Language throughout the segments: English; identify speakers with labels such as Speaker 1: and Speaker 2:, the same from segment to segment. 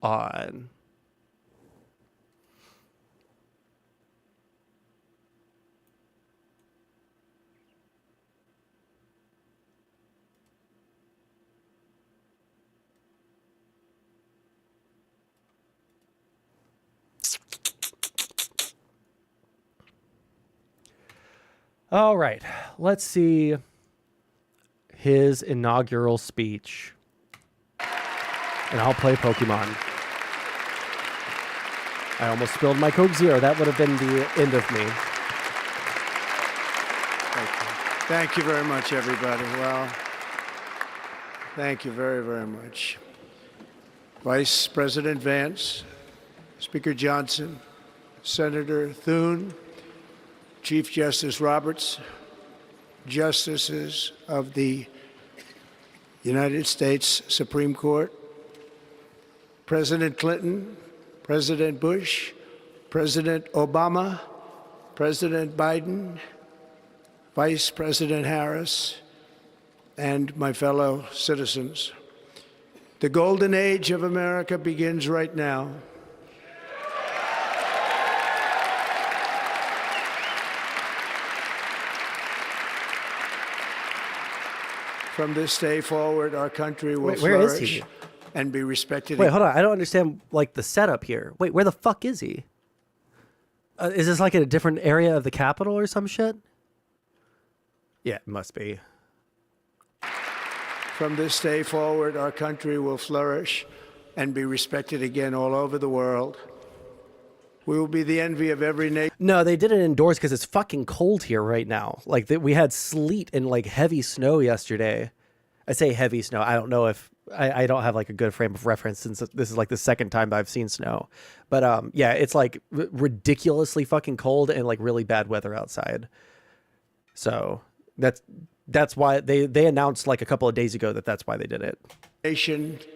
Speaker 1: on. All right, let's see his inaugural speech. And I'll play Pokemon. I almost spilled my Coke Zero. That would have been the end of me.
Speaker 2: Thank you very much, everybody. Well, thank you very, very much. Vice President Vance, Speaker Johnson, Senator Thune, Chief Justice Roberts, Justices of the United States Supreme Court, President Clinton, President Bush, President Obama, President Biden, Vice President Harris, and my fellow citizens. The golden age of America begins right now. From this day forward, our country will flourish and be respected.
Speaker 1: Wait, hold on. I don't understand, like, the setup here. Wait, where the fuck is he? Is this, like, in a different area of the Capitol or some shit? Yeah, it must be.
Speaker 2: From this day forward, our country will flourish and be respected again all over the world. We will be the envy of every nation.
Speaker 1: No, they did it indoors because it's fucking cold here right now. Like, we had sleet and, like, heavy snow yesterday. I say heavy snow. I don't know if... I don't have, like, a good frame of reference since this is, like, the second time I've seen snow. But, yeah, it's, like, ridiculously fucking cold and, like, really bad weather outside. So, that's why they announced, like, a couple of days ago that's why they did it.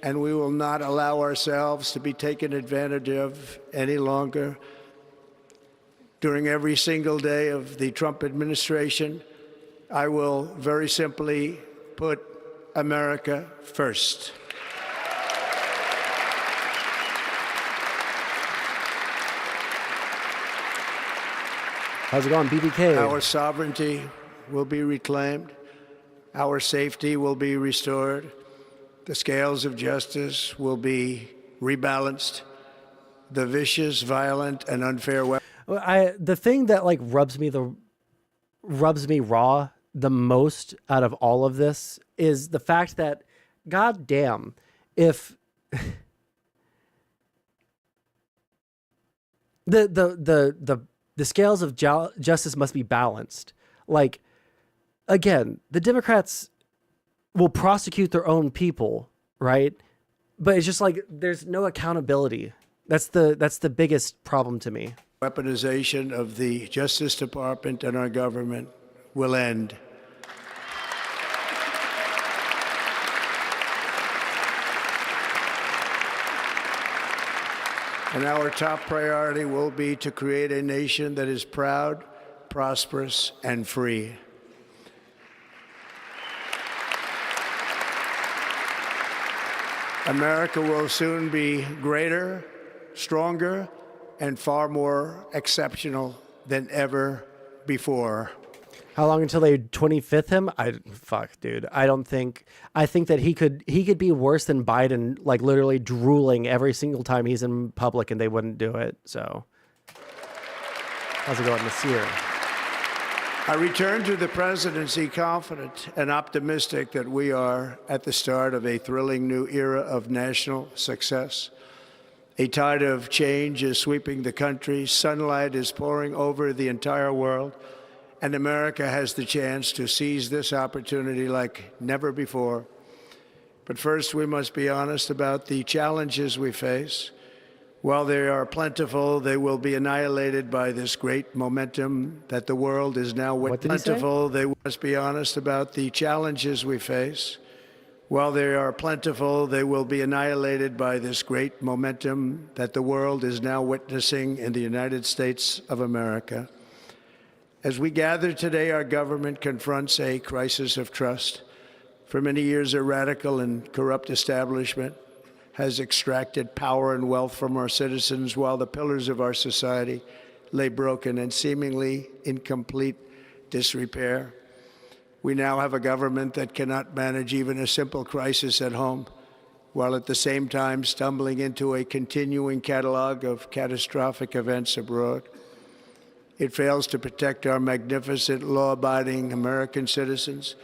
Speaker 2: And we will not allow ourselves to be taken advantage of any longer. During every single day of the Trump administration, I will very simply put America first.
Speaker 1: How's it going, BBK?
Speaker 2: Our sovereignty will be reclaimed. Our safety will be restored. The scales of justice will be rebalanced. The vicious, violent, and unfair
Speaker 1: the thing that, like, rubs me raw the most out of all of this is the fact that, goddamn, if the scales of justice must be balanced. Like, again, the Democrats will prosecute their own people, right? But it's just like there's no accountability. That's the biggest problem to me.
Speaker 2: Weaponization of the Justice Department and our government will end. And our top priority will be to create a nation that is proud, prosperous, and free. America will soon be greater, stronger, and far more exceptional than ever before.
Speaker 1: How long until they 25th him? Fuck, dude. I think that he could be worse than Biden, like literally drooling every single time he's in public and they wouldn't do it. So how's it going, Nasir?
Speaker 2: I return to the presidency confident and optimistic that we are at the start of a thrilling new era of national success. A tide of change is sweeping the country. Sunlight is pouring over the entire world. And America has the chance to seize this opportunity like never before. But first, we must be honest about the challenges we face. While they are plentiful, they will be annihilated by this great momentum that the world is now witnessing. Plentiful, they must be honest about the challenges we face. While they are plentiful, they will be annihilated by this great momentum that the world is now witnessing in the United States of America. As we gather today, our government confronts a crisis of trust. For many years, a radical and corrupt establishment has extracted power and wealth from our citizens while the pillars of our society lay broken and seemingly in complete disrepair. We now have a government that cannot manage even a simple crisis at home, while at the same time stumbling into a continuing catalog of catastrophic events abroad. It fails to protect our magnificent, law-abiding American citizens,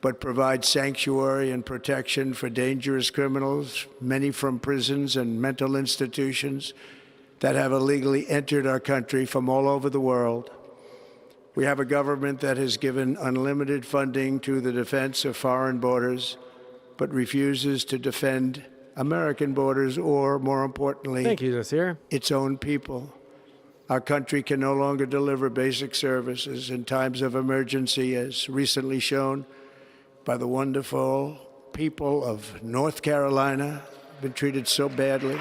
Speaker 2: but provides sanctuary and protection for dangerous criminals, many from prisons and mental institutions that have illegally entered our country from all over the world. We have a government that has given unlimited funding to the defense of foreign borders, but refuses to defend American borders or, more importantly,
Speaker 1: Thank you, Nasir.
Speaker 2: its own people. Our country can no longer deliver basic services in times of emergency, as recently shown by the wonderful people of North Carolina, been treated so badly.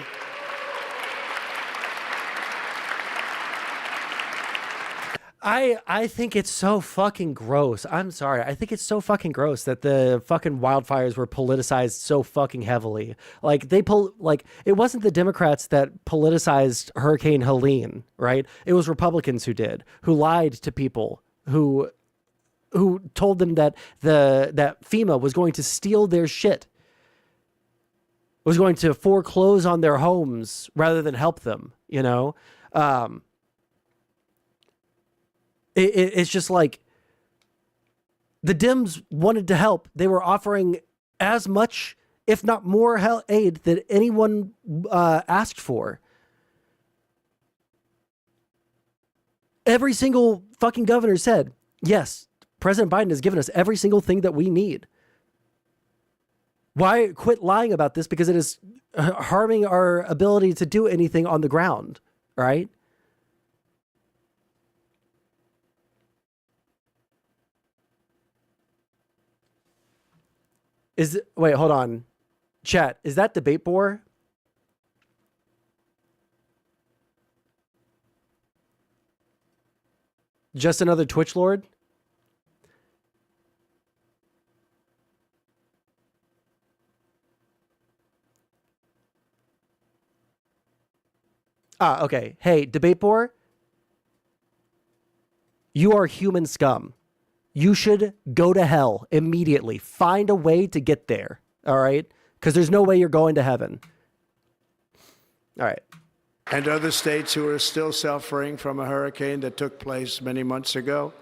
Speaker 1: I think it's so fucking gross. I'm sorry. I think it's so fucking gross that the fucking wildfires were politicized so fucking heavily. Like it wasn't the Democrats that politicized Hurricane Helene, right? It was Republicans who did, who lied to people, who told them that that FEMA was going to steal their shit, was going to foreclose on their homes rather than help them, you know? It's just like the Dems wanted to help. They were offering as much, if not more, aid that anyone asked for. Every single fucking governor said, yes, President Biden has given us every single thing that we need. Why quit lying about this? Because it is harming our ability to do anything on the ground, right? Wait, hold on. Chat, is that Debate Boar? Just another Twitch Lord? Ah, okay. Hey, Debate Boar, you are human scum. You should go to hell immediately. Find a way to get there. All right? Because there's no way you're going to heaven. All right.
Speaker 2: And other states who are still suffering from a hurricane that took place many months ago.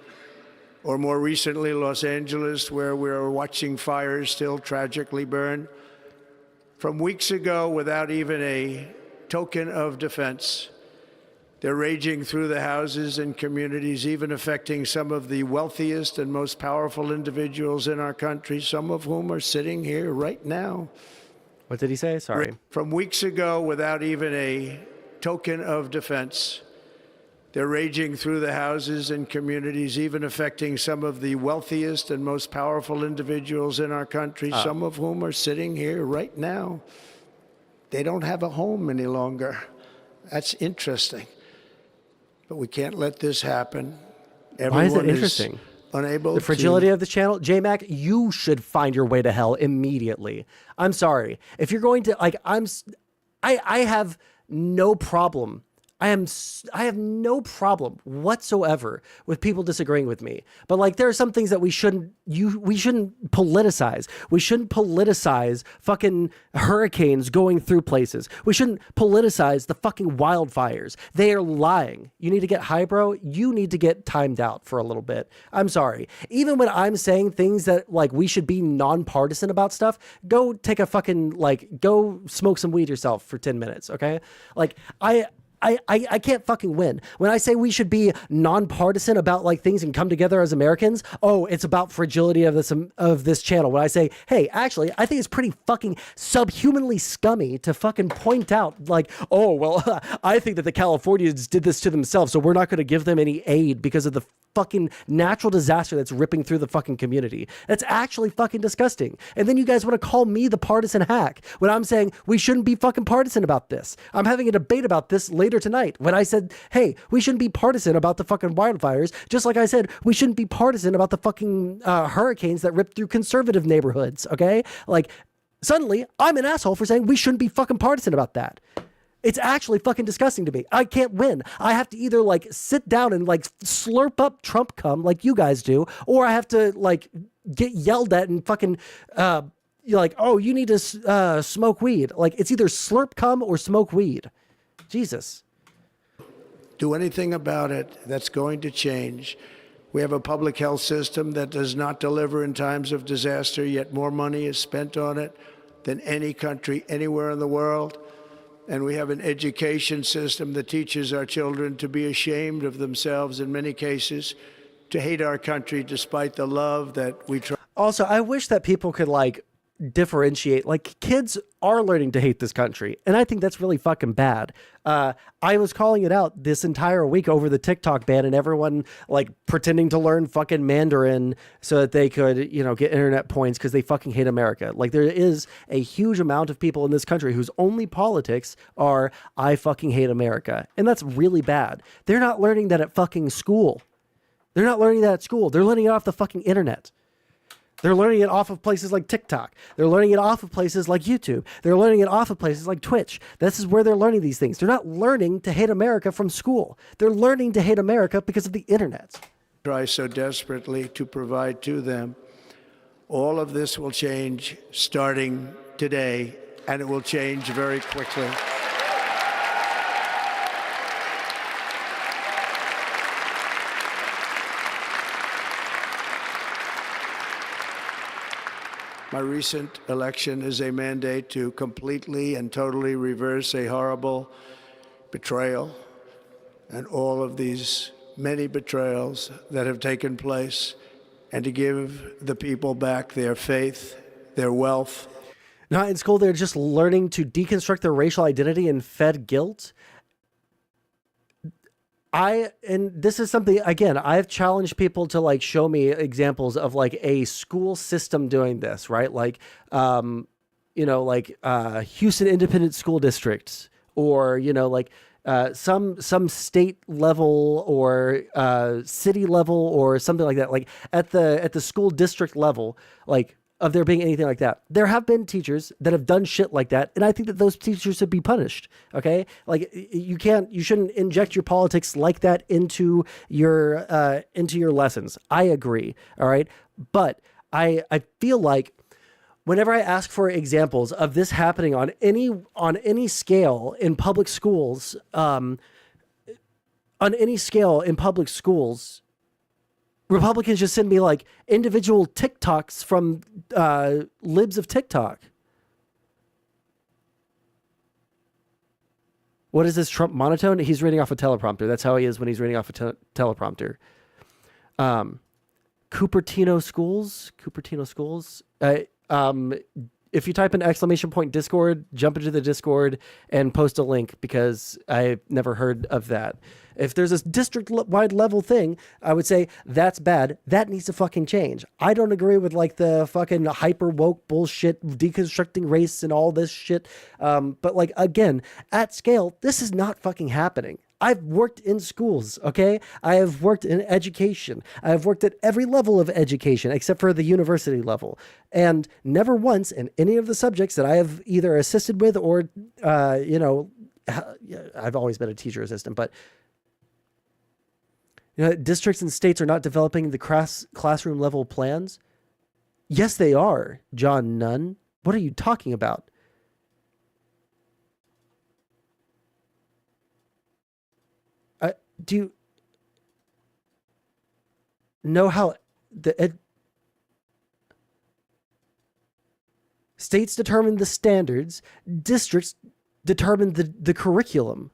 Speaker 2: Or more recently, Los Angeles, where we're watching fires still tragically burn. From weeks ago, without even a token of defense, they're raging through the houses and communities, even affecting some of the wealthiest and most powerful individuals in our country, some of whom are sitting here right now.
Speaker 1: What did he say? Sorry.
Speaker 2: From weeks ago, without even a token of defense, they're raging through the houses and communities, even affecting some of the wealthiest and most powerful individuals in our country, some of whom are sitting here right now. They don't have a home any longer. That's interesting. But we can't let this happen. Everyone
Speaker 1: Why is it interesting?
Speaker 2: Unable
Speaker 1: the fragility of the channel. J-Mac, you should find your way to hell immediately. I'm sorry. If you're going to, like, I have no problem. I have no problem whatsoever with people disagreeing with me. But like, there are some things that we shouldn't politicize. We shouldn't politicize fucking hurricanes going through places. We shouldn't politicize the fucking wildfires. They are lying. You need to get high, bro. You need to get timed out for a little bit. I'm sorry. Even when I'm saying things that like we should be nonpartisan about stuff, go take a fucking, like, go smoke some weed yourself for 10 minutes. Okay. Like I can't fucking win. When I say we should be nonpartisan about like things and come together as Americans, oh, it's about fragility of this channel. When I say, hey, actually, I think it's pretty fucking subhumanly scummy to fucking point out like, oh, well, I think that the Californians did this to themselves, so we're not going to give them any aid because of the fucking natural disaster that's ripping through the fucking community. That's actually fucking disgusting. And then you guys want to call me the partisan hack when I'm saying we shouldn't be fucking partisan about this. I'm having a debate about this later tonight when I said, hey, we shouldn't be partisan about the fucking wildfires, just like I said we shouldn't be partisan about the fucking hurricanes that rip through conservative neighborhoods, okay? Like, suddenly I'm an asshole for saying we shouldn't be fucking partisan about that. It's actually fucking disgusting to me. I can't win. I have to either like sit down and like slurp up Trump cum like you guys do, or I have to like get yelled at and fucking, you're like, oh, you need to smoke weed. Like it's either slurp cum or smoke weed. Jesus.
Speaker 2: Do anything about it that's going to change. We have a public health system that does not deliver in times of disaster, yet more money is spent on it than any country anywhere in the world. And we have an education system that teaches our children to be ashamed of themselves in many cases, to hate our country despite the love that we try.
Speaker 1: Also, I wish that people could like differentiate. Like kids are learning to hate this country, and I think that's really fucking bad. I was calling it out this entire week over the TikTok ban and everyone like pretending to learn fucking Mandarin so that they could, you know, get internet points because they fucking hate America. Like there is a huge amount of people in this country whose only politics are I fucking hate America, and that's really bad. They're not learning that at fucking school. They're not learning that at school. They're learning it off the fucking internet. They're learning it off of places like TikTok. They're learning it off of places like YouTube. They're learning it off of places like Twitch. This is where they're learning these things. They're not learning to hate America from school. They're learning to hate America because of the internet.
Speaker 2: Try so desperately to provide to them. All of this will change starting today, and it will change very quickly. My recent election is a mandate to completely and totally reverse a horrible betrayal and all of these many betrayals that have taken place, and to give the people back their faith, their wealth.
Speaker 1: Not in school, they're just learning to deconstruct their racial identity and fed guilt. And this is something, again, I've challenged people to like show me examples of like a school system doing this, right? Like, you know, like Houston Independent School District, or, you know, like some state level or city level or something like that. Like at the school district level, like of there being anything like that. There have been teachers that have done shit like that, and I think that those teachers should be punished. Okay, like you shouldn't inject your politics like that into your lessons. I agree. All right, but I feel like whenever I ask for examples of this happening on any scale in public schools, Republicans just send me like individual TikToks from libs of TikTok. What is this Trump monotone? He's reading off a teleprompter. That's how he is when he's reading off a teleprompter. Cupertino schools. If you type in !Discord, jump into the Discord and post a link, because I've never heard of that. If there's this district-wide level thing, I would say that's bad. That needs to fucking change. I don't agree with like the fucking hyper-woke bullshit, deconstructing race and all this shit. But like, again, at scale, this is not fucking happening. I've worked in schools, okay? I have worked in education. I have worked at every level of education except for the university level. And never once in any of the subjects that I have either assisted with or, you know, I've always been a teacher assistant, but you know, districts and states are not developing the classroom level plans. Yes, they are, John Nunn. What are you talking about? Do you know how the states determine the standards, districts determine the curriculum?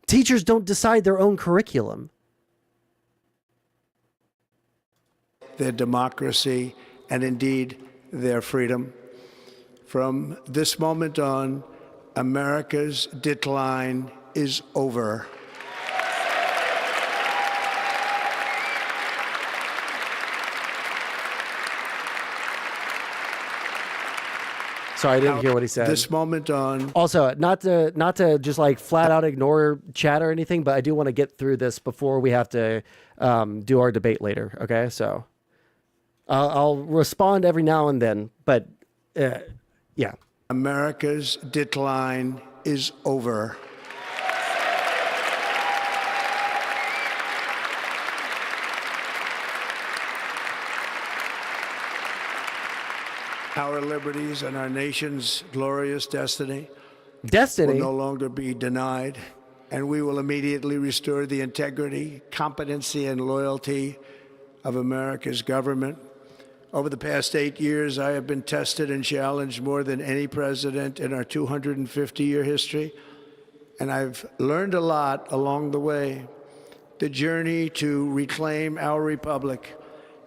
Speaker 1: Teachers don't decide their own curriculum.
Speaker 2: Their democracy, and indeed their freedom. From this moment on, America's decline is over.
Speaker 1: Sorry, I didn't hear what he said.
Speaker 2: This moment on.
Speaker 1: Also, not to just like flat out ignore chat or anything, but I do want to get through this before we have to do our debate later. Okay, so I'll respond every now and then, but yeah.
Speaker 2: America's decline is over. Our liberties and our nation's glorious destiny will no longer be denied, and we will immediately restore the integrity, competency, and loyalty of America's government. Over the past 8 years, I have been tested and challenged more than any president in our 250-year history, and I've learned a lot along the way. The journey to reclaim our republic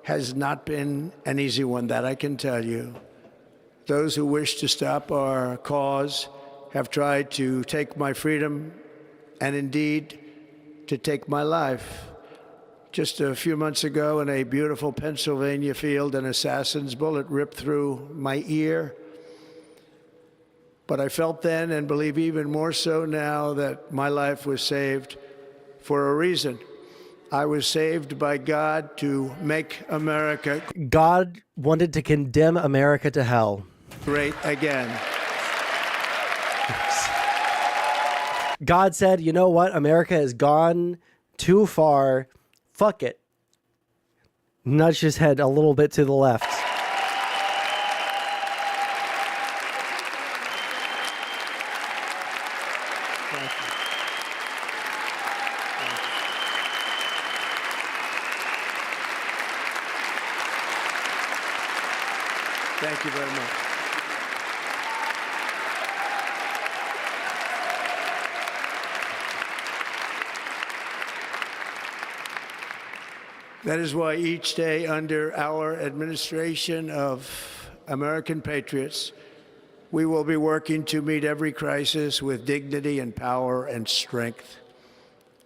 Speaker 2: has not been an easy one, that I can tell you. Those who wish to stop our cause have tried to take my freedom and indeed to take my life. Just a few months ago in a beautiful Pennsylvania field, an assassin's bullet ripped through my ear. But I felt then, and believe even more so now, that my life was saved for a reason. I was saved by God to make America.
Speaker 1: God wanted to condemn America to hell.
Speaker 2: Great again.
Speaker 1: God said, you know what? America has gone too far. Fuck it. Nudge his head a little bit to the left.
Speaker 2: Thank you very much. That is why each day under our administration of American patriots, we will be working to meet every crisis with dignity and power and strength.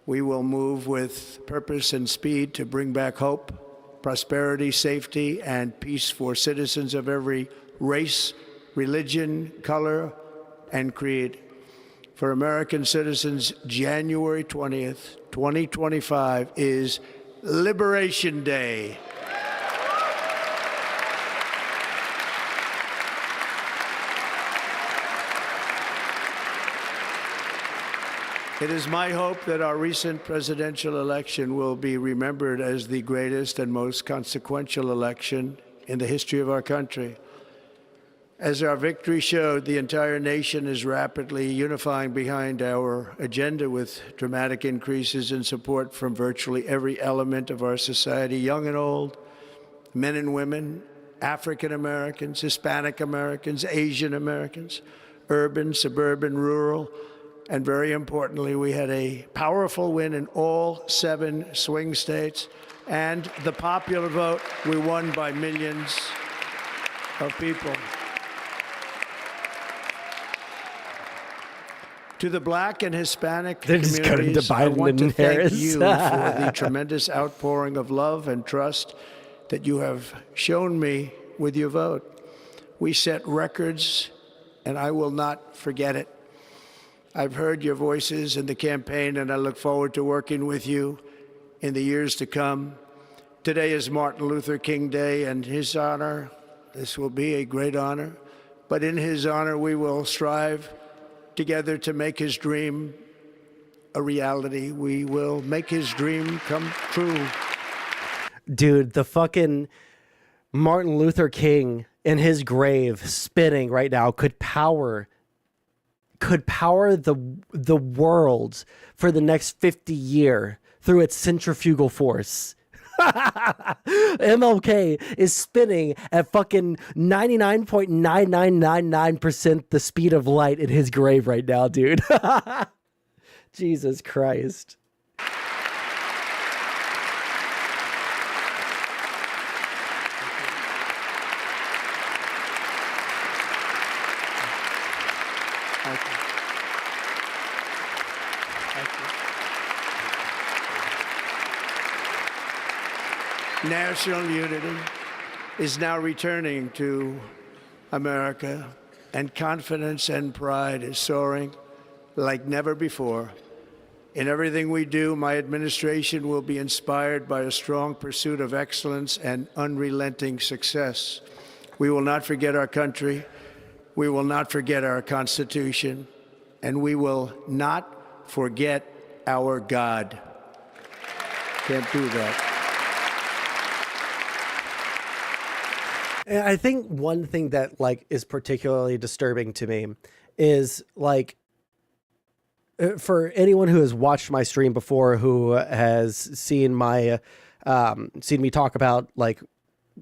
Speaker 2: We will move with purpose and speed to bring back hope, prosperity, safety, and peace for citizens of every race, religion, color, and creed. For American citizens, January 20th, 2025 is Liberation Day. It is my hope that our recent presidential election will be remembered as the greatest and most consequential election in the history of our country. As our victory showed, the entire nation is rapidly unifying behind our agenda with dramatic increases in support from virtually every element of our society, young and old, men and women, African Americans, Hispanic Americans, Asian Americans, urban, suburban, rural, and very importantly, we had a powerful win in all 7 swing states, and the popular vote, we won by millions of people. To the Black and Hispanic communities, I want to thank you for the tremendous outpouring of love and trust that you have shown me with your vote. We set records, and I will not forget it. I've heard your voices in the campaign, and I look forward to working with you in the years to come. Today is Martin Luther King Day, and his honor, this will be a great honor, but in his honor, we will strive together to make his dream a reality. We will make his dream come true.
Speaker 1: Dude, the fucking Martin Luther King in his grave spinning right now could power the world for the next 50 years through its centrifugal force. MLK is spinning at fucking 99.9999% the speed of light in his grave right now, dude. Jesus Christ.
Speaker 2: National unity is now returning to America, and confidence and pride is soaring like never before. In everything we do, my administration will be inspired by a strong pursuit of excellence and unrelenting success. We will not forget our country. We will not forget our Constitution. And we will not forget our God. Can't do that.
Speaker 1: And I think one thing that like is particularly disturbing to me is like, for anyone who has watched my stream before, who has seen my, seen me talk about like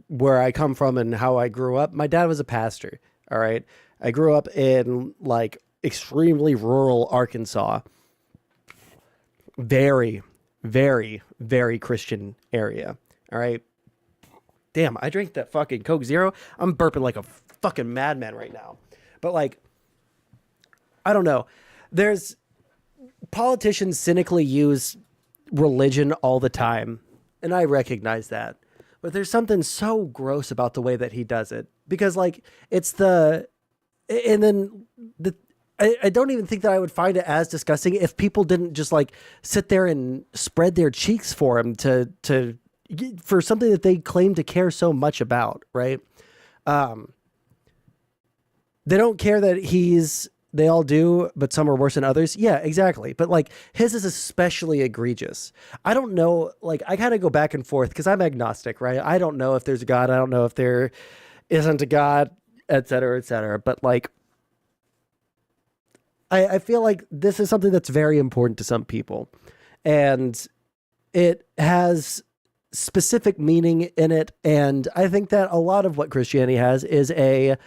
Speaker 1: where I come from and how I grew up. My dad was a pastor. All right. I grew up in like extremely rural Arkansas. Very, very, very Christian area. All right. Damn, I drank that fucking Coke Zero. I'm burping like a fucking madman right now. But like, I don't know. Politicians cynically use religion all the time, and I recognize that. But there's something so gross about the way that he does it, because like I don't even think that I would find it as disgusting if people didn't just like sit there and spread their cheeks for him for something that they claim to care so much about, right? They don't care that they all do, but some are worse than others. Yeah, exactly. But like his is especially egregious. I don't know, like I kind of go back and forth because I'm agnostic, right? I don't know if there's a God. I don't know if there isn't a God, et cetera, et cetera. But like, I feel like this is something that's very important to some people, and it has specific meaning in it. And I think that a lot of what Christianity has is a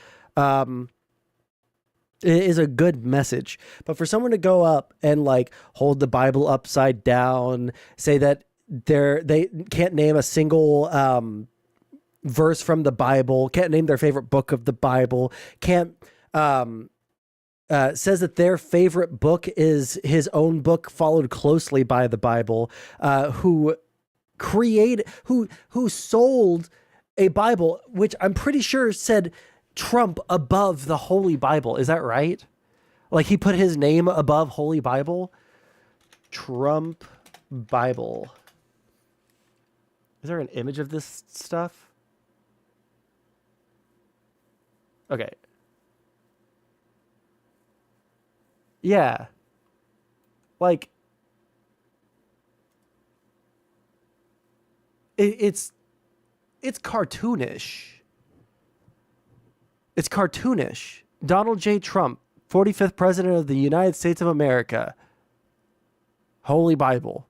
Speaker 1: good message. But for someone to go up and like hold the Bible upside down, say that they can't name a single verse from the Bible, can't name their favorite book of the Bible, can't says that their favorite book is his own book followed closely by the Bible, who sold a Bible which I'm pretty sure said Trump above the Holy Bible. Is that right? Like he put his name above Holy Bible? Trump Bible. Is there an image of this stuff? Okay. Yeah. Like it's cartoonish. It's cartoonish. Donald J. Trump, 45th President of the United States of America. Holy Bible.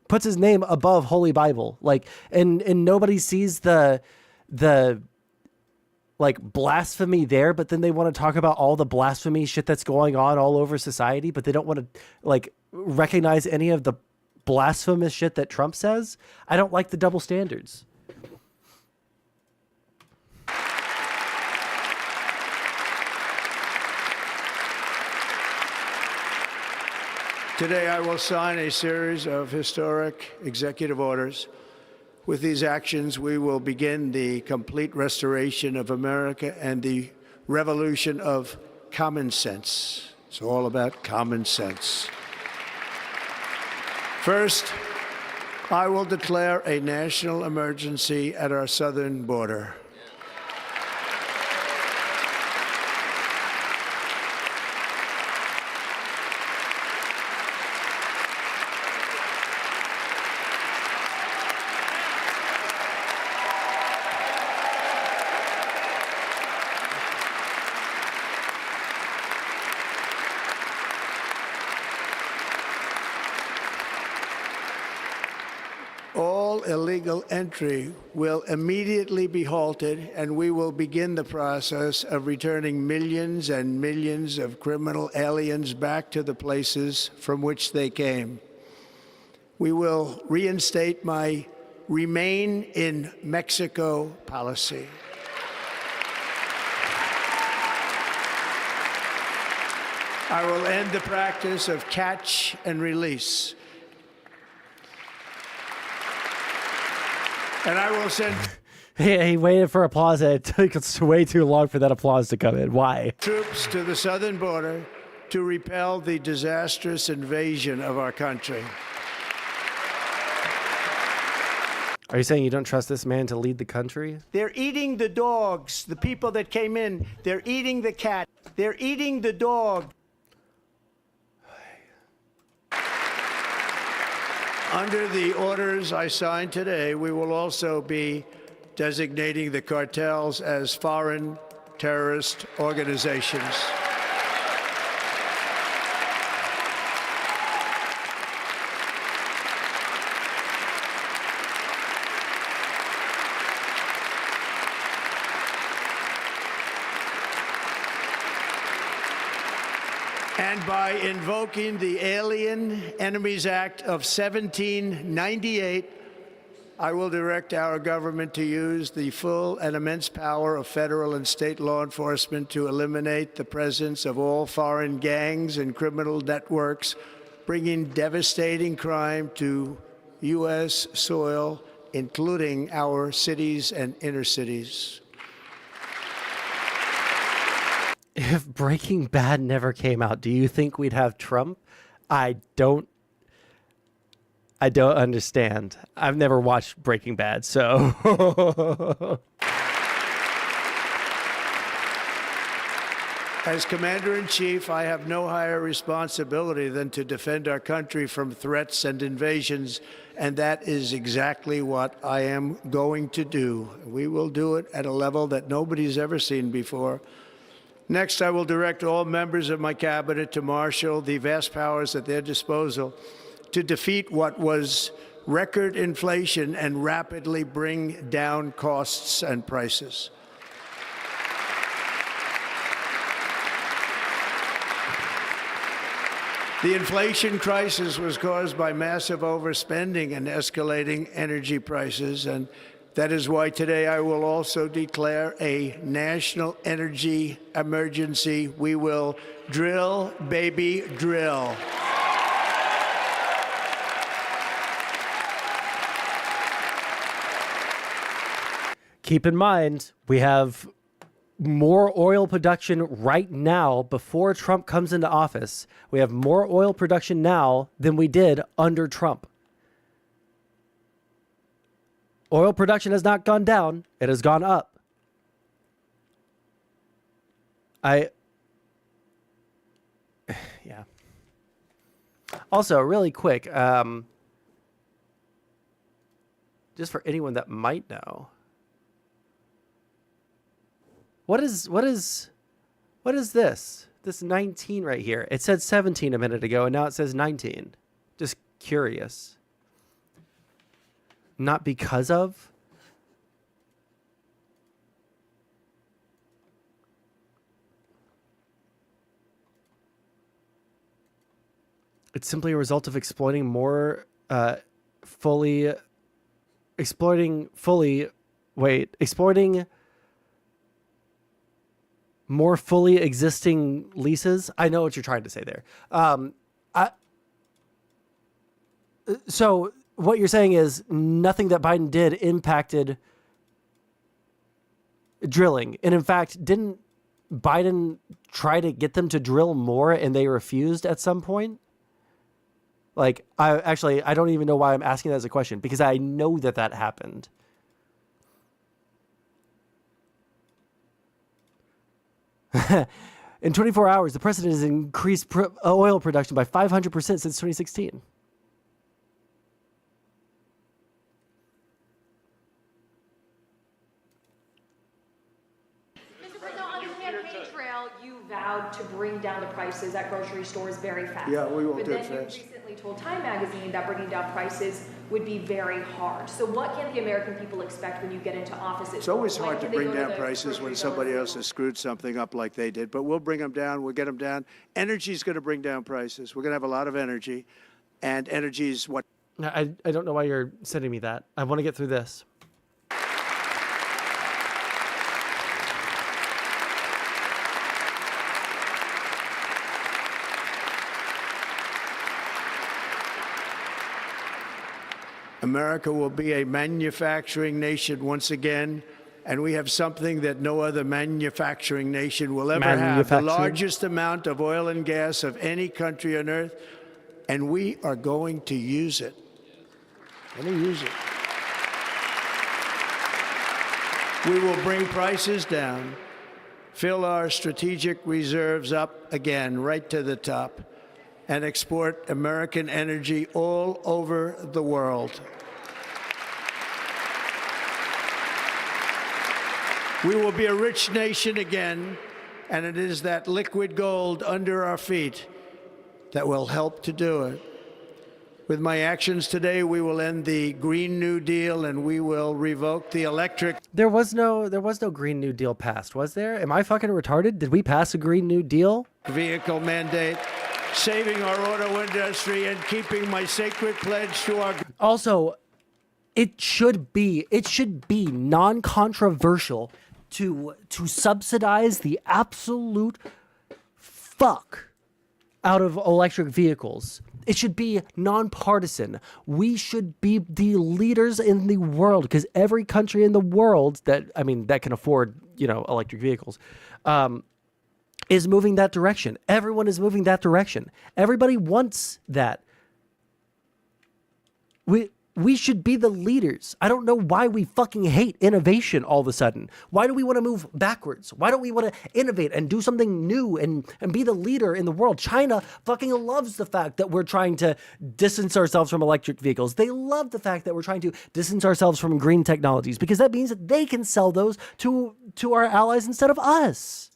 Speaker 1: Puts his name above Holy Bible. Like, and nobody sees the like blasphemy there, but then they want to talk about all the blasphemy shit that's going on all over society, but they don't want to like recognize any of the blasphemous shit that Trump says. I don't like the double standards.
Speaker 2: Today, I will sign a series of historic executive orders. With these actions, we will begin the complete restoration of America and the revolution of common sense. It's all about common sense. First, I will declare a national emergency at our southern border. All illegal entry will immediately be halted, and we will begin the process of returning millions and millions of criminal aliens back to the places from which they came. We will reinstate my Remain in Mexico policy. I will end the practice of catch and release. And I will send
Speaker 1: He waited for applause, and it took us way too long for that applause to come in. Why?
Speaker 2: Troops to the southern border to repel the disastrous invasion of our country.
Speaker 1: Are you saying you don't trust this man to lead the country?
Speaker 2: They're eating the dogs, the people that came in. They're eating the cat. They're eating the dog. Under the orders I signed today, we will also be designating the cartels as foreign terrorist organizations. And by invoking the Alien Enemies Act of 1798, I will direct our government to use the full and immense power of federal and state law enforcement to eliminate the presence of all foreign gangs and criminal networks, bringing devastating crime to U.S. soil, including our cities and inner cities.
Speaker 1: If Breaking Bad never came out, do you think we'd have Trump? I don't understand. I've never watched Breaking Bad, so.
Speaker 2: As Commander-in-Chief, I have no higher responsibility than to defend our country from threats and invasions, and that is exactly what I am going to do. We will do it at a level that nobody's ever seen before. Next, I will direct all members of my cabinet to marshal the vast powers at their disposal to defeat what was record inflation and rapidly bring down costs and prices. The inflation crisis was caused by massive overspending and escalating energy prices, and that is why today I will also declare a national energy emergency. We will drill, baby, drill.
Speaker 1: Keep in mind, we have more oil production right now before Trump comes into office. We have more oil production now than we did under Trump. Oil production has not gone down. It has gone up. Yeah. Also, really quick, just for anyone that might know, what is this? This 19 right here. It said 17 a minute ago, and now it says 19. Just curious. Not because of? It's simply a result of exploiting more exploiting more fully existing leases. I know what you're trying to say there. So what you're saying is nothing that Biden did impacted drilling. And in fact, didn't Biden try to get them to drill more and they refused at some point? Like, I don't even know why I'm asking that as a question, because I know that that happened. In 24 hours, the president has increased oil production by 500% since 2016.
Speaker 3: Vowed to bring down the prices at grocery stores very fast.
Speaker 2: Yeah, we won't do it
Speaker 3: But then
Speaker 2: fast.
Speaker 3: you recently told Time Magazine that bringing down prices would be very hard. So what can the American people expect when you get into office?
Speaker 2: It's always hard to bring down prices when somebody else has screwed something up like they did, but we'll bring them down. We'll get them down. Energy is going to bring down prices. We're going to have a lot of energy, and energy is what...
Speaker 1: I don't know why you're sending me that. I want to get through this.
Speaker 2: America will be a manufacturing nation once again, and we have something that no other manufacturing nation will ever have, the largest amount of oil and gas of any country on earth, and we are going to use it. We will bring prices down, fill our strategic reserves up again right to the top, and export American energy all over the world. We will be a rich nation again, and it is that liquid gold under our feet that will help to do it. With my actions today, we will end the Green New Deal and we will revoke the electric.
Speaker 1: There was no Green New Deal passed, was there? Am I fucking retarded? Did we pass a Green New Deal?
Speaker 2: Vehicle mandate, saving our auto industry and keeping my sacred pledge to our.
Speaker 1: Also, it should be non-controversial to subsidize the absolute fuck out of electric vehicles. It should be nonpartisan. We should be the leaders in the world, because every country in the world that can afford, electric vehicles, is moving that direction. Everyone is moving that direction. Everybody wants that. We should be the leaders. I don't know why we fucking hate innovation all of a sudden. Why do we want to move backwards? Why don't we want to innovate and do something new and be the leader in the world? China fucking loves the fact that we're trying to distance ourselves from electric vehicles. They love the fact that we're trying to distance ourselves from green technologies, because that means that they can sell those to our allies instead of us.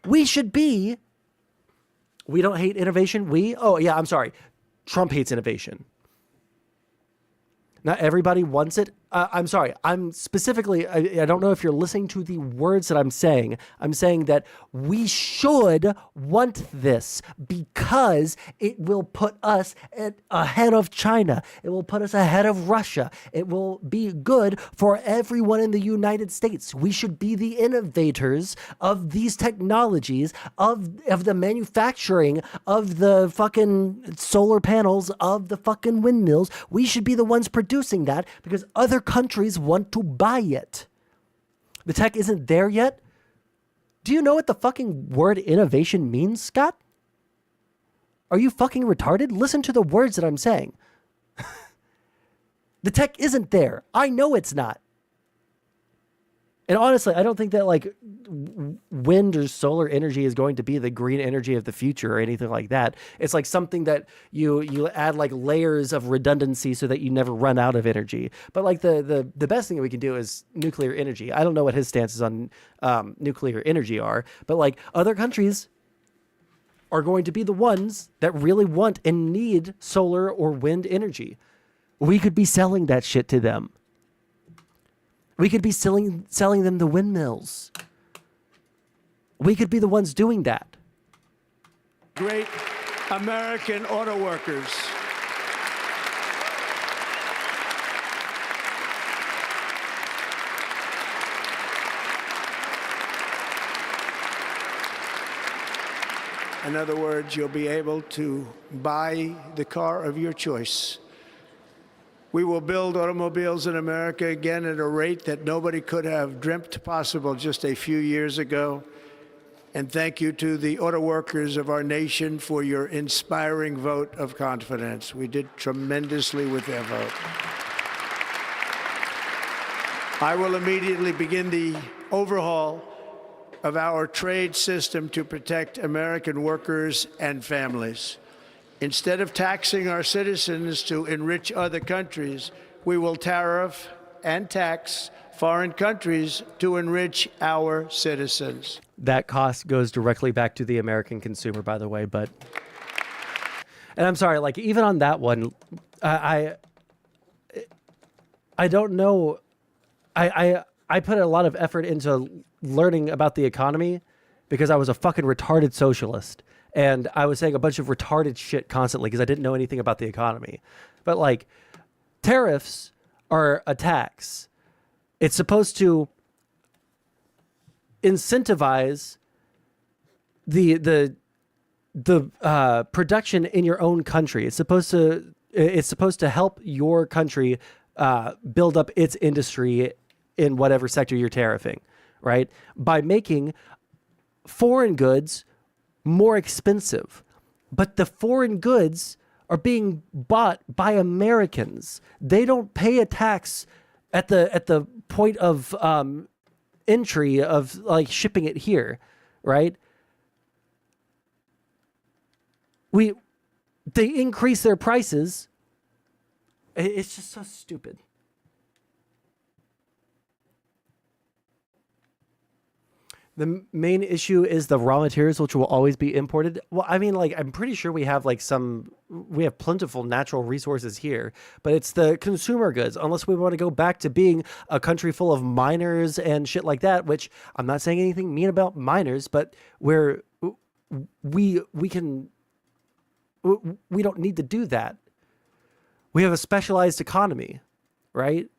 Speaker 1: We don't hate innovation. Trump hates innovation. Not everybody wants it. I'm sorry. I'm specifically, I don't know if you're listening to the words that I'm saying. I'm saying that we should want this because it will put us ahead of China. It will put us ahead of Russia. It will be good for everyone in the United States. We should be the innovators of these technologies, of the manufacturing, of the fucking solar panels, of the fucking windmills. We should be the ones producing that because other countries want to buy it. The tech isn't there yet. Do you know what the fucking word innovation means, Scott? Are you fucking retarded? Listen to the words that I'm saying. The tech isn't there. I know it's not. And honestly, I don't think that wind or solar energy is going to be the green energy of the future or anything like that. It's like something that you add layers of redundancy so that you never run out of energy. But the best thing that we can do is nuclear energy. I don't know what his stances on nuclear energy are, but other countries are going to be the ones that really want and need solar or wind energy. We could be selling that shit to them. We could be selling them the windmills. We could be the ones doing that.
Speaker 2: Great American auto workers. In other words, you'll be able to buy the car of your choice. We will build automobiles in America again at a rate that nobody could have dreamt possible just a few years ago. And thank you to the auto workers of our nation for your inspiring vote of confidence. We did tremendously with their vote. I will immediately begin the overhaul of our trade system to protect American workers and families. Instead of taxing our citizens to enrich other countries, we will tariff and tax foreign countries to enrich our citizens.
Speaker 1: That cost goes directly back to the American consumer, by the way. And I'm sorry, even on that one, I don't know. I put a lot of effort into learning about the economy because I was a fucking retarded socialist. And I was saying a bunch of retarded shit constantly because I didn't know anything about the economy. But tariffs are a tax. It's supposed to incentivize the production in your own country. It's supposed to it's supposed to help your country build up its industry in whatever sector you're tariffing, right? By making foreign goods more expensive. But the foreign goods are being bought by Americans. They don't pay a tax at the point of entry of like shipping it here, right? They increase their prices. It's just so stupid. The main issue is the raw materials, which will always be imported. Well, I mean, like, I'm pretty sure we have plentiful natural resources here, but it's the consumer goods, unless we want to go back to being a country full of miners and shit like that, which I'm not saying anything mean about miners, but where we don't need to do that. We have a specialized economy, right?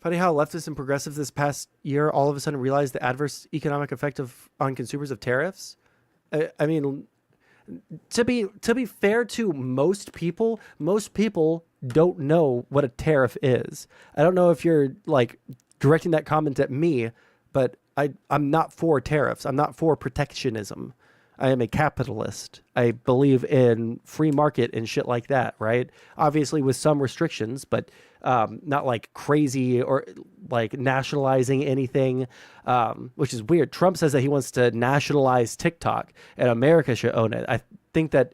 Speaker 1: Funny how leftists and progressives this past year all of a sudden realized the adverse economic effect on consumers of tariffs. I mean, to be fair to most people don't know what a tariff is. I don't know if you're like directing that comment at me, but I'm not for tariffs. I'm not for protectionism. I am a capitalist. I believe in free market and shit like that, right? Obviously with some restrictions, but not like crazy or like nationalizing anything, which is weird. Trump says that he wants to nationalize TikTok and America should own it. I think that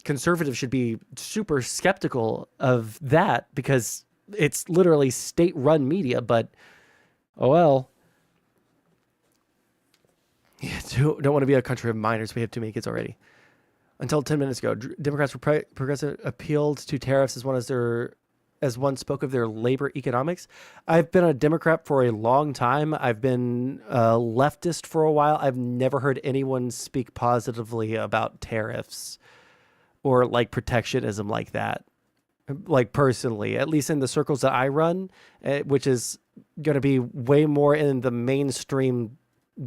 Speaker 1: conservatives should be super skeptical of that because it's literally state-run media, but oh well. Yeah, don't want to be a country of minors. We have too many kids already. Until 10 minutes ago, Democrats were progressive appealed to tariffs as one spoke of their labor economics. I've been a Democrat for a long time. I've been a leftist for a while. I've never heard anyone speak positively about tariffs or like protectionism like that. Like personally, at least in the circles that I run, which is going to be way more in the mainstream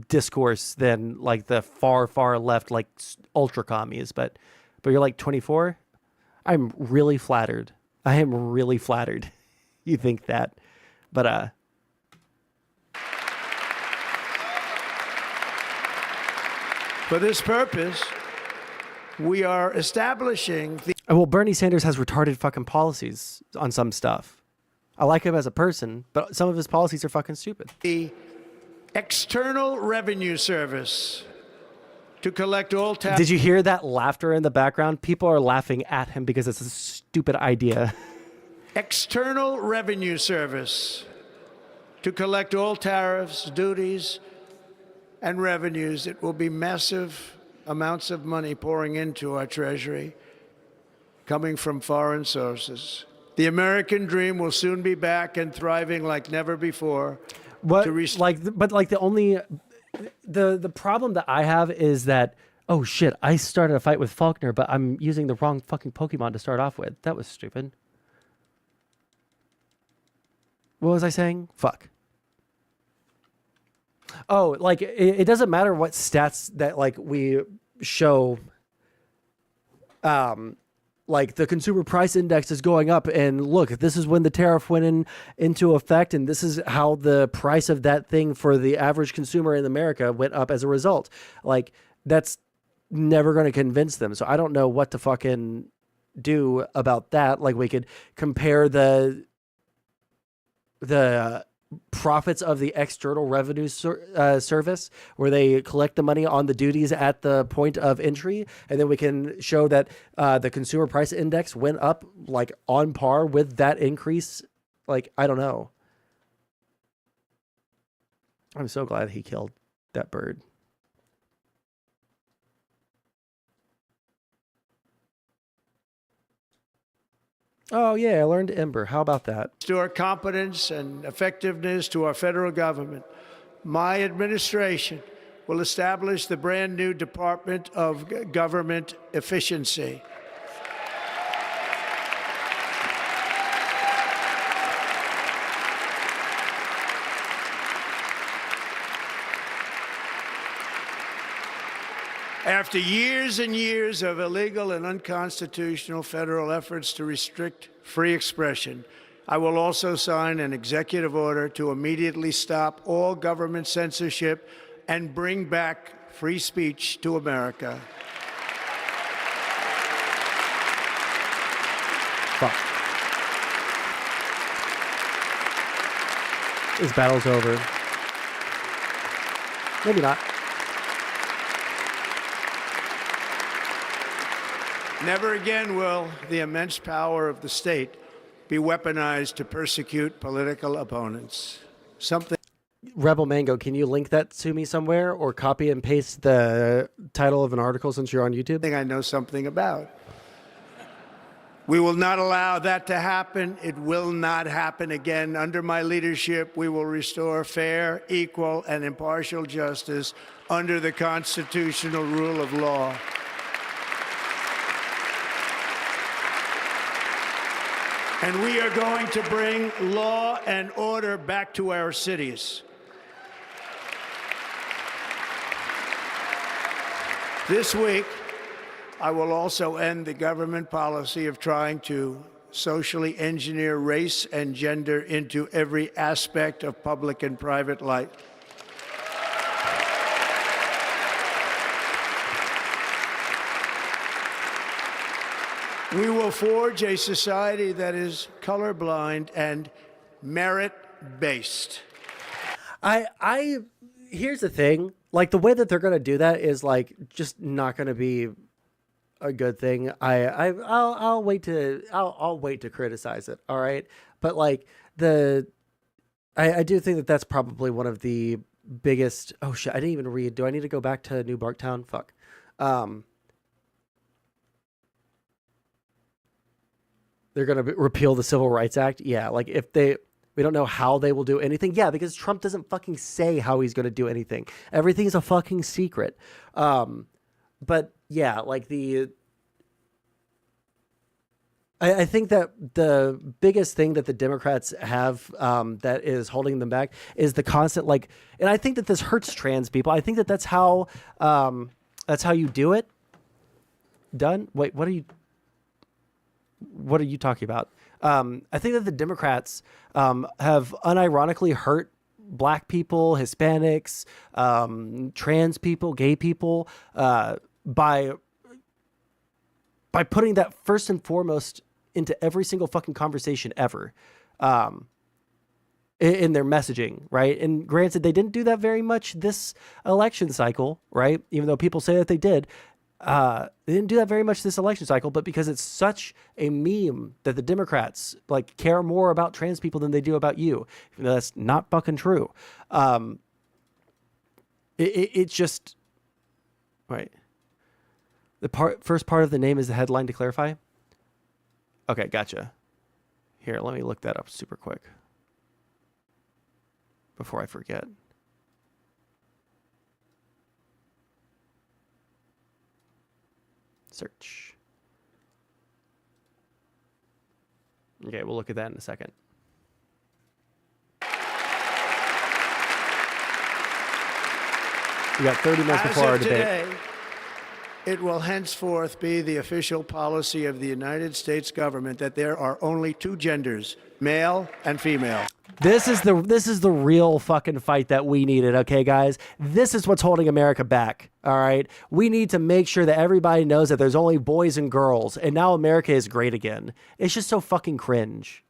Speaker 1: discourse than like the far left, like ultra commies. But you're like 24. I'm really flattered. I am really flattered. You think that, but
Speaker 2: for this purpose, we are establishing the
Speaker 1: well, Bernie Sanders has retarded fucking policies on some stuff. I like him as a person, but some of his policies are fucking stupid.
Speaker 2: External Revenue Service to collect all taxes.
Speaker 1: Did you hear that laughter in the background? People are laughing at him because it's a stupid idea.
Speaker 2: External Revenue Service to collect all tariffs, duties, and revenues. It will be massive amounts of money pouring into our Treasury, coming from foreign sources. The American dream will soon be back and thriving like never before.
Speaker 1: What the problem that I have is that, oh shit, I started a fight with Faulkner, but I'm using the wrong fucking Pokemon to start off with. That was stupid. What was I saying? Fuck. Oh, like it doesn't matter what stats that like we show. Like the consumer price index is going up, and look, this is when the tariff went into effect, and this is how the price of that thing for the average consumer in America went up as a result. Like that's never going to convince them. So I don't know what to fucking do about that. Like we could compare the profits of the External Revenue Service, where they collect the money on the duties at the point of entry, and then we can show that the consumer price index went up like on par with that increase. Like, I don't know. I'm so glad he killed that bird. Oh, yeah, I learned Ember. How about that?
Speaker 2: Restore competence and effectiveness to our federal government. My administration will establish the brand new Department of Government Efficiency. After years and years of illegal and unconstitutional federal efforts to restrict free expression, I will also sign an executive order to immediately stop all government censorship and bring back free speech to America.
Speaker 1: Fuck. This battle's over. Maybe not.
Speaker 2: Never again will the immense power of the state be weaponized to persecute political opponents. Something.
Speaker 1: Rebel Mango, can you link that to me somewhere or copy and paste the title of an article since you're on YouTube?
Speaker 2: I know something about. We will not allow that to happen. It will not happen again. Under my leadership, we will restore fair, equal, and impartial justice under the constitutional rule of law. And we are going to bring law and order back to our cities. This week, I will also end the government policy of trying to socially engineer race and gender into every aspect of public and private life. We will forge a society that is colorblind and merit-based.
Speaker 1: Here's the thing. Like, the way that they're going to do that is, like, just not going to be a good thing. I'll wait to criticize it. All right. But, like, I do think that that's probably one of the biggest. Oh shit. I didn't even read. Do I need to go back to New Barktown? Fuck. They're going to repeal the Civil Rights Act. Yeah. Like, we don't know how they will do anything. Yeah. Because Trump doesn't fucking say how he's going to do anything. Everything's a fucking secret. But yeah, like I think that the biggest thing that the Democrats have that is holding them back is the constant, like, and I think that this hurts trans people. I think that that's how you do it. Done. Wait, what are you talking about? I think that the Democrats have unironically hurt Black people, Hispanics, trans people, gay people, by putting that first and foremost into every single fucking conversation ever, in their messaging, right? And granted, they didn't do that very much this election cycle, right? Even though people say that they did. They didn't do that very much this election cycle, but because it's such a meme that the Democrats like care more about trans people than they do about you, even though that's not fucking true. It's just right. The first part of the name is the headline to clarify. Okay, gotcha. Here, let me look that up super quick before I forget. Search. Okay, we'll look at that in a second. We got 30 minutes before our debate.
Speaker 2: Today, it will henceforth be the official policy of the United States government that there are only two genders, male and female.
Speaker 1: This is the real fucking fight that we needed, okay, guys? This is what's holding America back, all right? We need to make sure that everybody knows that there's only boys and girls, and now America is great again. It's just so fucking cringe.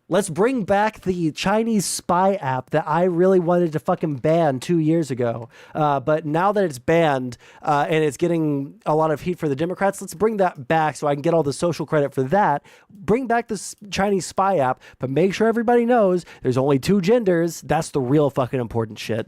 Speaker 1: Let's bring back the Chinese spy app that I really wanted to fucking ban 2 years ago. But now that it's banned and it's getting a lot of heat for the Democrats, let's bring that back so I can get all the social credit for that. Bring back the Chinese spy app, but make sure everybody knows there's only two genders. That's the real fucking important shit.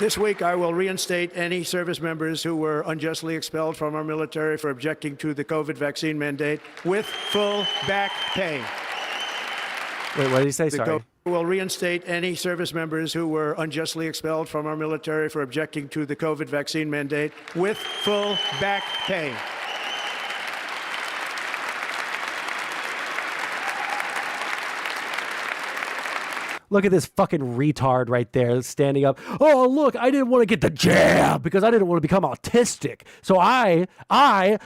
Speaker 2: This week, I will reinstate any service members who were unjustly expelled from our military for objecting to the COVID vaccine mandate with full back pay.
Speaker 1: Wait, what did he say? Sorry.
Speaker 2: We'll reinstate any service members who were unjustly expelled from our military for objecting to the COVID vaccine mandate with full back pay.
Speaker 1: Look at this fucking retard right there standing up. Oh, look, I didn't want to get the jab because I didn't want to become autistic. So I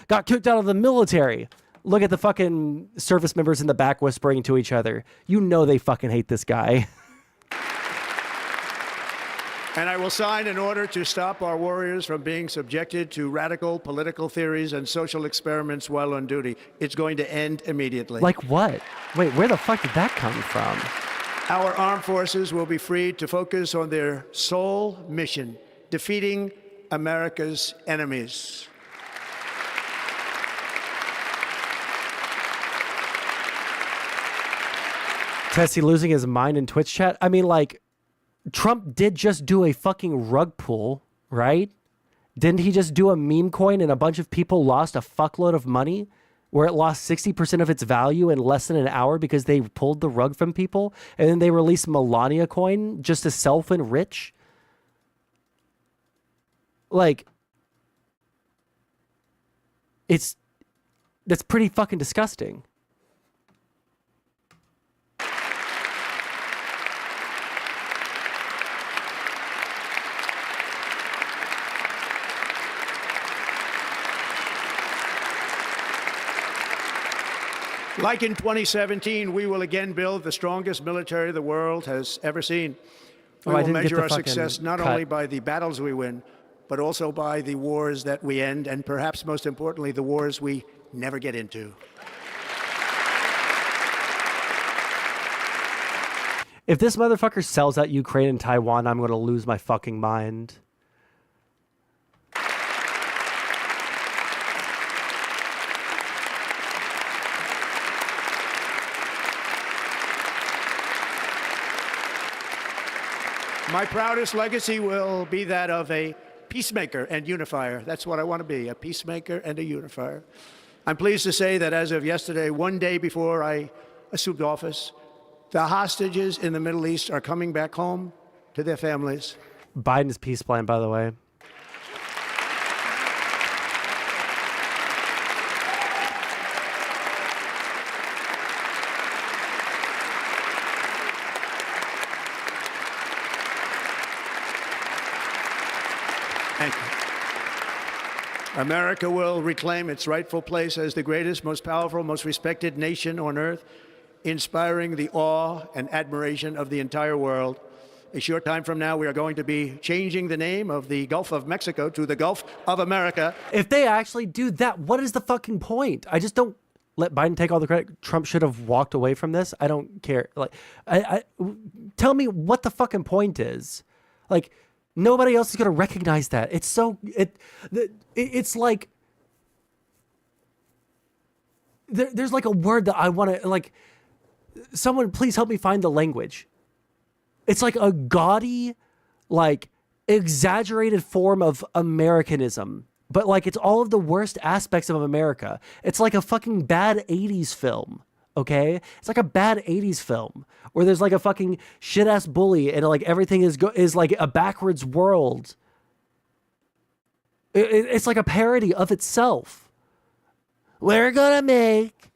Speaker 1: got kicked out of the military. Look at the fucking service members in the back whispering to each other. You know they fucking hate this guy.
Speaker 2: And I will sign an order to stop our warriors from being subjected to radical political theories and social experiments while on duty. It's going to end immediately.
Speaker 1: Like what? Wait, where the fuck did that come from?
Speaker 2: Our armed forces will be freed to focus on their sole mission, defeating America's enemies.
Speaker 1: Tessie losing his mind in Twitch chat? I mean, like, Trump did just do a fucking rug pull, right? Didn't he just do a meme coin and a bunch of people lost a fuckload of money? Where it lost 60% of its value in less than an hour because they pulled the rug from people, and then they released Melania coin just to self-enrich? Like, that's pretty fucking disgusting.
Speaker 2: Like in 2017, we will again build the strongest military the world has ever seen. We will measure our success not only by the battles we win, but also by the wars that we end, and perhaps most importantly, the wars we never get into.
Speaker 1: If this motherfucker sells out Ukraine and Taiwan, I'm going to lose my fucking mind.
Speaker 2: My proudest legacy will be that of a peacemaker and unifier. That's what I want to be, a peacemaker and a unifier. I'm pleased to say that as of yesterday, one day before I assumed office, the hostages in the Middle East are coming back home to their families.
Speaker 1: Biden's peace plan, by the way.
Speaker 2: Thank you. America will reclaim its rightful place as the greatest, most powerful, most respected nation on earth, inspiring the awe and admiration of the entire world. A short time from now, we are going to be changing the name of the Gulf of Mexico to the Gulf of America.
Speaker 1: If they actually do that, what is the fucking point? I just don't let Biden take all the credit. Trump should have walked away from this. I don't care. Like, tell me what the fucking point is. Like, nobody else is going to recognize that. It's so, it's like, there's like a word that I want to, like, someone please help me find the language. It's like a gaudy, like, exaggerated form of Americanism, but like it's all of the worst aspects of America. It's like a fucking bad 80s film. Okay, it's like a bad 80s film where there's like a fucking shit ass bully and like everything is like a backwards world. It's like a parody of itself. We're gonna make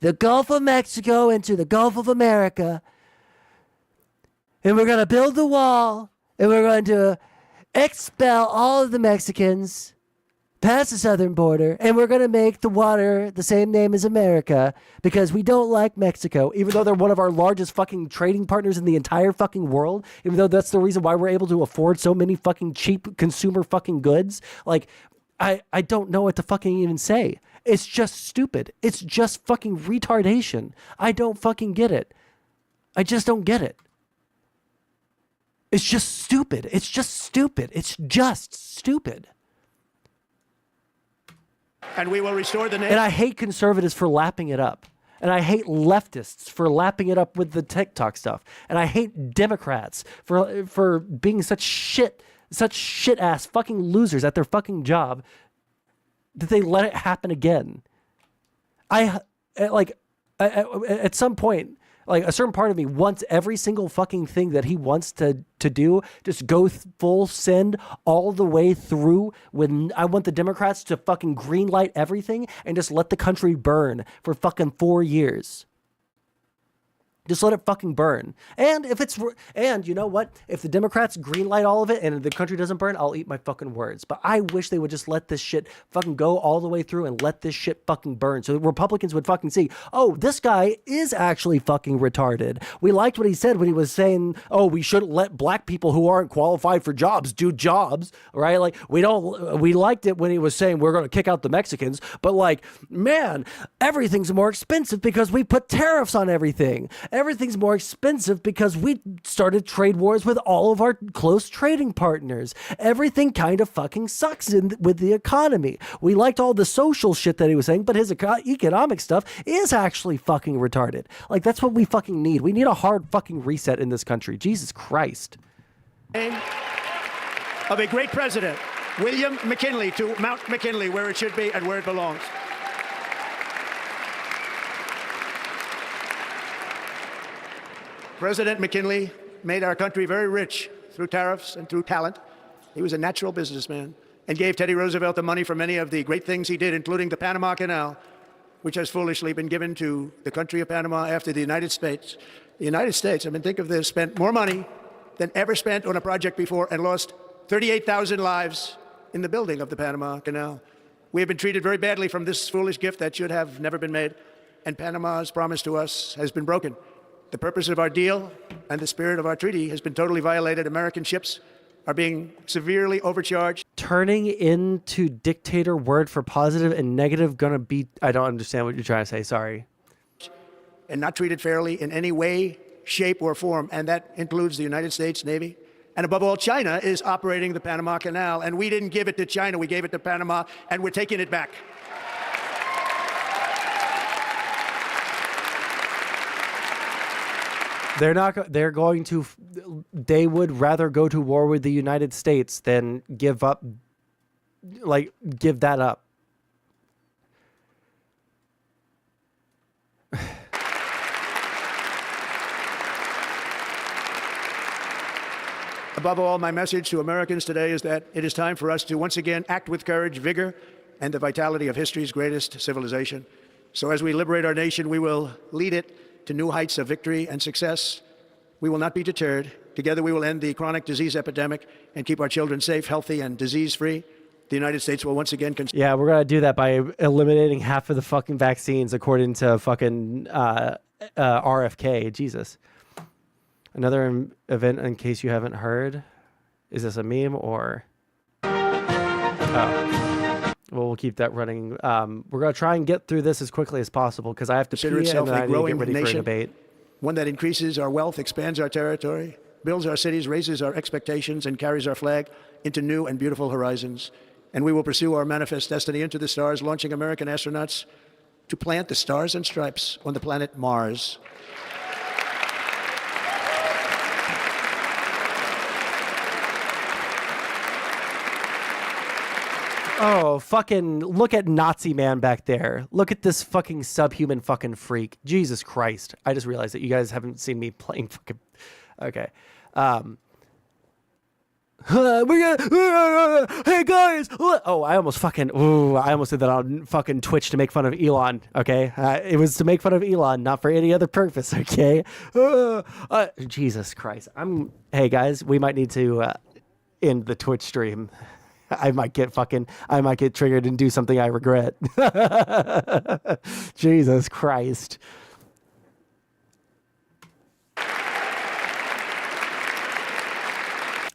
Speaker 1: the Gulf of Mexico into the Gulf of America, and we're gonna build the wall, and we're going to expel all of the Mexicans past the southern border, and we're going to make the water the same name as America because we don't like Mexico, even though they're one of our largest fucking trading partners in the entire fucking world, even though that's the reason why we're able to afford so many fucking cheap consumer fucking goods. Like, I don't know what to fucking even say. It's just stupid. It's just fucking retardation. I don't fucking get it. I just don't get it. It's just stupid. It's just stupid. It's just stupid.
Speaker 2: And we will restore the name.
Speaker 1: And I hate conservatives for lapping it up. And I hate leftists for lapping it up with the TikTok stuff. And I hate Democrats for being such shit ass fucking losers at their fucking job that they let it happen again. At some point, Like a certain part of me wants every single fucking thing that he wants to do, just go full send all the way through. When I want the Democrats to fucking green light everything and just let the country burn for fucking 4 years. Just let it fucking burn. And you know what? If the Democrats greenlight all of it and the country doesn't burn, I'll eat my fucking words. But I wish they would just let this shit fucking go all the way through and let this shit fucking burn. So the Republicans would fucking see, oh, this guy is actually fucking retarded. We liked what he said when he was saying, oh, we shouldn't let black people who aren't qualified for jobs do jobs, right? Like we liked it when he was saying we're going to kick out the Mexicans, but like, man, everything's more expensive because we put tariffs on everything. Everything's more expensive because we started trade wars with all of our close trading partners. Everything kind of fucking sucks with the economy. We liked all the social shit that he was saying, but his economic stuff is actually fucking retarded. Like, that's what we fucking need. We need a hard fucking reset in this country. Jesus Christ.
Speaker 2: Of a great president, William McKinley, to Mount McKinley, where it should be and where it belongs. President McKinley made our country very rich through tariffs and through talent. He was a natural businessman and gave Teddy Roosevelt the money for many of the great things he did, including the Panama Canal, which has foolishly been given to the country of Panama after the United States. The United States, I mean, think of this, spent more money than ever spent on a project before and lost 38,000 lives in the building of the Panama Canal. We have been treated very badly from this foolish gift that should have never been made, and Panama's promise to us has been broken. The purpose of our deal and the spirit of our treaty has been totally violated. American ships are being severely overcharged.
Speaker 1: Turning into dictator word for positive and negative gonna be... I don't understand what you're trying to say. Sorry.
Speaker 2: And not treated fairly in any way, shape, or form. And that includes the United States Navy. And above all, China is operating the Panama Canal. And we didn't give it to China. We gave it to Panama, and we're taking it back.
Speaker 1: They would rather go to war with the United States than give that up.
Speaker 2: Above all, my message to Americans today is that it is time for us to once again act with courage, vigor, and the vitality of history's greatest civilization. So as we liberate our nation, we will lead it to new heights of victory and success. We will not be deterred. Together we will end the chronic disease epidemic and keep our children safe, healthy, and disease-free. The United States will once again...
Speaker 1: Yeah, we're going to do that by eliminating half of the fucking vaccines according to fucking RFK. Jesus. Another event, in case you haven't heard. Is this a meme or... Oh. Well, we'll keep that running. We're going to try and get through this as quickly as possible because I have to pee and then I need to get ready for a debate.
Speaker 2: One that increases our wealth, expands our territory, builds our cities, raises our expectations, and carries our flag into new and beautiful horizons. And we will pursue our manifest destiny into the stars, launching American astronauts to plant the stars and stripes on the planet Mars.
Speaker 1: Oh, fucking look at Nazi man back there. Look at this fucking subhuman fucking freak. Jesus Christ. I just realized that you guys haven't seen me playing fucking... Okay. Hey guys! Oh, I almost did that on fucking Twitch to make fun of Elon, okay? It was to make fun of Elon, not for any other purpose, okay? Jesus Christ. Hey guys, we might need to end the Twitch stream. I might get triggered and do something I regret. Jesus Christ.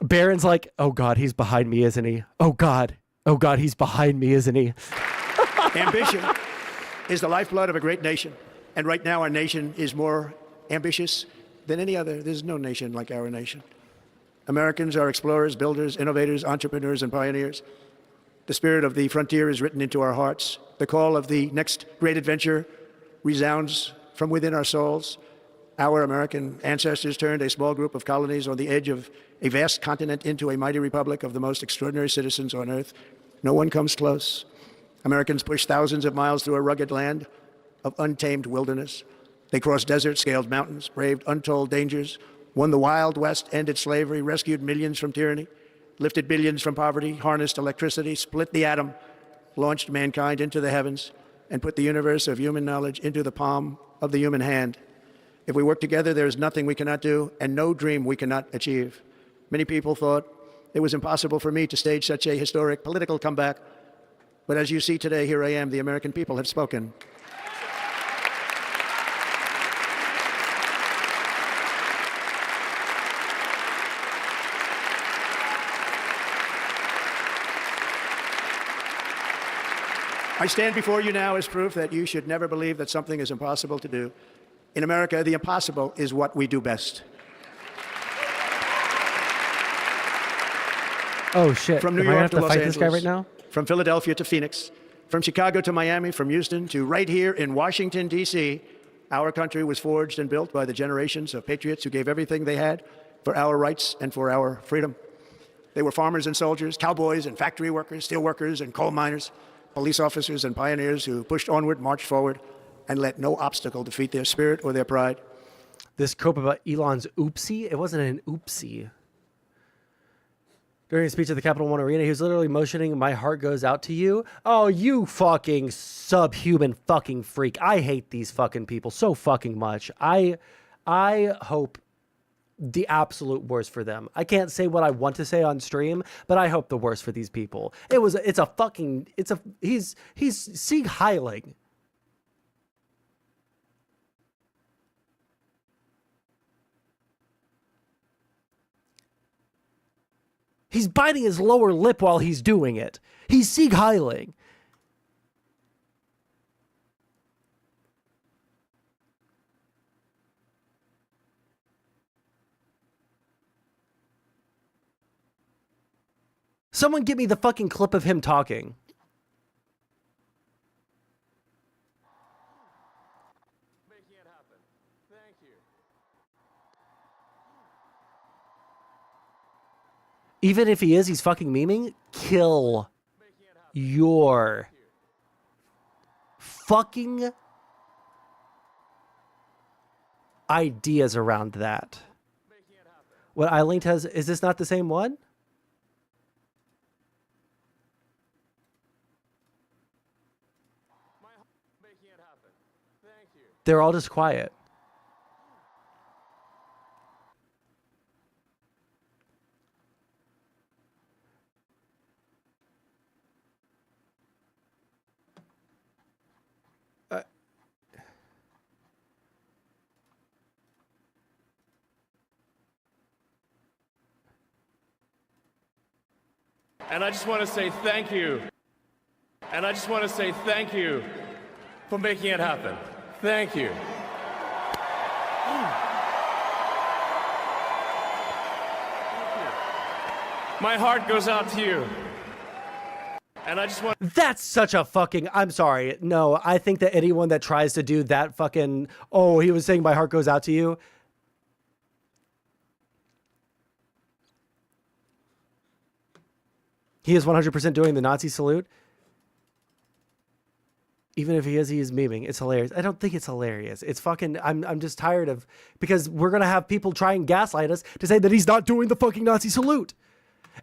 Speaker 1: Baron's like, oh God, he's behind me, isn't he? Oh God, he's behind me, isn't he?
Speaker 2: Ambition is the lifeblood of a great nation. And right now our nation is more ambitious than any other. There's no nation like our nation. Americans are explorers, builders, innovators, entrepreneurs, and pioneers. The spirit of the frontier is written into our hearts. The call of the next great adventure resounds from within our souls. Our American ancestors turned a small group of colonies on the edge of a vast continent into a mighty republic of the most extraordinary citizens on earth. No one comes close. Americans pushed thousands of miles through a rugged land of untamed wilderness. They crossed deserts, scaled mountains, braved untold dangers, won the Wild West, ended slavery, rescued millions from tyranny, lifted billions from poverty, harnessed electricity, split the atom, launched mankind into the heavens, and put the universe of human knowledge into the palm of the human hand. If we work together, there is nothing we cannot do and no dream we cannot achieve. Many people thought it was impossible for me to stage such a historic political comeback. But as you see today, here I am. The American people have spoken. I stand before you now as proof that you should never believe that something is impossible to do. In America, the impossible is what we do best.
Speaker 1: Oh shit!
Speaker 2: From New
Speaker 1: Am I gonna
Speaker 2: York
Speaker 1: have
Speaker 2: to
Speaker 1: to
Speaker 2: Los
Speaker 1: fight
Speaker 2: Angeles,
Speaker 1: this guy right now?
Speaker 2: from Philadelphia to Phoenix, from Chicago to Miami, from Houston to right here in Washington, D.C., our country was forged and built by the generations of patriots who gave everything they had for our rights and for our freedom. They were farmers and soldiers, cowboys and factory workers, steel workers and coal miners, police officers and pioneers who pushed onward, marched forward, and let no obstacle defeat their spirit or their pride.
Speaker 1: This quote about Elon's oopsie, it wasn't an oopsie. During a speech at the Capital One Arena, he was literally motioning, "My heart goes out to you." Oh, you fucking subhuman fucking freak. I hate these fucking people so fucking much. I hope the absolute worst for them. I can't say what I want to say on stream, but I hope the worst for these people. He's Sieg Heiling. He's biting his lower lip while he's doing it. He's Sieg Heiling. Someone get me the fucking clip of him talking.
Speaker 4: Making it happen. Thank you.
Speaker 1: Even if he is, he's fucking memeing. Kill your fucking ideas around that. What I linked has, is this not the same one?
Speaker 4: Making it happen. Thank you.
Speaker 1: They're all just quiet.
Speaker 4: And I just want to say thank you. And I just want to say thank you for making it happen. Thank you. My heart goes out to you. And I just want...
Speaker 1: That's such a fucking, I'm sorry. No, I think that anyone that tries to do that fucking, oh, he was saying my heart goes out to you. He is 100% doing the Nazi salute. Even if he is memeing. It's hilarious. I don't think it's hilarious. It's fucking, I'm just tired of, because we're going to have people try and gaslight us to say that he's not doing the fucking Nazi salute.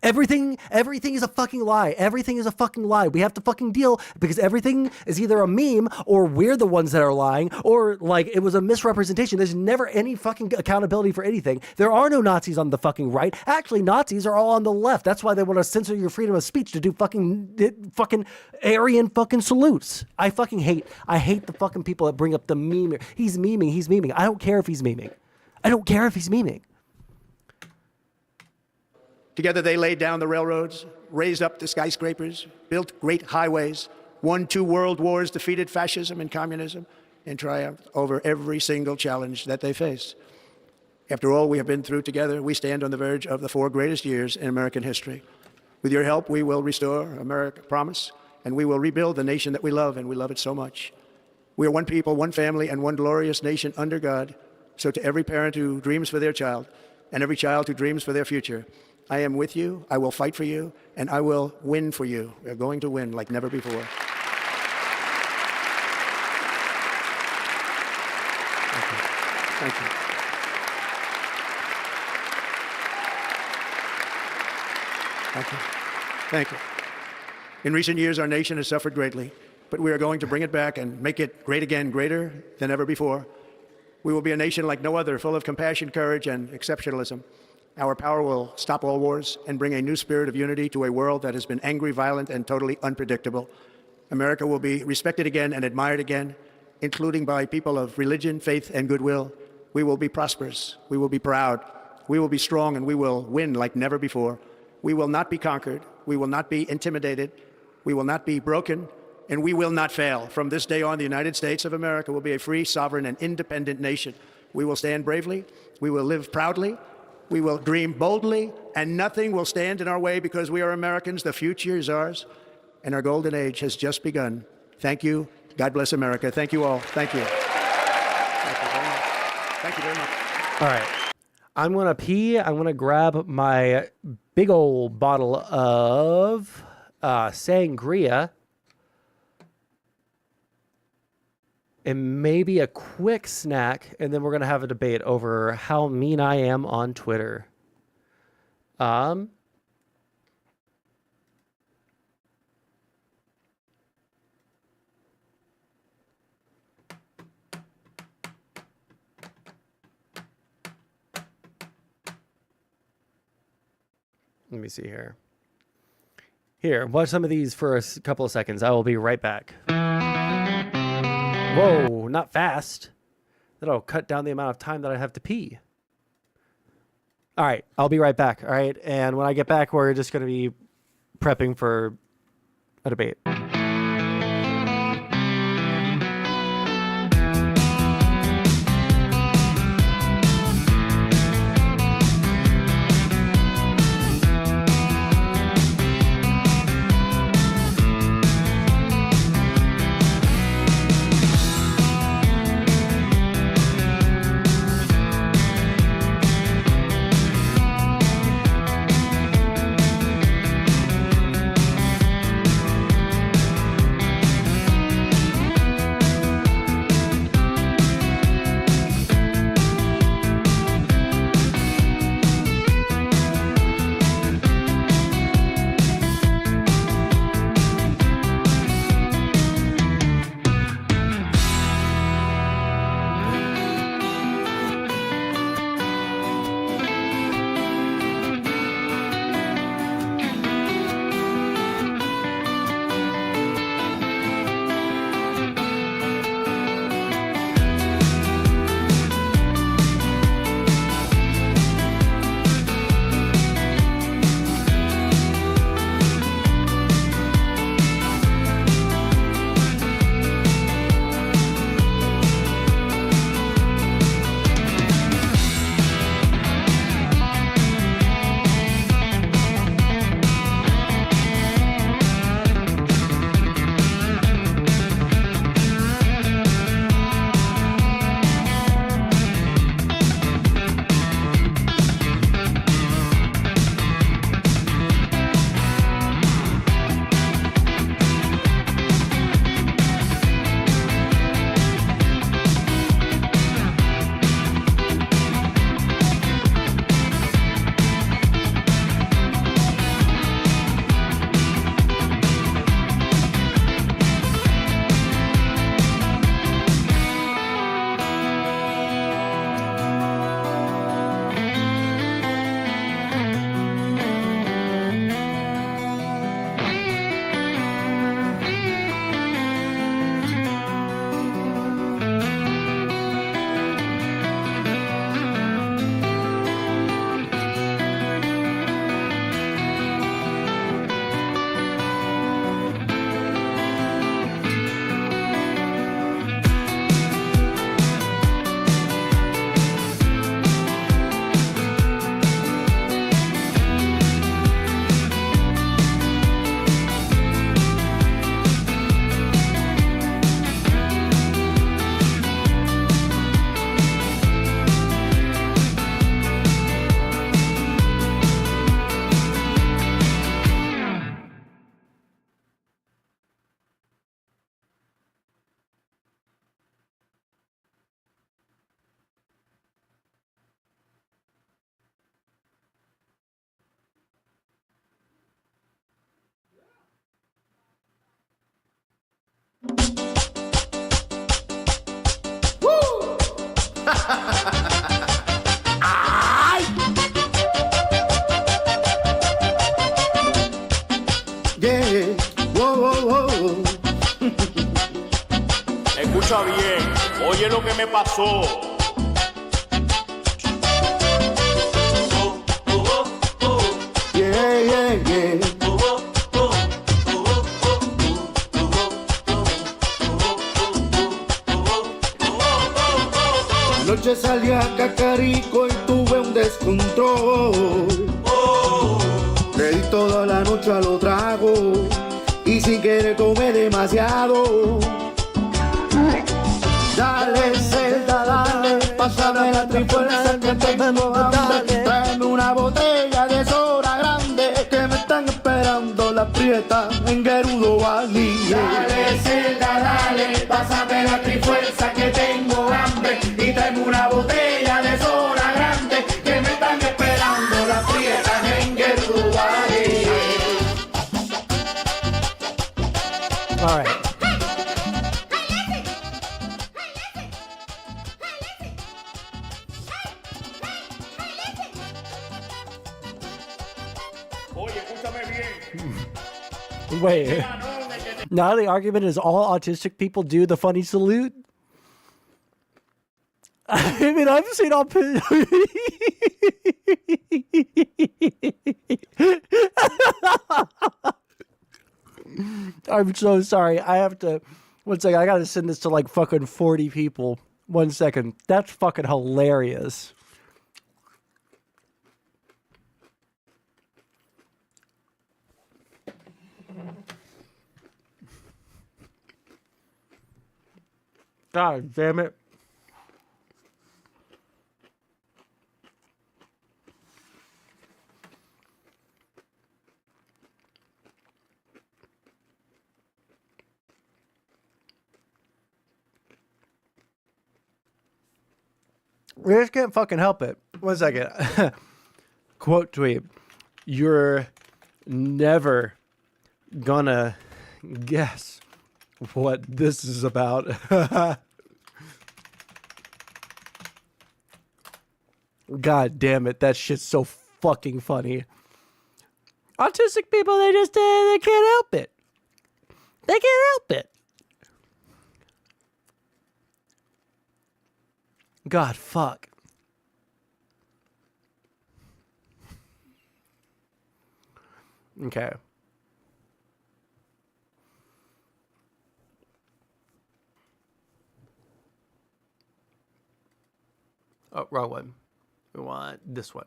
Speaker 1: Everything is a fucking lie. Everything is a fucking lie. We have to fucking deal, because everything is either a meme or we're the ones that are lying, or like it was a misrepresentation. There's never any fucking accountability for anything. There are no Nazis on the fucking right. Actually, Nazis are all on the left. That's why they want to censor your freedom of speech to do fucking Aryan fucking salutes. I hate the fucking people that bring up the meme. He's memeing. I don't care if he's memeing.
Speaker 2: Together they laid down the railroads, raised up the skyscrapers, built great highways, won 2 world wars, defeated fascism and communism, and triumphed over every single challenge that they faced. After all we have been through together, we stand on the verge of the 4 greatest years in American history. With your help, we will restore America, promise, and we will rebuild the nation that we love, and we love it so much. We are one people, one family, and one glorious nation under God. So to every parent who dreams for their child, and every child who dreams for their future, I am with you, I will fight for you, and I will win for you. We're going to win like never before. Thank you. Thank you. Thank you. In recent years, our nation has suffered greatly, but we are going to bring it back and make it great again, greater than ever before. We will be a nation like no other, full of compassion, courage, and exceptionalism. Our power will stop all wars and bring a new spirit of unity to a world that has been angry, violent, and totally unpredictable. America will be respected again and admired again, including by people of religion, faith, and goodwill. We will be prosperous. We will be proud. We will be strong, and we will win like never before. We will not be conquered. We will not be intimidated. We will not be broken, and we will not fail. From this day on, the United States of America will be a free, sovereign, and independent nation. We will stand bravely. We will live proudly. We will dream boldly, and nothing will stand in our way because we are Americans. The future is ours, and our golden age has just begun. Thank you. God bless America. Thank you all. Thank you. Thank you very much. Thank you very much.
Speaker 1: All right. I'm going to pee. I'm going to grab my big old bottle of sangria and maybe a quick snack, and then we're going to have a debate over how mean I am on Twitter. Let me see here. Here, watch some of these for a couple of seconds. I will be right back. Whoa, not fast. That'll cut down the amount of time that I have to pee. All right, I'll be right back. All right, and when I get back, we're just going to be prepping for a debate.
Speaker 2: Yeah, whoa, whoa, whoa.
Speaker 5: Escucha bien, oye lo que me pasó.
Speaker 2: Yeah, yeah, yeah. Anoche salí a Cacarico y tuve un descontrol. Le di toda la noche a lo trago y sin querer tomé demasiado. Dale, Zelda, dale, pásame la trifuerza que tengo hambre. Tráeme una botella de soda grande que me están esperando la prieta en Gerudo Valley. Dale, Zelda, dale, pásame la trifuerza que tengo hambre. Y tráeme una botella de soda grande que me están esperando la prieta en Gerudo Valley.
Speaker 1: All right.
Speaker 5: Oye, escúchame bien.
Speaker 1: Wait. Now the argument is all autistic people do the funny salute. I mean, I've seen all. I'm so sorry. I have to. One second. I gotta send this to like fucking 40 people. 1 second. That's fucking hilarious. God damn it. We just can't fucking help it. 1 second. Quote tweet. You're never gonna guess what this is about. God damn it. That shit's so fucking funny. Autistic people, they just, they can't help it. They can't help it. God, fuck. Okay. Oh, wrong one. We want this one.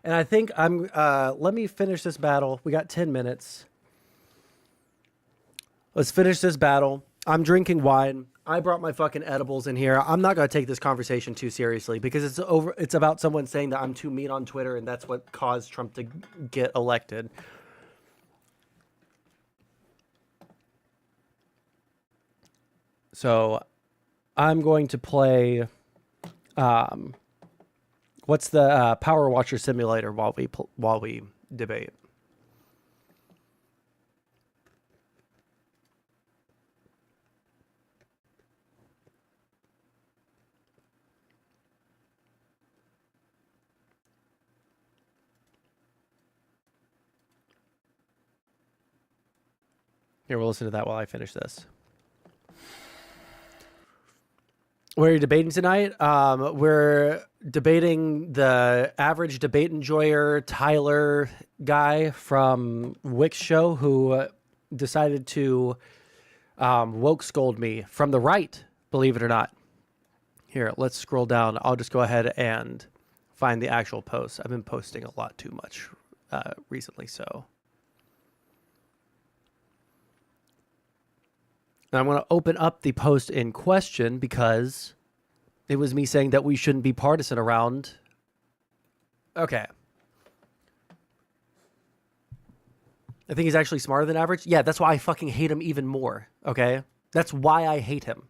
Speaker 1: And I think I'm, let me finish this battle. We got 10 minutes. Let's finish this battle. I'm drinking wine. I brought my fucking edibles in here. I'm not going to take this conversation too seriously because it's about someone saying that I'm too mean on Twitter and that's what caused Trump to get elected. So I'm going to play, what's the Power Watcher Simulator while we debate. Here, we'll listen to that while I finish this. What are you debating tonight? We're debating the average debate enjoyer, Tyler guy from Wick's show, who decided to woke scold me from the right, believe it or not. Here, let's scroll down. I'll just go ahead and find the actual post. I've been posting a lot too much recently, so. And I'm going to open up the post in question because it was me saying that we shouldn't be partisan around. Okay. I think he's actually smarter than average. Yeah, that's why I fucking hate him even more. Okay? That's why I hate him.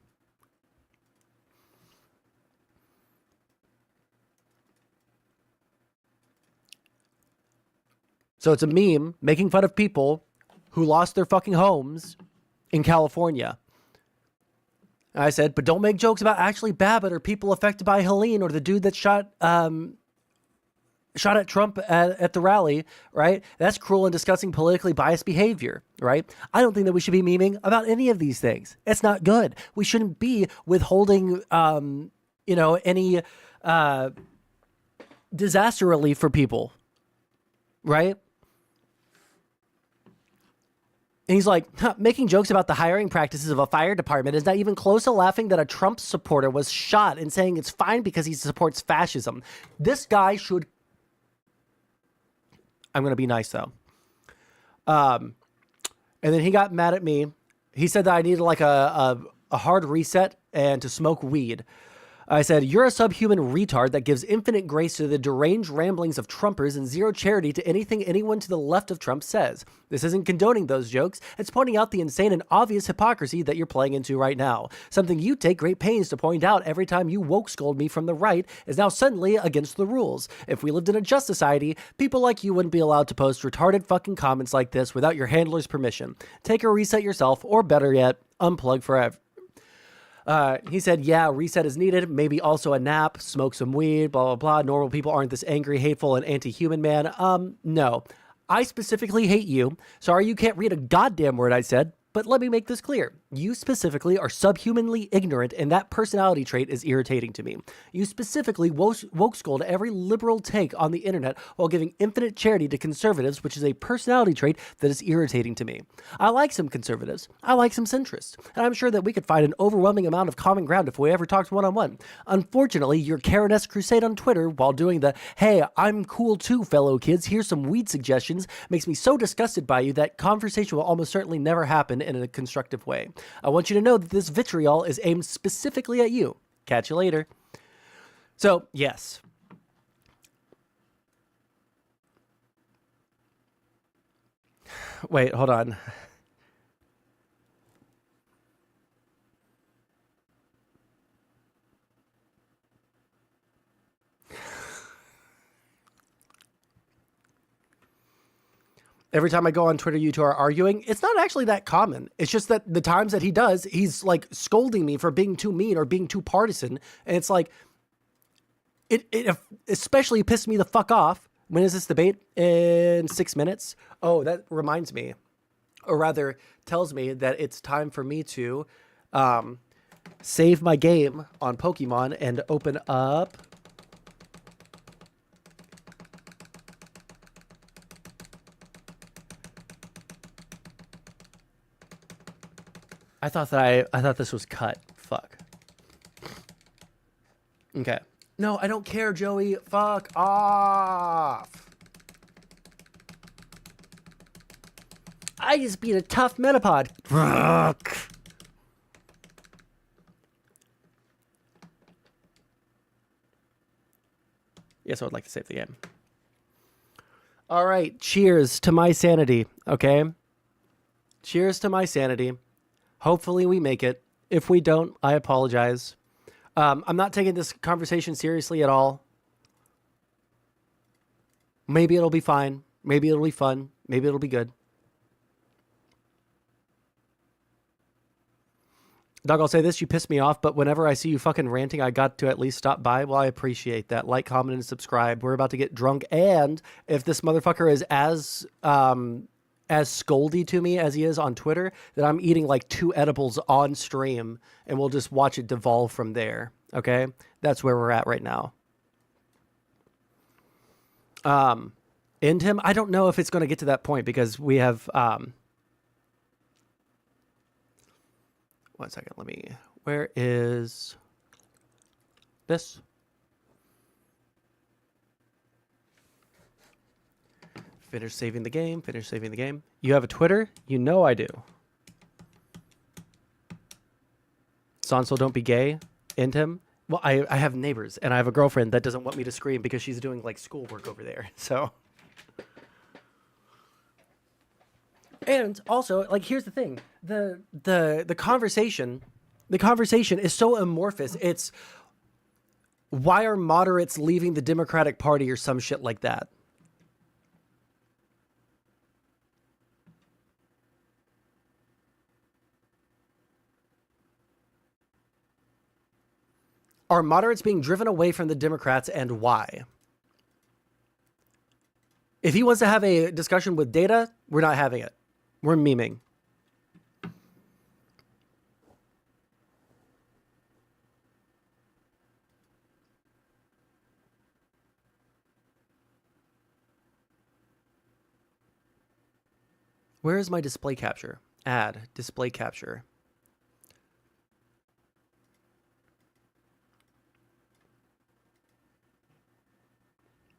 Speaker 1: So it's a meme making fun of people who lost their fucking homes in California. I said, but don't make jokes about Ashley Babbitt or people affected by Helene or the dude that shot at Trump at the rally, right? That's cruel and disgusting politically biased behavior, right? I don't think that we should be memeing about any of these things. It's not good. We shouldn't be withholding, any disaster relief for people, right? And he's like, making jokes about the hiring practices of a fire department is not even close to laughing that a Trump supporter was shot and saying it's fine because he supports fascism. This guy should... I'm going to be nice, though. And then he got mad at me. He said that I needed like a hard reset and to smoke weed. I said, you're a subhuman retard that gives infinite grace to the deranged ramblings of Trumpers and zero charity to anything anyone to the left of Trump says. This isn't condoning those jokes. It's pointing out the insane and obvious hypocrisy that you're playing into right now. Something you take great pains to point out every time you woke scold me from the right is now suddenly against the rules. If we lived in a just society, people like you wouldn't be allowed to post retarded fucking comments like this without your handler's permission. Take a reset yourself, or better yet, unplug forever. He said, yeah, reset is needed. Maybe also a nap, smoke some weed, blah, blah, blah. Normal people aren't this angry, hateful, and anti-human, man. No. I specifically hate you. Sorry you can't read a goddamn word I said, but let me make this clear. You specifically are subhumanly ignorant, and that personality trait is irritating to me. You specifically woke scold every liberal take on the internet while giving infinite charity to conservatives, which is a personality trait that is irritating to me. I like some conservatives. I like some centrists. And I'm sure that we could find an overwhelming amount of common ground if we ever talked one-on-one. Unfortunately, your Karen-esque crusade on Twitter while doing the, hey, I'm cool too, fellow kids, here's some weed suggestions, makes me so disgusted by you that conversation will almost certainly never happen in a constructive way. I want you to know that this vitriol is aimed specifically at you. Catch you later. So, yes. Wait, hold on. Every time I go on Twitter, you two are arguing. It's not actually that common. It's just that the times that he does, he's like scolding me for being too mean or being too partisan. And it's like, it especially pissed me the fuck off. When is this debate? In 6 minutes. Oh, that reminds me, or rather tells me that it's time for me to save my game on Pokemon and open up I thought this was cut. Fuck. Okay. No, I don't care, Joey. Fuck off. I just beat a tough Metapod. Fuck. Yes, I would like to save the game. All right. Cheers to my sanity. Okay. Cheers to my sanity. Hopefully we make it. If we don't, I apologize. I'm not taking this conversation seriously at all. Maybe it'll be fine. Maybe it'll be fun. Maybe it'll be good. Doug, I'll say this. You pissed me off, but whenever I see you fucking ranting, I got to at least stop by. Well, I appreciate that. Like, comment, and subscribe. We're about to get drunk. And if this motherfucker is as scoldy to me as he is on Twitter, that I'm eating like 2 edibles on stream and we'll just watch it devolve from there. Okay. That's where we're at right now. End him. I don't know if it's going to get to that point because we have, 1 second. Where is this? Finish saving the game. Finish saving the game. You have a Twitter? You know I do. Sondsol, don't be gay. End him. Well, I have neighbors, and I have a girlfriend that doesn't want me to scream because she's doing, like, schoolwork over there. So. And also, like, here's the thing. The conversation is so amorphous. It's, why are moderates leaving the Democratic Party or some shit like that? Are moderates being driven away from the Democrats, and why? If he wants to have a discussion with data, we're not having it. We're memeing. Where is my display capture? Add display capture.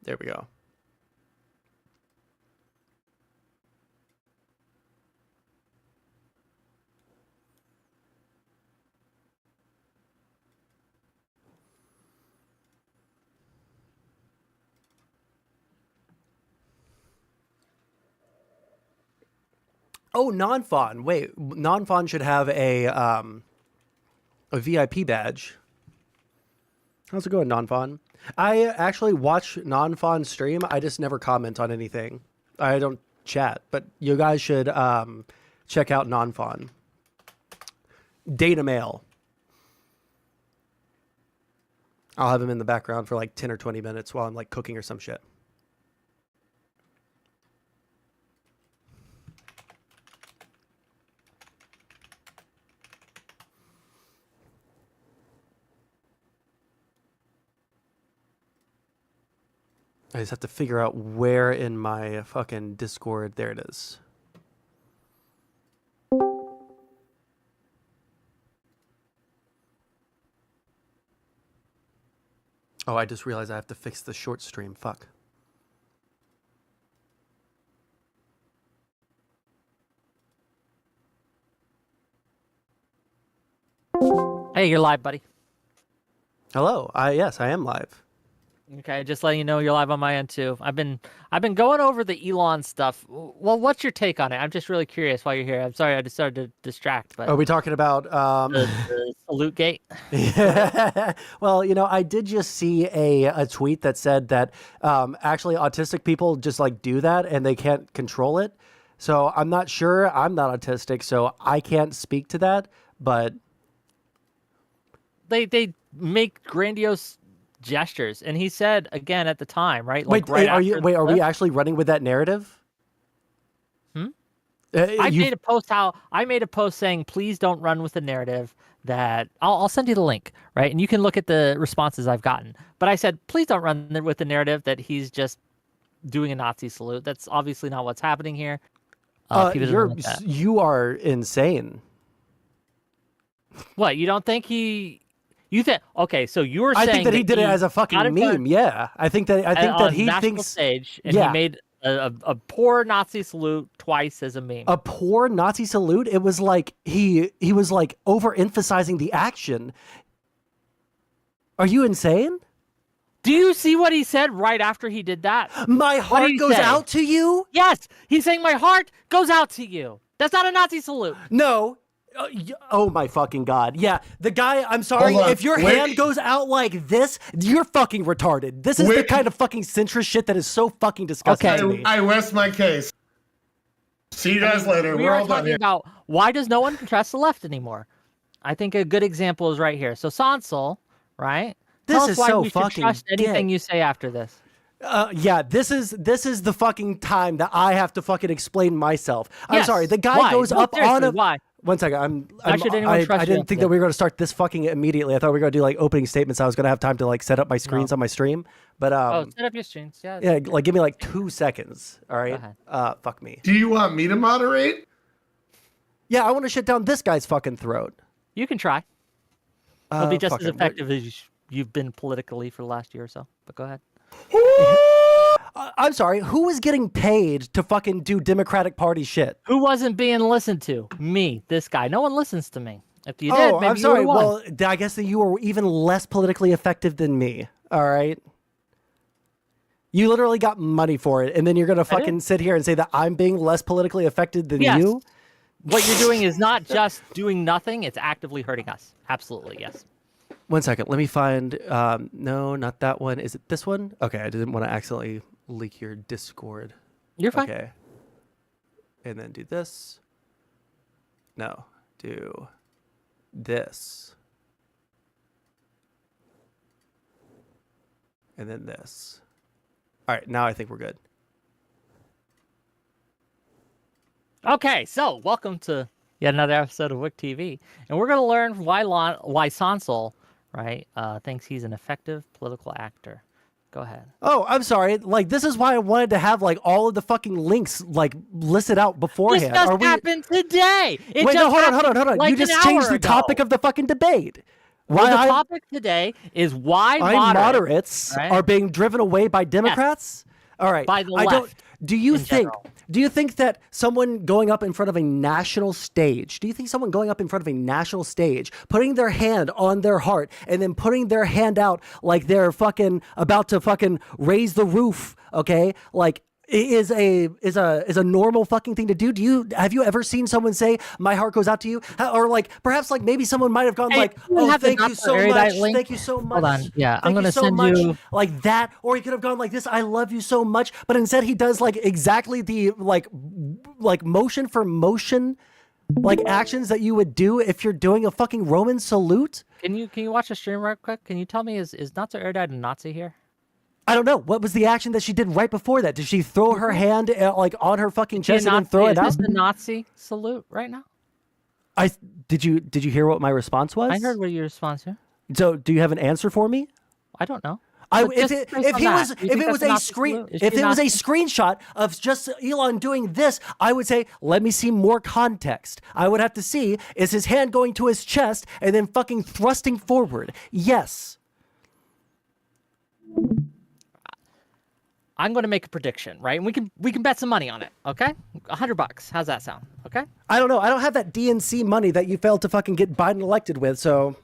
Speaker 1: There we go. Oh, non-fawn. Wait, non-fawn should have a VIP badge. How's it going, non-fawn? I actually watch non-fawn stream. I just never comment on anything. I don't chat, but you guys should check out non-fawn. Data mail. I'll have him in the background for like 10 or 20 minutes while I'm like cooking or some shit. I just have to figure out where in my fucking Discord. There it is. Oh, I just realized I have to fix the short stream. Fuck.
Speaker 6: Hey, you're live, buddy.
Speaker 1: Hello. Yes, I am live.
Speaker 6: Okay, just letting you know you're live on my end too. I've been going over the Elon stuff. Well, what's your take on it? I'm just really curious while you're here. I'm sorry I just started to distract, but
Speaker 1: Are we talking about
Speaker 6: the salute gate?
Speaker 1: Yeah. Well, you know, I did just see a tweet that said that actually autistic people just like do that and they can't control it. So I'm not sure. I'm not autistic, so I can't speak to that. But
Speaker 6: They make grandiose gestures, and he said again at the time, right? Like
Speaker 1: wait,
Speaker 6: right
Speaker 1: are we actually running with that narrative?
Speaker 6: I made a post saying, please don't run with the narrative that I'll send you the link, right? And you can look at the responses I've gotten. But I said, please don't run with the narrative that he's just doing a Nazi salute. That's obviously not what's happening here.
Speaker 1: You are insane.
Speaker 6: What, you don't think he? You think? Okay, so you were saying
Speaker 1: I think that he did it as a fucking meme. Yeah, I think that he thinks
Speaker 6: stage, and he made a poor Nazi salute twice as a meme.
Speaker 1: A poor Nazi salute. It was like he was like overemphasizing the action. Are you insane?
Speaker 6: Do you see what he said right after he did that?
Speaker 1: My heart goes out to you?
Speaker 6: Yes, he's saying my heart goes out to you. That's not a Nazi salute.
Speaker 1: No. Oh my fucking God. Yeah, the guy, I'm sorry, if your hand goes out like this, you're fucking retarded. This is the kind of fucking centrist shit that is so fucking disgusting to me.
Speaker 7: I rest my case. See you guys later.
Speaker 6: We are talking about why does no one trust the left anymore? I think a good example is right here. So Sondsol, right?
Speaker 1: This is so fucking
Speaker 6: trust anything you say after this.
Speaker 1: Yeah, this is the fucking time that I have to fucking explain myself. I'm sorry. The guy
Speaker 6: why?
Speaker 1: goes up on a.
Speaker 6: Why?
Speaker 1: One second.
Speaker 6: Why should anyone trust
Speaker 1: I didn't think that we were going to start this fucking immediately. I thought we were going to do like opening statements. I was going to have time to like set up my screens on my stream. But
Speaker 6: set up your screens. Yeah.
Speaker 1: Yeah, like give me like 2 seconds. All right. Fuck me.
Speaker 7: Do you want me to moderate?
Speaker 1: Yeah, I want to shit down this guy's fucking throat.
Speaker 6: You can try. It'll be just as effective as you've been politically for the last year or so. But go ahead.
Speaker 1: I'm sorry. Who is getting paid to fucking do Democratic Party shit?
Speaker 6: Who wasn't being listened to? Me, this guy. No one listens to me. If you did, maybe
Speaker 1: I'm sorry.
Speaker 6: you would've won.
Speaker 1: Well, I guess that you were even less politically effective than me. All right. You literally got money for it, and then you're gonna fucking sit here and say that I'm being less politically effective than you?
Speaker 6: What you're doing is not just doing nothing; it's actively hurting us. Absolutely, yes.
Speaker 1: 1 second. Let me find. No, not that one. Is it this one? Okay, I didn't want to accidentally leak your Discord.
Speaker 6: You're fine.
Speaker 1: Okay. And then do this. No, do this. and then this. All right, now I think we're good.
Speaker 6: Okay, so welcome to yet another episode of Wick TV, and we're going to learn why Sondsol, right, thinks he's an effective political actor. Go ahead.
Speaker 1: Oh, I'm sorry. Like, this is why I wanted to have like all of the fucking links like listed out beforehand.
Speaker 6: This just happened today.
Speaker 1: Wait, no, hold on.
Speaker 6: Like
Speaker 1: you just changed the topic of the fucking debate.
Speaker 6: Well, the topic today is why
Speaker 1: moderates
Speaker 6: right?
Speaker 1: are being driven away by Democrats. Yes. All right.
Speaker 6: By the left.
Speaker 1: Do you think that someone going up in front of a national stage, putting their hand on their heart and then putting their hand out like they're fucking about to fucking raise the roof, okay? Like is a normal fucking thing to do? Have you ever seen someone say my heart goes out to you? Or like perhaps like maybe someone might have gone like, oh, thank you so much. Thank you so much.
Speaker 6: Hold on. Yeah, I'm going to send you
Speaker 1: like that. Or he could have gone like this, I love you so much. But instead he does like exactly the like motion for motion like actions that you would do if you're doing a fucking Roman salute.
Speaker 6: Can you watch the stream right quick? Can you tell me is not so erudite a Nazi here?
Speaker 1: I don't know. What was the action that she did right before that? Did she throw her hand like on her fucking chest and then throw it out?
Speaker 6: Is this the Nazi salute right now?
Speaker 1: Did you hear what my response was?
Speaker 6: I heard what your response was.
Speaker 1: So do you have an answer for me?
Speaker 6: I don't know.
Speaker 1: If it was a screenshot of just Elon doing this, I would say, let me see more context. I would have to see, is his hand going to his chest and then fucking thrusting forward? Yes.
Speaker 6: I'm going to make a prediction, right? And we can bet some money on it, okay? $100. How's that sound? Okay?
Speaker 1: I don't know. I don't have that DNC money that you failed to fucking get Biden elected with, so...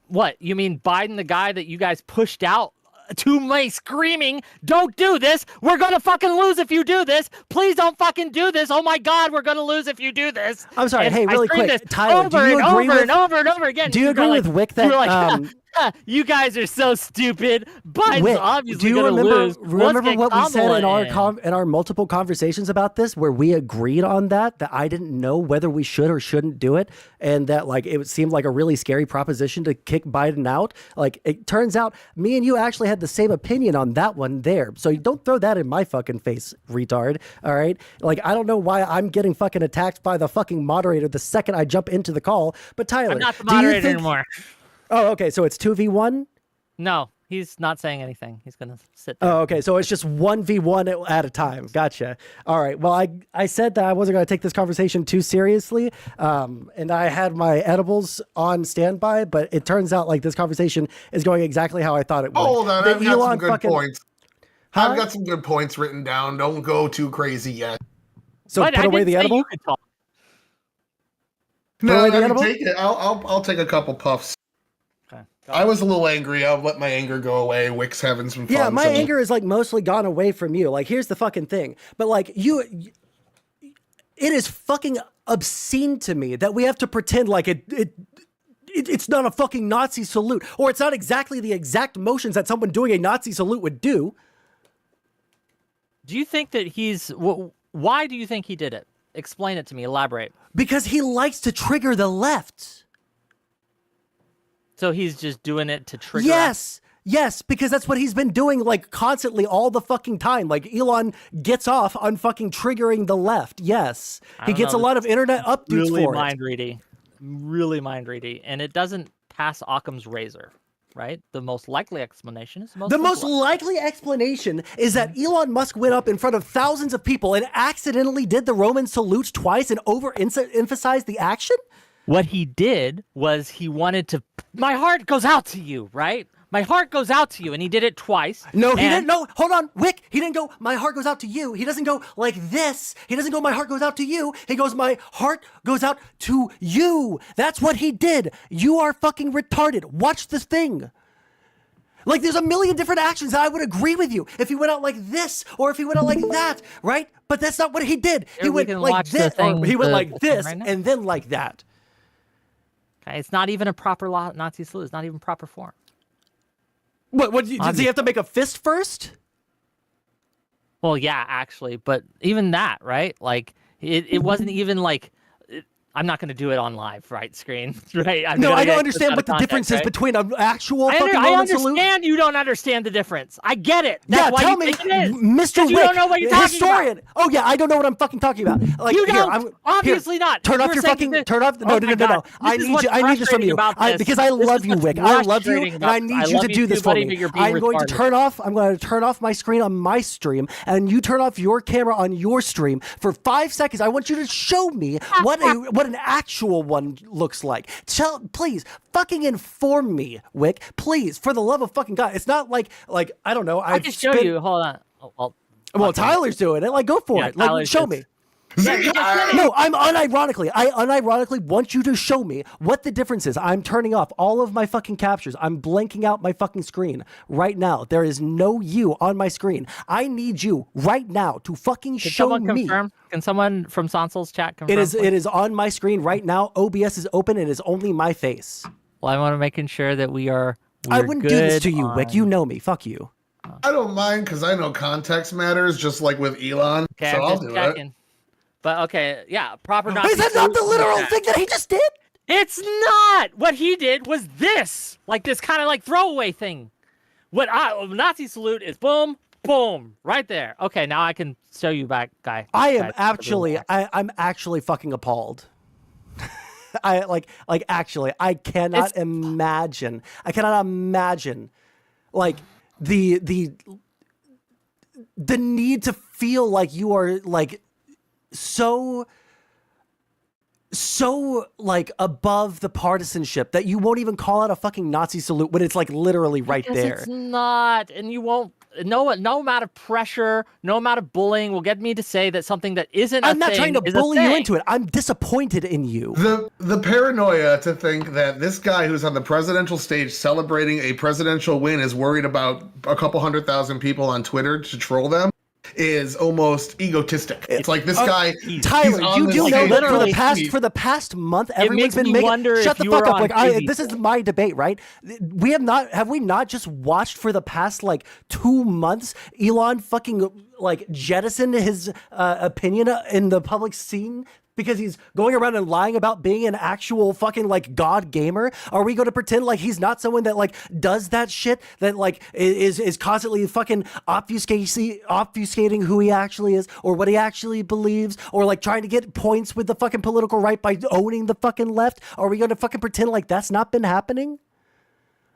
Speaker 6: What? You mean Biden, the guy that you guys pushed out to me screaming, don't do this. We're going to fucking lose if you do this. Please don't fucking do this. Oh my God, we're going to lose if you do this.
Speaker 1: I'm sorry.
Speaker 6: And
Speaker 1: hey, really quick. Tyler, do you agree
Speaker 6: over and over again.
Speaker 1: Do you agree with Wick that...
Speaker 6: you guys are so stupid. Biden's obviously
Speaker 1: going
Speaker 6: to lose.
Speaker 1: Remember what we said in our multiple conversations about this, where we agreed on that I didn't know whether we should or shouldn't do it, and that like it seemed like a really scary proposition to kick Biden out. Like it turns out, me and you actually had the same opinion on that one there. So you don't throw that in my fucking face, retard. All right, like I don't know why I'm getting fucking attacked by the fucking moderator the second I jump into the call. But Tyler,
Speaker 6: I'm not the moderator anymore.
Speaker 1: Oh, okay. So it's 2v1?
Speaker 6: No, he's not saying anything. He's going to sit there.
Speaker 1: Oh, okay. So it's just 1v1 at a time. Gotcha. All right. Well, I said that I wasn't going to take this conversation too seriously. And I had my edibles on standby, but it turns out like this conversation is going exactly how I thought it would.
Speaker 7: Hold on. I've got some good points.
Speaker 1: Huh?
Speaker 7: I've got some good points written down. Don't go too crazy yet.
Speaker 1: So put away the edible?
Speaker 7: No, I can take it. I'll take a couple puffs. I was a little angry. I'll let my anger go away. Wick's having some fun.
Speaker 1: Yeah, my anger is like mostly gone away from you. Like, here's the fucking thing. But like it is fucking obscene to me that we have to pretend like it's not a fucking Nazi salute, or it's not exactly the exact motions that someone doing a Nazi salute would do.
Speaker 6: Do you think that why do you think he did it? Explain it to me. Elaborate.
Speaker 1: Because he likes to trigger the left.
Speaker 6: So he's just doing it to trigger
Speaker 1: Yes, because that's what he's been doing like constantly all the fucking time. Like Elon gets off on fucking triggering the left. Yes. He gets a lot of internet updates for it.
Speaker 6: Really mind reading. And it doesn't pass Occam's razor, right? The most likely explanation is
Speaker 1: the most likely explanation is that Elon Musk went up in front of thousands of people and accidentally did the Roman salutes twice and overemphasized the action.
Speaker 6: What he did was he wanted to, my heart goes out to you, right? My heart goes out to you, and he did it twice.
Speaker 1: No, he didn't. No, hold on, Wick. He didn't go, my heart goes out to you. He doesn't go like this. He doesn't go, my heart goes out to you. He goes, my heart goes out to you. That's what he did. You are fucking retarded. Watch this thing. Like, there's a million different actions that I would agree with you if he went out like this or if he went out like that, right? But that's not what he did. He went like this, or he went like this, and then like that.
Speaker 6: Okay, it's not even a proper Nazi salute. It's not even proper form.
Speaker 1: Does he have to make a fist first?
Speaker 6: Well, yeah, actually, but even that, right? Like, it wasn't even like, I'm not going to do it on live, right, screen, right?
Speaker 1: No, I don't understand what the difference is between an actual fucking Roman salute.
Speaker 6: I understand you don't understand the difference. I get it. That's why
Speaker 1: tell
Speaker 6: you
Speaker 1: me,
Speaker 6: think it is.
Speaker 1: Mr. Wick,
Speaker 6: you don't know what you're talking
Speaker 1: historian.
Speaker 6: about.
Speaker 1: Oh yeah, I don't know what I'm fucking talking about. Like,
Speaker 6: You don't. Obviously not.
Speaker 1: Turn off your fucking. Turn off. No. I need this from you. Because I love you, Wick. I love you, and I need you to do this for me. I'm going to turn off my screen on my stream, and you turn off your camera on your stream for 5 seconds. I want you to show me what an actual one looks like. Please, fucking inform me, Wick. Please, for the love of fucking God. It's not like I don't know.
Speaker 6: I can show you. Hold on.
Speaker 1: Well, Tyler's doing it. Like, go for it. Like, show me. No, I unironically want you to show me what the difference is. I'm turning off all of my fucking captures. I'm blanking out my fucking screen right now. There is no you on my screen. I need you right now to fucking show me.
Speaker 6: Confirm? Can someone from Sonsol's chat confirm?
Speaker 1: It is on my screen right now. OBS is open. It is only my face.
Speaker 6: Well, I want to making sure that we are.
Speaker 1: I wouldn't do this to you, Wick. You know me. Fuck you.
Speaker 7: I don't mind because I know context matters, just like with Elon.
Speaker 6: Okay,
Speaker 7: so
Speaker 6: I'm
Speaker 7: I'll
Speaker 6: just
Speaker 7: do
Speaker 6: checking.
Speaker 7: it.
Speaker 6: But okay, yeah, proper Nazi.
Speaker 1: Is that not the literal thing that he just did?
Speaker 6: It's not. What he did was this, like this kind of like throwaway thing. Nazi salute is boom, boom, right there. Okay, now I can show you back, guy.
Speaker 1: I'm actually fucking appalled. I cannot imagine. I cannot imagine, like the need to feel like you are like so like above the partisanship that you won't even call out a fucking Nazi salute when it's like literally right there.
Speaker 6: It's not, and you won't. No amount of pressure, no amount of bullying will get me to say that something that isn't.
Speaker 1: I'm not trying to bully you into it. I'm disappointed in you.
Speaker 7: The paranoia to think that this guy who's on the presidential stage celebrating a presidential win is worried about a couple 100,000 people on Twitter to troll them is almost egotistic. It's like this guy,
Speaker 1: Tyler. You do know that for the past month, everyone's been making. Shut the fuck up! Like this is my debate, right? Have we not just watched for the past like 2 months? Elon fucking like jettisoned his opinion in the public scene because he's going around and lying about being an actual fucking like god gamer. Are we going to pretend like he's not someone that like does that shit, that like is constantly fucking obfuscating who he actually is or what he actually believes, or like trying to get points with the fucking political right by owning the fucking left? Are we going to fucking pretend like that's not been happening?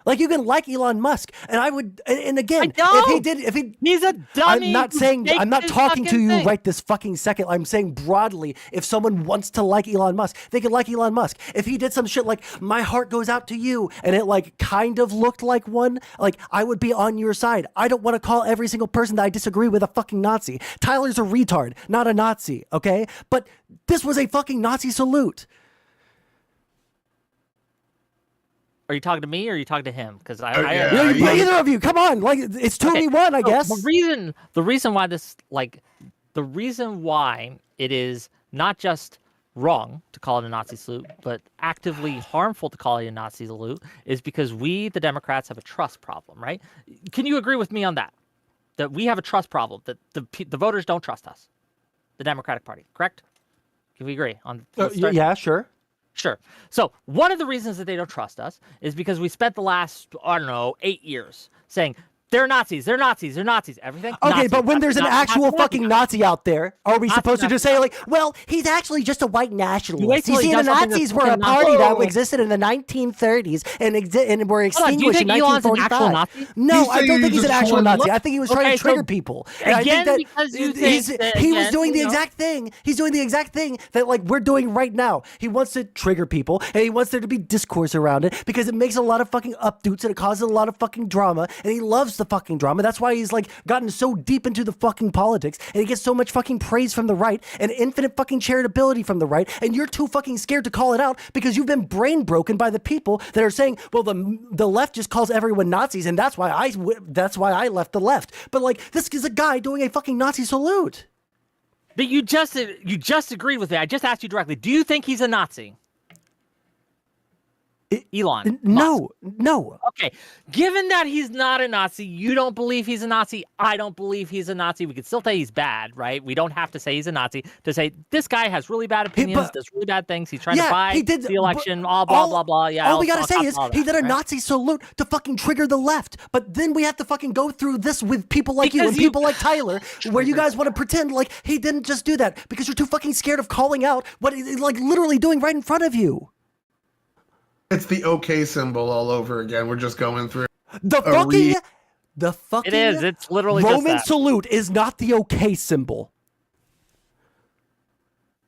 Speaker 1: Like, you can like Elon Musk, and I would, and again,
Speaker 6: he's a dummy.
Speaker 1: I'm not talking to you right this fucking second. I'm saying broadly, if someone wants to like Elon Musk, they can like Elon Musk. If he did some shit like "My heart goes out to you," and it like kind of looked like one, like I would be on your side. I don't want to call every single person that I disagree with a fucking Nazi. Tyler's a retard, not a Nazi, okay? But this was a fucking Nazi salute.
Speaker 6: Are you talking to me or are you talking to him? Because
Speaker 1: either of you, come on, like it's 2v1, I guess.
Speaker 6: The reason why it is not just wrong to call it a Nazi salute, but actively harmful to call it a Nazi salute, is because we, the Democrats, have a trust problem, right? Can you agree with me on that? That we have a trust problem, that the voters don't trust us, the Democratic Party, correct? Can we agree on?
Speaker 1: Yeah, sure.
Speaker 6: Sure. So one of the reasons that they don't trust us is because we spent the last, 8 years saying, they're Nazis, they're Nazis, they're Nazis, everything.
Speaker 1: Okay,
Speaker 6: Nazis,
Speaker 1: but when there's an actual fucking Nazi out there, are we supposed to just say, like, well, he's actually just a white nationalist? You see, the Nazis were a party that existed in the 1930s and were extinguished in 1945. No, I don't think he's an actual Nazi. I think he was trying to trigger people. And I think that he was doing the exact thing. He's doing the exact thing that, like, we're doing right now. He wants to trigger people, and he wants there to be discourse around it because it makes a lot of fucking updoots and it causes a lot of fucking drama, and he loves the fucking drama. That's why he's like gotten so deep into the fucking politics, and he gets so much fucking praise from the right and infinite fucking charitability from the right, and you're too fucking scared to call it out because you've been brain broken by the people that are saying, well, the left just calls everyone Nazis, and that's why I left the left. But like, this is a guy doing a fucking Nazi salute.
Speaker 6: But you just agreed with me. I just asked you directly. Do you think he's a Nazi? Elon
Speaker 1: No,
Speaker 6: Musk.
Speaker 1: no.
Speaker 6: Okay, given that he's not a Nazi, you don't believe he's a Nazi, I don't believe he's a Nazi. We could still say he's bad, right? We don't have to say he's a Nazi to say this guy has really bad opinions, does really bad things. He's trying to buy the election, blah, blah, blah. Yeah,
Speaker 1: all we gotta say is he did a
Speaker 6: right?
Speaker 1: Nazi salute to fucking trigger the left. But then we have to fucking go through this with people like you and people like Tyler, where you guys want to pretend like he didn't just do that because you're too fucking scared of calling out what he's like literally doing right in front of you.
Speaker 7: It's the OK symbol all over again. We're just going through
Speaker 1: The fucking
Speaker 6: It is. It's literally just
Speaker 1: Roman
Speaker 6: that.
Speaker 1: salute is not the OK symbol.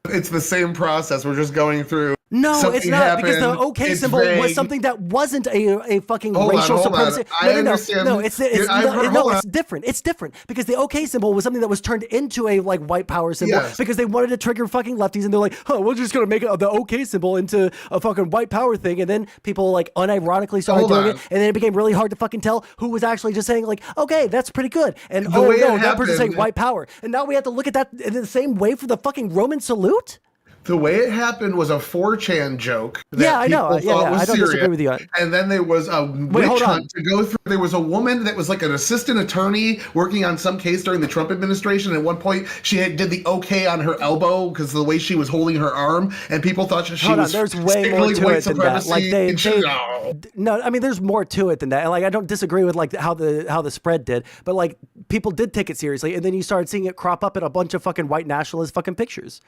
Speaker 7: It's the same process. We're just going through.
Speaker 1: No,
Speaker 7: something
Speaker 1: it's not, because the
Speaker 7: happened,
Speaker 1: OK
Speaker 7: it's
Speaker 1: symbol was
Speaker 7: vague.
Speaker 1: something that wasn't a fucking
Speaker 7: Hold on,
Speaker 1: racial
Speaker 7: hold on.
Speaker 1: supremacy.
Speaker 7: I understand.
Speaker 1: No, it's
Speaker 7: Hold on.
Speaker 1: different. It's different because the OK symbol was something that was turned into a like white power symbol
Speaker 7: Yes.
Speaker 1: because they wanted to trigger fucking lefties, and they're like, we're just gonna make the OK symbol into a fucking white power thing, and then people like unironically started
Speaker 7: Hold
Speaker 1: doing
Speaker 7: on.
Speaker 1: it, and then it became really hard to fucking tell who was actually just saying like, okay, that's pretty good, and
Speaker 7: The way it
Speaker 1: that person's saying
Speaker 7: happened-
Speaker 1: white power, and now we have to look at that in the same way for the fucking Roman salute.
Speaker 7: The way it happened was a 4chan joke that
Speaker 1: Yeah, I know.
Speaker 7: people thought was
Speaker 1: I don't
Speaker 7: serious.
Speaker 1: disagree with you.
Speaker 7: And then there was a witch
Speaker 1: hold on.
Speaker 7: hunt to go through. There was a woman that was like an assistant attorney working on some case during the Trump administration. At one point, she did the OK on her elbow because of the way she was holding her arm, and people thought she
Speaker 1: Hold on,
Speaker 7: was
Speaker 1: there's way more
Speaker 7: signaling
Speaker 1: to
Speaker 7: white
Speaker 1: it than that. Like
Speaker 7: supremacy.
Speaker 1: no, I mean there's more to it than that. Like I don't disagree with like how the spread did, but like people did take it seriously, and then you started seeing it crop up in a bunch of fucking white nationalist fucking pictures.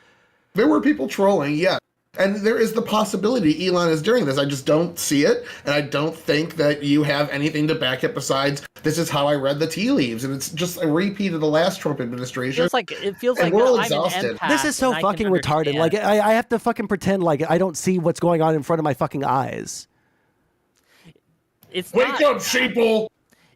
Speaker 7: There were people trolling, yeah. And there is the possibility Elon is doing this. I just don't see it. And I don't think that you have anything to back it besides this is how I read the tea leaves. And it's just a repeat of the last Trump administration.
Speaker 6: It feels like
Speaker 7: we're all
Speaker 6: I'm an
Speaker 7: exhausted.
Speaker 6: empath,
Speaker 1: This is so
Speaker 6: and I can
Speaker 1: fucking retarded.
Speaker 6: understand.
Speaker 1: Like I have to fucking pretend like I don't see what's going on in front of my fucking eyes.
Speaker 6: It's
Speaker 7: Wake
Speaker 6: not,
Speaker 7: up, sheeple!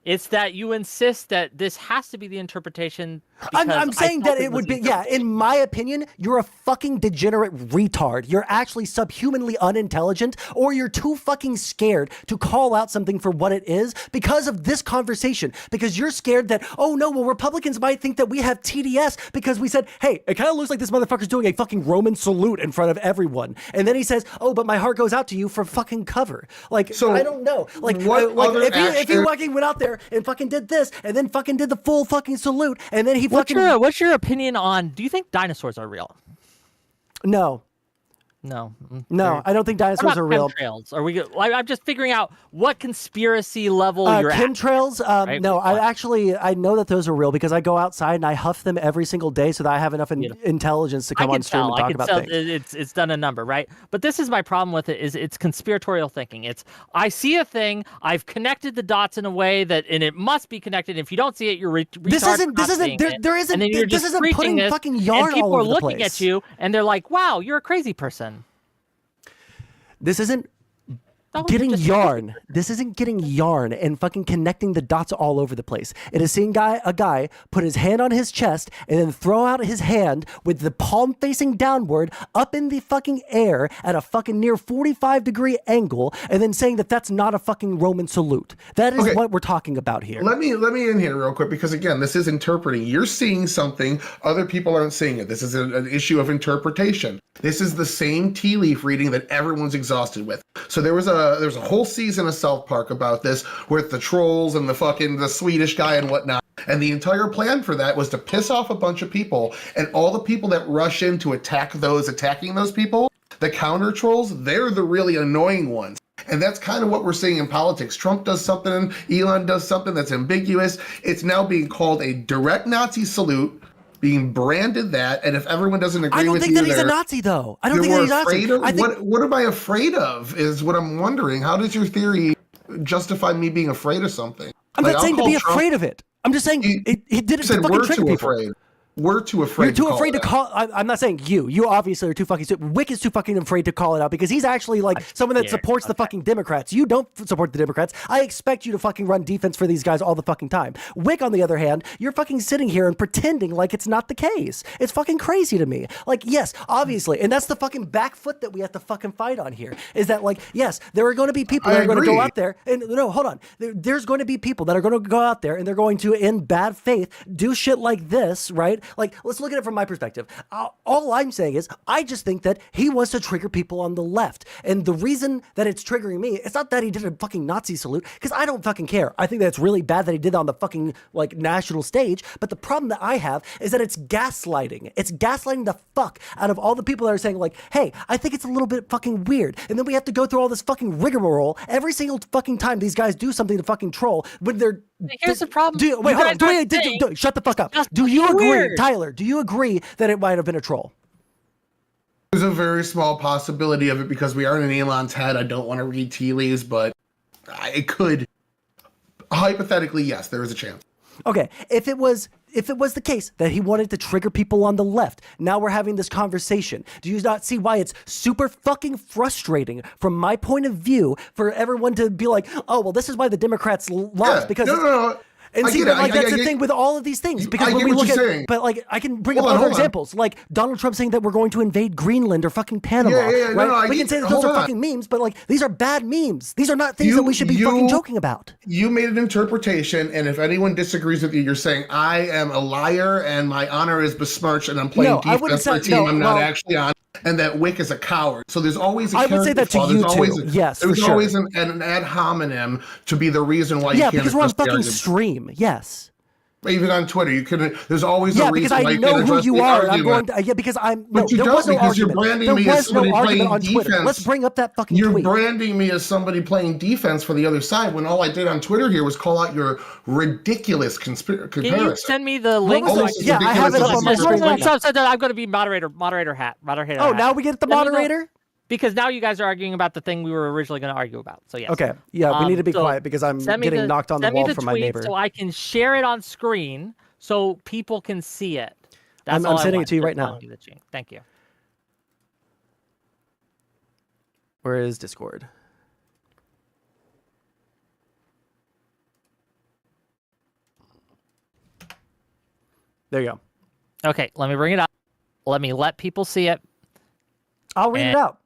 Speaker 6: It's that you insist that this has to be the interpretation.
Speaker 1: I'm
Speaker 6: because I
Speaker 1: saying
Speaker 6: felt
Speaker 1: that it would
Speaker 6: was
Speaker 1: be, yeah, in my opinion, you're a fucking degenerate retard. You're actually subhumanly unintelligent, or you're too fucking scared to call out something for what it is because of this conversation. Because you're scared that, oh no, well, Republicans might think that we have TDS because we said, hey, it kind of looks like this motherfucker's doing a fucking Roman salute in front of everyone. And then he says, oh, but my heart goes out to you for fucking cover. Like,
Speaker 7: So,
Speaker 1: I don't know. Like,
Speaker 7: what other
Speaker 1: if he
Speaker 7: action-
Speaker 1: fucking went out there and fucking did this and then fucking did the full fucking salute and then he
Speaker 6: What's
Speaker 1: fucking...
Speaker 6: what's your opinion on? Do you think dinosaurs are real?
Speaker 1: No.
Speaker 6: No.
Speaker 1: No, I don't think
Speaker 6: What
Speaker 1: dinosaurs
Speaker 6: about
Speaker 1: are real.
Speaker 6: chemtrails? Are we? I'm just figuring out what conspiracy level you're at.
Speaker 1: Chemtrails?
Speaker 6: right?
Speaker 1: No,
Speaker 6: What?
Speaker 1: I know that those are real because I go outside and I huff them every single day so that I have enough intelligence to come on stream and talk about things.
Speaker 6: It's done a number, right? But this is my problem with it: is it's conspiratorial thinking. It's I see a thing, I've connected the dots in a way that, and it must be connected. If you don't see it, you're
Speaker 1: This isn't putting fucking yarn
Speaker 6: and people
Speaker 1: all over
Speaker 6: are
Speaker 1: the
Speaker 6: looking
Speaker 1: place.
Speaker 6: at you and they're like, "Wow, you're a crazy person."
Speaker 1: This isn't
Speaker 6: No,
Speaker 1: getting
Speaker 6: just-
Speaker 1: yarn. This isn't getting yarn and fucking connecting the dots all over the place. It is seeing a guy put his hand on his chest and then throw out his hand with the palm facing downward up in the fucking air at a fucking near 45-degree angle and then saying that that's not a fucking Roman salute. That is
Speaker 7: Okay.
Speaker 1: what we're talking about here.
Speaker 7: Let me in here real quick because again, this is interpreting. You're seeing something, other people aren't seeing it. This is an issue of interpretation. This is the same tea leaf reading that everyone's exhausted with. So there was a whole season of South Park about this with the trolls and the Swedish guy and whatnot. And the entire plan for that was to piss off a bunch of people, and all the people that rush in to attack those attacking those people, the counter trolls, they're the really annoying ones. And that's kind of what we're seeing in politics. Trump does something, Elon does something that's ambiguous. It's now being called a direct Nazi salute, being branded that, and if everyone doesn't agree
Speaker 1: I don't
Speaker 7: with
Speaker 1: think
Speaker 7: you,
Speaker 1: that he's a
Speaker 7: they're-
Speaker 1: Nazi, though. I don't
Speaker 7: you're
Speaker 1: think that he's
Speaker 7: more
Speaker 1: Nazi.
Speaker 7: afraid of
Speaker 1: I think
Speaker 7: what am I afraid of is what I'm wondering. How does your theory justify me being afraid of something?
Speaker 1: I'm
Speaker 7: Like,
Speaker 1: not
Speaker 7: I'll
Speaker 1: saying to
Speaker 7: call
Speaker 1: be
Speaker 7: Trump-
Speaker 1: afraid of it. I'm just saying
Speaker 7: He-
Speaker 1: he did it
Speaker 7: You said
Speaker 1: to fucking
Speaker 7: we're
Speaker 1: trigger
Speaker 7: too
Speaker 1: people.
Speaker 7: afraid. We're too afraid.
Speaker 1: You're too
Speaker 7: to
Speaker 1: afraid to
Speaker 7: it
Speaker 1: call. I'm not saying you. You obviously are too fucking stupid. Wick is too fucking afraid to call it out because he's actually like someone that supports the fucking Democrats. You don't support the Democrats. I expect you to fucking run defense for these guys all the fucking time. Wick, on the other hand, you're fucking sitting here and pretending like it's not the case. It's fucking crazy to me. Like, yes, obviously, and that's the fucking back foot that we have to fucking fight on here. Is that like, yes, there are going to be people that are going to go
Speaker 7: agree.
Speaker 1: out there and no, hold on. There's going to be people that are going to go out there and they're going to, in bad faith, do shit like this, right? Like, let's look at it from my perspective. All I'm saying is, I just think that he wants to trigger people on the left. And the reason that it's triggering me, it's not that he did a fucking Nazi salute, because I don't fucking care. I think that's really bad that he did that on the fucking, like, national stage. But the problem that I have is that it's gaslighting. It's gaslighting the fuck out of all the people that are saying, like, hey, I think it's a little bit fucking weird. And then we have to go through all this fucking rigmarole every single fucking time these guys do something to fucking troll when they're.
Speaker 6: Here's the problem.
Speaker 1: Wait, hold on. Shut the fuck up. Do you agree, weird. Tyler? Do you agree that it might have been a troll?
Speaker 7: There's a very small possibility of it because we are in Elon's head. I don't want to read tea leaves, but it could. Hypothetically, yes, there is a chance.
Speaker 1: Okay, if it was the case that he wanted to trigger people on the left, now we're having this conversation. Do you not see why it's super fucking frustrating from my point of view for everyone to be like, oh, well, this is why the Democrats lost because
Speaker 7: No.
Speaker 1: And see, but like that's the thing with all of these things, because when we look at, but like I can bring up other examples, like Donald Trump saying that we're going to invade Greenland or fucking Panama, right? We can say that those are fucking memes, but like these are bad memes. These are not things that we should be fucking joking about.
Speaker 7: You made an interpretation, and if anyone disagrees with you, you're saying I am a liar and my honor is besmirched, and I'm playing defense for a team I'm not actually on. And that Wick is a coward. So there's always a
Speaker 1: I would say that to you too. Yes,
Speaker 7: there's always an ad hominem to be to be the reason why you can't.
Speaker 1: Yeah, because we're on fucking stream. Yes.
Speaker 7: Even on Twitter, you couldn't. There's always a reason why you can't
Speaker 1: know who you are.
Speaker 7: I'm
Speaker 1: going to, because I'm. No,
Speaker 7: but you
Speaker 1: there
Speaker 7: don't,
Speaker 1: was no
Speaker 7: because
Speaker 1: argument.
Speaker 7: You're branding
Speaker 1: there
Speaker 7: me
Speaker 1: was
Speaker 7: as somebody
Speaker 1: no argument
Speaker 7: playing
Speaker 1: on
Speaker 7: defense.
Speaker 1: Twitter. Let's bring up that fucking
Speaker 7: You're
Speaker 1: tweet.
Speaker 7: branding me as somebody playing defense for the other side when all I did on Twitter here was call out your ridiculous comparison.
Speaker 6: Can you send me the link?
Speaker 1: Yeah, I have it up on my screen right now.
Speaker 6: So I'm going to be moderator hat.
Speaker 1: Oh, now we get the moderator?
Speaker 6: Because now you guys are arguing about the thing we were originally going to argue about. So yes.
Speaker 1: Okay. Yeah, we need to be quiet because I'm getting knocked on the wall from my neighbor.
Speaker 6: So I can share it on screen so people can see it.
Speaker 1: I'm sending it to you right now.
Speaker 6: Thank you.
Speaker 1: Where is Discord? There you go.
Speaker 6: Okay, let me bring it up. Let people see it.
Speaker 1: I'll read it out.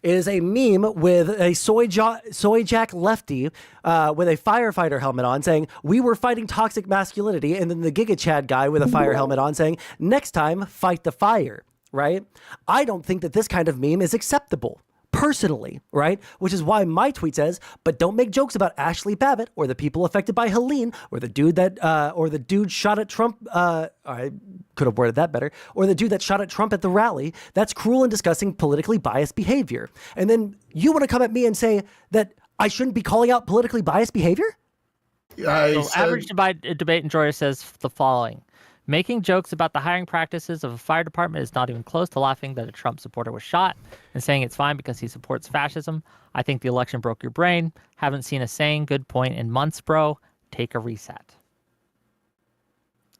Speaker 1: It is a meme with a soy jack lefty with a firefighter helmet on saying, we were fighting toxic masculinity. And then the Giga Chad guy with a fire helmet on saying, next time, fight the fire, right? I don't think that this kind of meme is acceptable. Personally, right? Which is why my tweet says, but don't make jokes about Ashley Babbitt or the people affected by Helene or the dude that or the dude shot at Trump. I could have worded that better. Or the dude that shot at Trump at the rally. That's cruel and disgusting, politically biased behavior. And then you want to come at me and say that I shouldn't be calling out politically biased behavior?
Speaker 6: Average debate enjoyer says the following. Making jokes about the hiring practices of a fire department is not even close to laughing that a Trump supporter was shot and saying it's fine because he supports fascism. I think the election broke your brain. Haven't seen a saying good point in months, bro. Take a reset.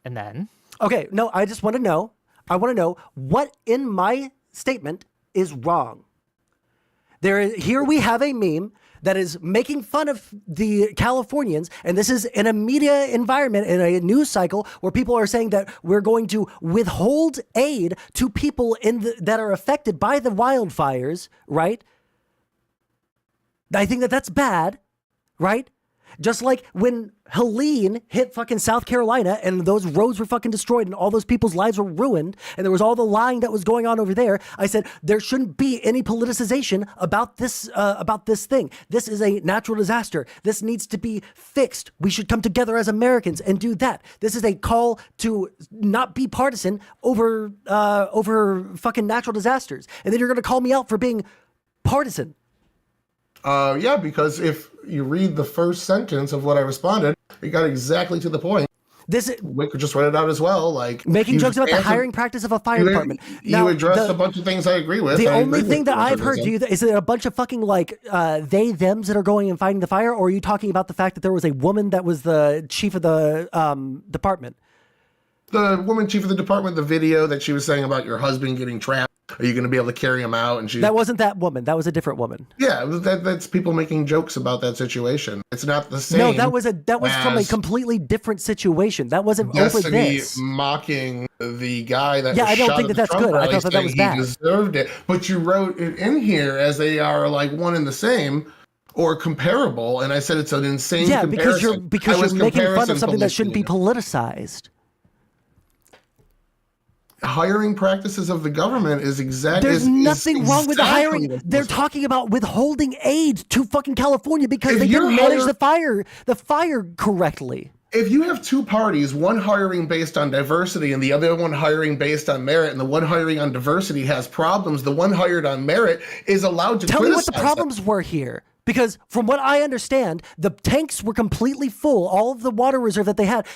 Speaker 6: And then?
Speaker 1: Okay, no, I just want to know. I want to know what in my statement is wrong. Here we have a meme that is making fun of the Californians, and this is in a media environment, in a news cycle, where people are saying that we're going to withhold aid to people that are affected by the wildfires, right? I think that that's bad, right? Just like when Helene hit fucking South Carolina and those roads were fucking destroyed and all those people's lives were ruined and there was all the lying that was going on over there, I said there shouldn't be any politicization about this thing. This is a natural disaster. This needs to be fixed. We should come together as Americans and do that. This is a call to not be partisan over fucking natural disasters. And then you're going to call me out for being partisan.
Speaker 7: Yeah, because if you read the first sentence of what I responded, it got exactly to the point. Wick just read it out as well. Like
Speaker 1: making jokes about the hiring practice of a fire department.
Speaker 7: You addressed a bunch of things I agree with.
Speaker 1: The only thing that I've heard, is it a bunch of fucking like they thems that are going and fighting the fire, or are you talking about the fact that there was a woman that was the chief of the department?
Speaker 7: The woman chief of the department, the video that she was saying about your husband getting trapped. Are you going to be able to carry him out? And
Speaker 1: that wasn't that woman. That was a different woman.
Speaker 7: Yeah, that's people making jokes about that situation. It's not the same.
Speaker 1: No, that was from a completely different situation. That wasn't over this.
Speaker 7: Mocking the guy that.
Speaker 1: Yeah,
Speaker 7: was
Speaker 1: I don't
Speaker 7: shot
Speaker 1: think
Speaker 7: at
Speaker 1: that's good. I thought that was bad.
Speaker 7: He deserved it, but you wrote it in here as they are like one and the same. Or comparable, and I said it's an insane comparison.
Speaker 1: because you're making fun of something that shouldn't be politicized.
Speaker 7: hiring practices of the government is exactly.
Speaker 1: There's nothing wrong with the
Speaker 7: exactly
Speaker 1: hiring.
Speaker 7: what's
Speaker 1: They're
Speaker 7: wrong.
Speaker 1: talking about withholding aid to fucking California because
Speaker 7: If
Speaker 1: they
Speaker 7: you're
Speaker 1: didn't manage
Speaker 7: hired-
Speaker 1: the fire correctly.
Speaker 7: If you have two parties, one hiring based on diversity and the other one hiring based on merit, and the one hiring on diversity has problems, the one hired on merit is allowed to
Speaker 1: Tell me what the
Speaker 7: criticize
Speaker 1: problems were here. Because from what I understand, the tanks were completely full. All of the water reserve that they had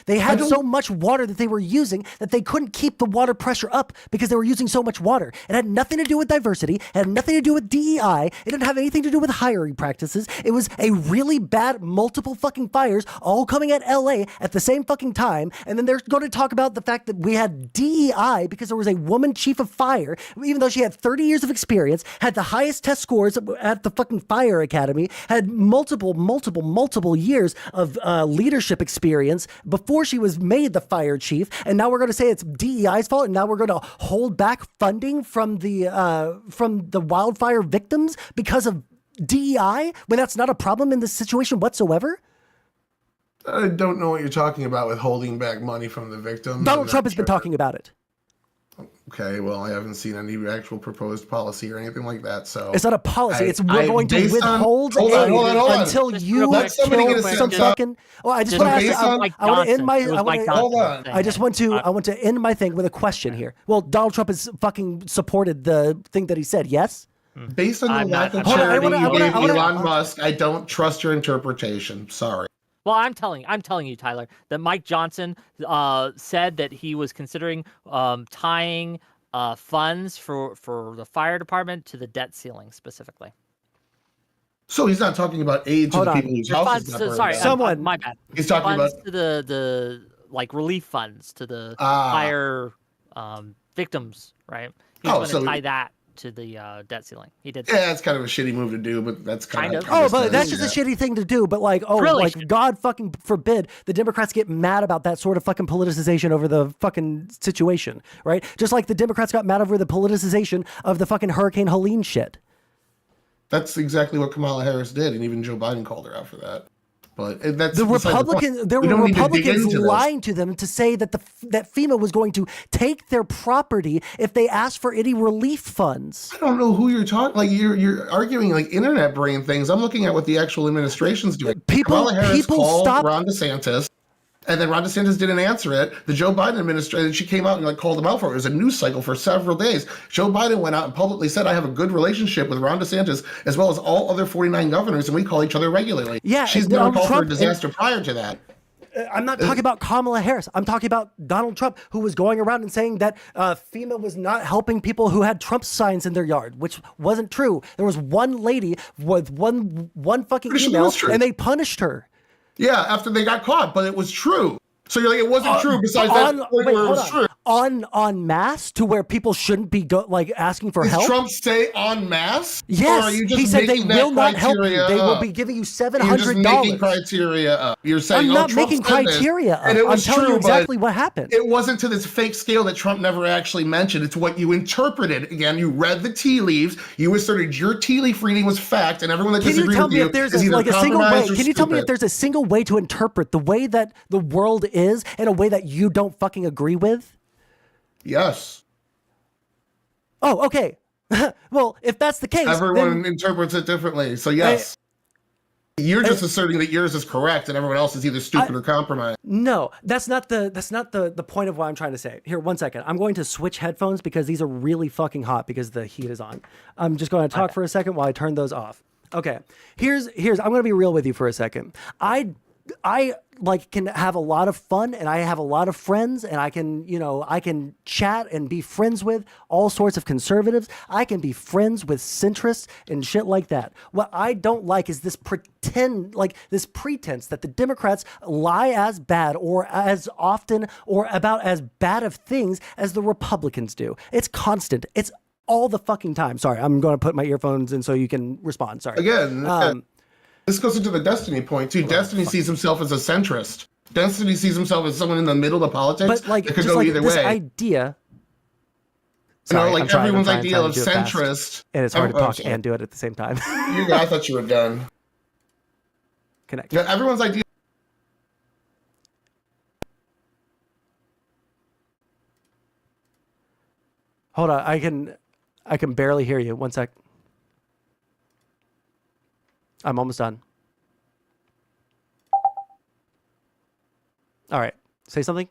Speaker 1: so much water that they were using that they couldn't keep the water pressure up because they were using so much water. It had nothing to do with diversity. It had nothing to do with DEI. It didn't have anything to do with hiring practices. It was a really bad multiple fucking fires all coming at LA at the same fucking time. And then they're going to talk about the fact that we had DEI because there was a woman chief of fire, even though she had 30 years of experience, had the highest test scores at the fucking fire academy, had multiple years of leadership experience before she was made the fire chief, and now we're going to say it's DEI's fault, and now we're going to hold back funding from the wildfire victims because of DEI when that's not a problem in this situation whatsoever?
Speaker 7: I don't know what you're talking about with holding back money from the victims.
Speaker 1: Donald Trump has been talking about it.
Speaker 7: Okay, well, I haven't seen any actual proposed policy or anything like that, so...
Speaker 1: It's not a policy. We're going to withhold
Speaker 7: hold
Speaker 1: aid
Speaker 7: on.
Speaker 1: until you
Speaker 7: Let somebody
Speaker 1: kill
Speaker 7: get a
Speaker 1: some
Speaker 7: sentence out.
Speaker 1: fucking... Well, I just want to ask... I want to end my...
Speaker 7: Hold on.
Speaker 1: I just want to... I want to end my thing with a question here. Well, Donald Trump has fucking supported the thing that he said, yes?
Speaker 7: Based on the lack of
Speaker 1: Hold on, I
Speaker 7: charity
Speaker 1: wanna-
Speaker 7: you gave
Speaker 1: I wanna-
Speaker 7: Elon Musk, I don't trust your interpretation. Sorry.
Speaker 6: Well, I'm telling you, Tyler, that Mike Johnson said that he was considering tying funds for the fire department to the debt ceiling specifically.
Speaker 7: So he's not talking about aid to
Speaker 1: Hold
Speaker 7: the
Speaker 1: on.
Speaker 7: people whose
Speaker 6: Your
Speaker 7: houses
Speaker 6: funds,
Speaker 7: got burned
Speaker 6: sorry,
Speaker 7: down.
Speaker 1: Someone-
Speaker 6: my bad.
Speaker 7: He's talking
Speaker 6: funds
Speaker 7: about
Speaker 6: to the like relief funds to the fire victims, right? He was going to tie that to the debt ceiling. He did.
Speaker 7: Yeah, it's kind of a shitty move to do, but that's kind of.
Speaker 1: Oh, but that's just a shitty thing to do. But like,
Speaker 6: Really
Speaker 1: like
Speaker 6: shitty.
Speaker 1: God fucking forbid the Democrats get mad about that sort of fucking politicization over the fucking situation, right? Just like the Democrats got mad over the politicization of the fucking Hurricane Helene shit.
Speaker 7: That's exactly what Kamala Harris did, and even Joe Biden called her out for that. But that's
Speaker 1: The
Speaker 7: beside the point.
Speaker 1: Republicans, there
Speaker 7: We
Speaker 1: were
Speaker 7: don't need to dig
Speaker 1: Republicans
Speaker 7: into this.
Speaker 1: lying to them to say that that FEMA was going to take their property if they asked for any relief funds.
Speaker 7: I don't know who you're talking. Like you're arguing like internet brain things. I'm looking at what the actual administration's doing. Kamala Harris called Ron DeSantis, and then Ron DeSantis didn't answer it. The Joe Biden administration, she came out and like called him out for it. It was a news cycle for several days. Joe Biden went out and publicly said, "I have a good relationship with Ron DeSantis as well as all other 49 governors, and we call each other regularly."
Speaker 1: Yeah,
Speaker 7: she's
Speaker 1: and
Speaker 7: never
Speaker 1: Donald
Speaker 7: called for a
Speaker 1: Trump-
Speaker 7: disaster prior to that.
Speaker 1: I'm not talking about Kamala Harris. I'm talking about Donald Trump, who was going around and saying that FEMA was not helping people who had Trump signs in their yard, which wasn't true. There was one lady with one fucking
Speaker 7: Pretty sure that
Speaker 1: email,
Speaker 7: was true.
Speaker 1: and they punished her.
Speaker 7: Yeah, after they got caught, but it was true. So you're like, it wasn't true. Besides that, point where it was true.
Speaker 1: On mass to where people shouldn't be asking for
Speaker 7: Did
Speaker 1: help.
Speaker 7: Trump say en masse? Or
Speaker 1: Yes,
Speaker 7: are you just
Speaker 1: he said they
Speaker 7: making that
Speaker 1: will not help you.
Speaker 7: criteria
Speaker 1: They will
Speaker 7: up?
Speaker 1: be giving you
Speaker 7: You're just
Speaker 1: $700.
Speaker 7: making criteria up. You're saying,
Speaker 1: I'm not
Speaker 7: Trump
Speaker 1: making
Speaker 7: said this,
Speaker 1: criteria up.
Speaker 7: and it was
Speaker 1: I'm telling
Speaker 7: true,
Speaker 1: you exactly
Speaker 7: but
Speaker 1: what happened.
Speaker 7: It wasn't to this fake scale that Trump never actually mentioned. It's what you interpreted. Again, you read the tea leaves. You asserted your tea leaf reading was fact, and everyone that
Speaker 1: Can you
Speaker 7: disagreed
Speaker 1: tell
Speaker 7: with
Speaker 1: me
Speaker 7: you
Speaker 1: if there's
Speaker 7: is either
Speaker 1: like a single way?
Speaker 7: compromised or
Speaker 1: Can you tell me if
Speaker 7: stupid.
Speaker 1: there's a single way to interpret the way that the world is in a way that you don't fucking agree with?
Speaker 7: Yes.
Speaker 1: Oh, okay. Well, if that's the case,
Speaker 7: Everyone
Speaker 1: then
Speaker 7: interprets it differently. So yes. You're just asserting that yours is correct and everyone else is either stupid or compromised.
Speaker 1: no, that's not the point of what I'm trying to say. Here, one second. I'm going to switch headphones because these are really fucking hot because the heat is on. I'm just going to talk for a second while I turn those off. Okay. Here's I'm going to be real with you for a second. I like can have a lot of fun and I have a lot of friends and I can chat and be friends with all sorts of conservatives. I can be friends with centrists and shit like that. What I don't like is this pretense that the Democrats lie as bad or as often or about as bad of things as the Republicans do. It's constant. It's all the fucking time. Sorry, I'm going to put my earphones in so you can respond. Sorry.
Speaker 7: Again, this goes into the Destiny point too. Destiny sees himself as a centrist. Destiny sees himself as someone in the middle of politics
Speaker 1: but like
Speaker 7: that could
Speaker 1: just
Speaker 7: go
Speaker 1: like
Speaker 7: either
Speaker 1: this
Speaker 7: way.
Speaker 1: idea.
Speaker 7: You know,
Speaker 1: Sorry,
Speaker 7: like
Speaker 1: I'm trying
Speaker 7: everyone's
Speaker 1: to
Speaker 7: idea of
Speaker 1: do it fast.
Speaker 7: centrist.
Speaker 1: And it's hard to
Speaker 7: Oh,
Speaker 1: talk
Speaker 7: sorry.
Speaker 1: and do it at the same time.
Speaker 7: I thought you were done.
Speaker 1: Connect.
Speaker 7: Yeah, everyone's idea.
Speaker 1: Hold on, I can barely hear you. One sec. I'm almost done. All right, say something.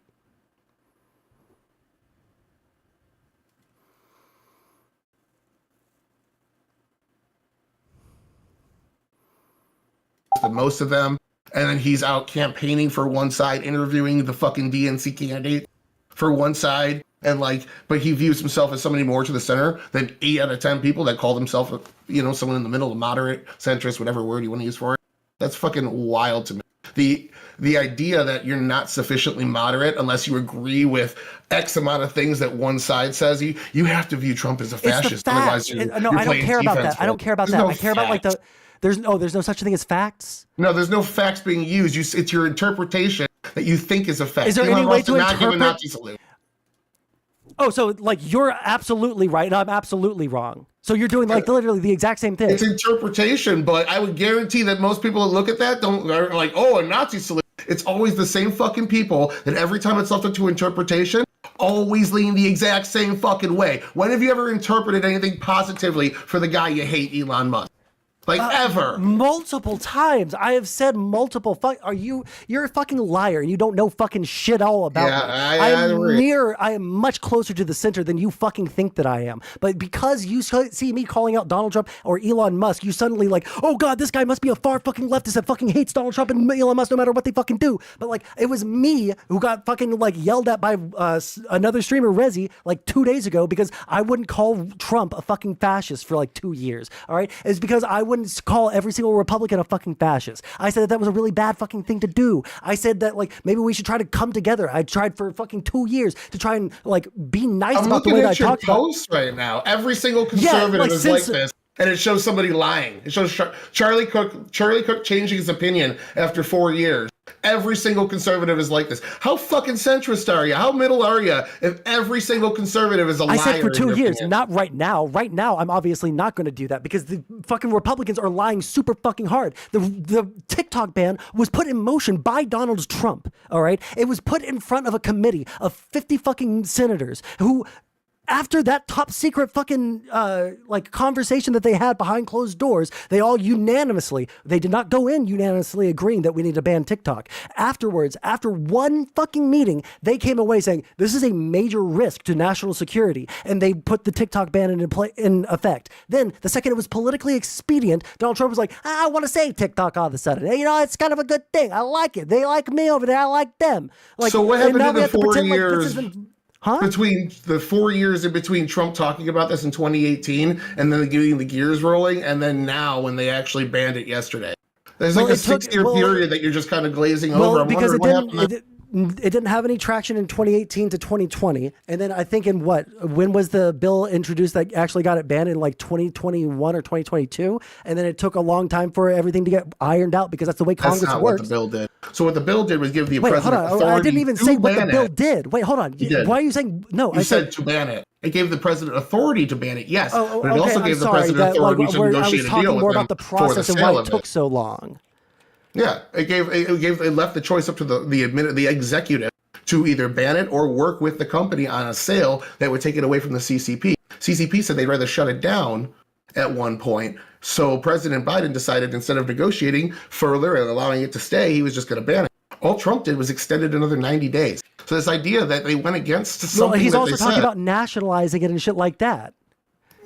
Speaker 7: The most of them, and then he's out campaigning for one side, interviewing the fucking DNC candidate for one side, and like, but he views himself as somebody more to the center than 8 out of 10 people that call themselves, you know, someone in the middle, a moderate, centrist, whatever word you want to use for it. That's fucking wild to me. The idea that you're not sufficiently moderate unless you agree with X amount of things that one side says, you have to view Trump as a fascist. Otherwise,
Speaker 1: no, I don't care about that. I don't care about that. I care about like the. There's no such thing as facts.
Speaker 7: No, there's no facts being used. It's your interpretation that you think is a fact.
Speaker 1: Is there any way to
Speaker 7: not give a
Speaker 1: interpret?
Speaker 7: Nazi salute.
Speaker 1: Oh, so like you're absolutely right and I'm absolutely wrong. So you're doing like literally the exact same thing.
Speaker 7: It's interpretation, but I would guarantee that most people that look at that are like, oh, a Nazi salute. It's always the same fucking people that every time it's left up to interpretation, always lean the exact same fucking way. When have you ever interpreted anything positively for the guy you hate, Elon Musk? Like ever.
Speaker 1: Multiple times. I have said multiple you're a fucking liar and you don't know fucking shit all about me. I am much closer to the center than you fucking think that I am. But because you see me calling out Donald Trump or Elon Musk, you suddenly like, oh God, this guy must be a far fucking leftist that fucking hates Donald Trump and Elon Musk no matter what they fucking do. But like, it was me who got fucking like yelled at by another streamer, Rezi, like 2 days ago because I wouldn't call Trump a fucking fascist for like 2 years. All right. It's because I wouldn't call every single Republican a fucking fascist. I said that was a really bad fucking thing to do. I said that like maybe we should try to come together. I tried for fucking 2 years to try and like be nice about the way that I talked about.
Speaker 7: I'm looking at your posts right now. Every single conservative is like this, and it shows somebody lying. It shows Charlie Cook changing his opinion after 4 years. Every single conservative is like this. How fucking centrist are you? How middle are you if every single conservative is a liar?
Speaker 1: I said for 2 years, not right now. Right now, I'm obviously not going to do that because the fucking Republicans are lying super fucking hard. The TikTok ban was put in motion by Donald Trump, all right? It was put in front of a committee of 50 fucking senators who... After that top secret fucking like conversation that they had behind closed doors, they all they did not go in unanimously agreeing that we need to ban TikTok. Afterwards, after one fucking meeting, they came away saying this is a major risk to national security, and they put the TikTok ban in effect. Then the second it was politically expedient, Donald Trump was like, I want to save TikTok all of a sudden. You know, it's kind of a good thing. I like it. They like me over there. I like them. Like,
Speaker 7: so what happened in the 4 years?
Speaker 1: Between
Speaker 7: the 4 years in between Trump talking about this in 2018 and then getting the gears rolling, and then now when they actually banned it yesterday. There's like a 6-year period that you're just kind of glazing over.
Speaker 1: Because it didn't have any traction in 2018 to 2020. And then I think when was the bill introduced that actually got it banned in like 2021 or 2022? And then it took a long time for everything to get ironed out because that's the way Congress works.
Speaker 7: What the bill did. So what the bill did was give the president authority.
Speaker 1: I didn't even say what the bill did. Wait, hold on. Why are you saying no?
Speaker 7: You said to ban it. It gave the president authority to ban it, yes. But it also gave the president authority to negotiate a deal with them. I was talking more about the process and why it took so long.
Speaker 1: Yeah,
Speaker 7: it left the choice up to the executive to either ban it or work with the company on a sale that would take it away from the CCP. CCP said they'd rather shut it down at one point. So President Biden decided instead of negotiating further and allowing it to stay, he was just going to ban it. All Trump did was extend it another 90 days. So this idea that they went against something
Speaker 1: he's also talking about nationalizing it and shit like that.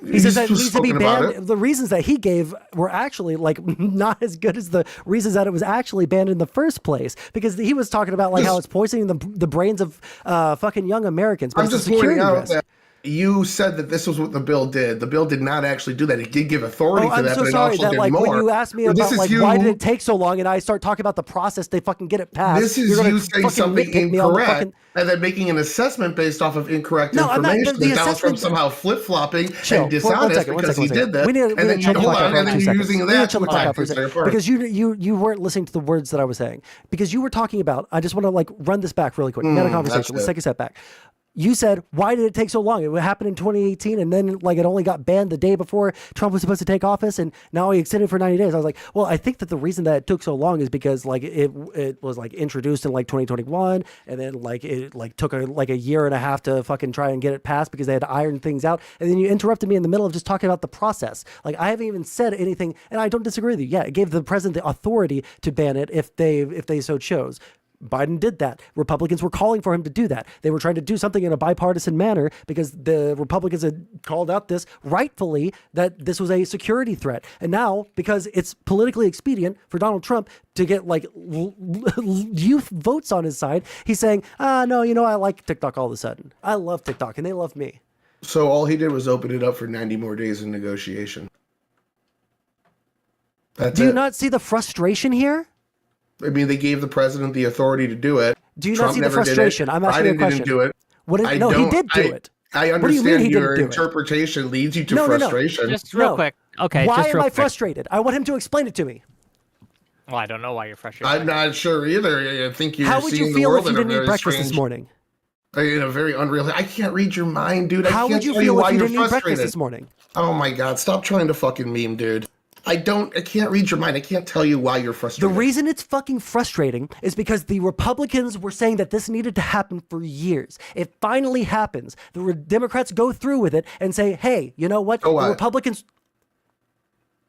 Speaker 1: He says that it needs to be banned. The reasons that he gave were actually like not as good as the reasons that it was actually banned in the first place, because he was talking about like how it's poisoning the brains of fucking young Americans.
Speaker 7: I'm just pointing out that you said that this was what the bill did. The bill did not actually do that. It did give authority to that, but it also did more.
Speaker 1: When you asked me about like why did it take so long, and I start talking about the process, they fucking get it passed.
Speaker 7: This is you saying something incorrect and then making an assessment based off of incorrect information. Donald Trump somehow flip-flopping and dishonest because he did that. And then you're using that
Speaker 1: because you weren't listening to the words that I was saying, because you were talking about. I just want to like run this back really quick. We had a conversation. Let's take a step back. You said, why did it take so long? It happened in 2018, and then like it only got banned the day before Trump was supposed to take office, and now he extended for 90 days. I was like, well, I think that the reason that it took so long is because like it was like introduced in like 2021, and then like it like took a year and a half to fucking try and get it passed because they had to iron things out, and then you interrupted me in the middle of just talking about the process. Like I haven't even said anything, and I don't disagree with you. Yeah, it gave the president the authority to ban it if they so chose. Biden did that. Republicans were calling for him to do that. They were trying to do something in a bipartisan manner because the Republicans had called out this rightfully that this was a security threat. And now, because it's politically expedient for Donald Trump to get like youth votes on his side, he's saying, no, I like TikTok all of a sudden. I love TikTok and they love me.
Speaker 7: So all he did was open it up for 90 more days in negotiation. That's
Speaker 1: Do you not see the frustration here?
Speaker 7: I mean, they gave the president the authority to do it.
Speaker 1: Do you
Speaker 7: Trump
Speaker 1: not see the
Speaker 7: never did it.
Speaker 1: frustration? I'm asking you a
Speaker 7: Biden
Speaker 1: question.
Speaker 7: didn't do it.
Speaker 1: No, he did do it.
Speaker 7: I
Speaker 1: What do you mean
Speaker 7: understand
Speaker 1: he
Speaker 7: your
Speaker 1: didn't do it?
Speaker 7: interpretation leads you to
Speaker 1: No.
Speaker 7: frustration.
Speaker 6: Just real quick. Okay.
Speaker 1: Why
Speaker 6: just
Speaker 1: am
Speaker 6: real
Speaker 1: I
Speaker 6: quick.
Speaker 1: frustrated? I want him to explain it to me.
Speaker 6: Well, I don't know why you're frustrated.
Speaker 7: I'm not sure either. I think you're
Speaker 1: How would
Speaker 7: seeing
Speaker 1: you
Speaker 7: the
Speaker 1: feel if
Speaker 7: world
Speaker 1: you
Speaker 7: in a
Speaker 1: didn't eat
Speaker 7: very
Speaker 1: breakfast
Speaker 7: strange,
Speaker 1: this morning?
Speaker 7: in a very unreal. I can't read your mind, dude.
Speaker 1: How
Speaker 7: I can't
Speaker 1: would you
Speaker 7: tell you
Speaker 1: feel
Speaker 7: why
Speaker 1: if you
Speaker 7: you're
Speaker 1: didn't eat breakfast
Speaker 7: frustrated.
Speaker 1: this morning?
Speaker 7: Oh my God! Stop trying to fucking meme, dude. I can't read your mind. I can't tell you why you're
Speaker 1: The
Speaker 7: frustrated.
Speaker 1: reason it's fucking frustrating is because the Republicans were saying that this needed to happen for years. It finally happens. The Democrats go through with it and say, hey, you know what?
Speaker 7: So what?
Speaker 1: The Republicans...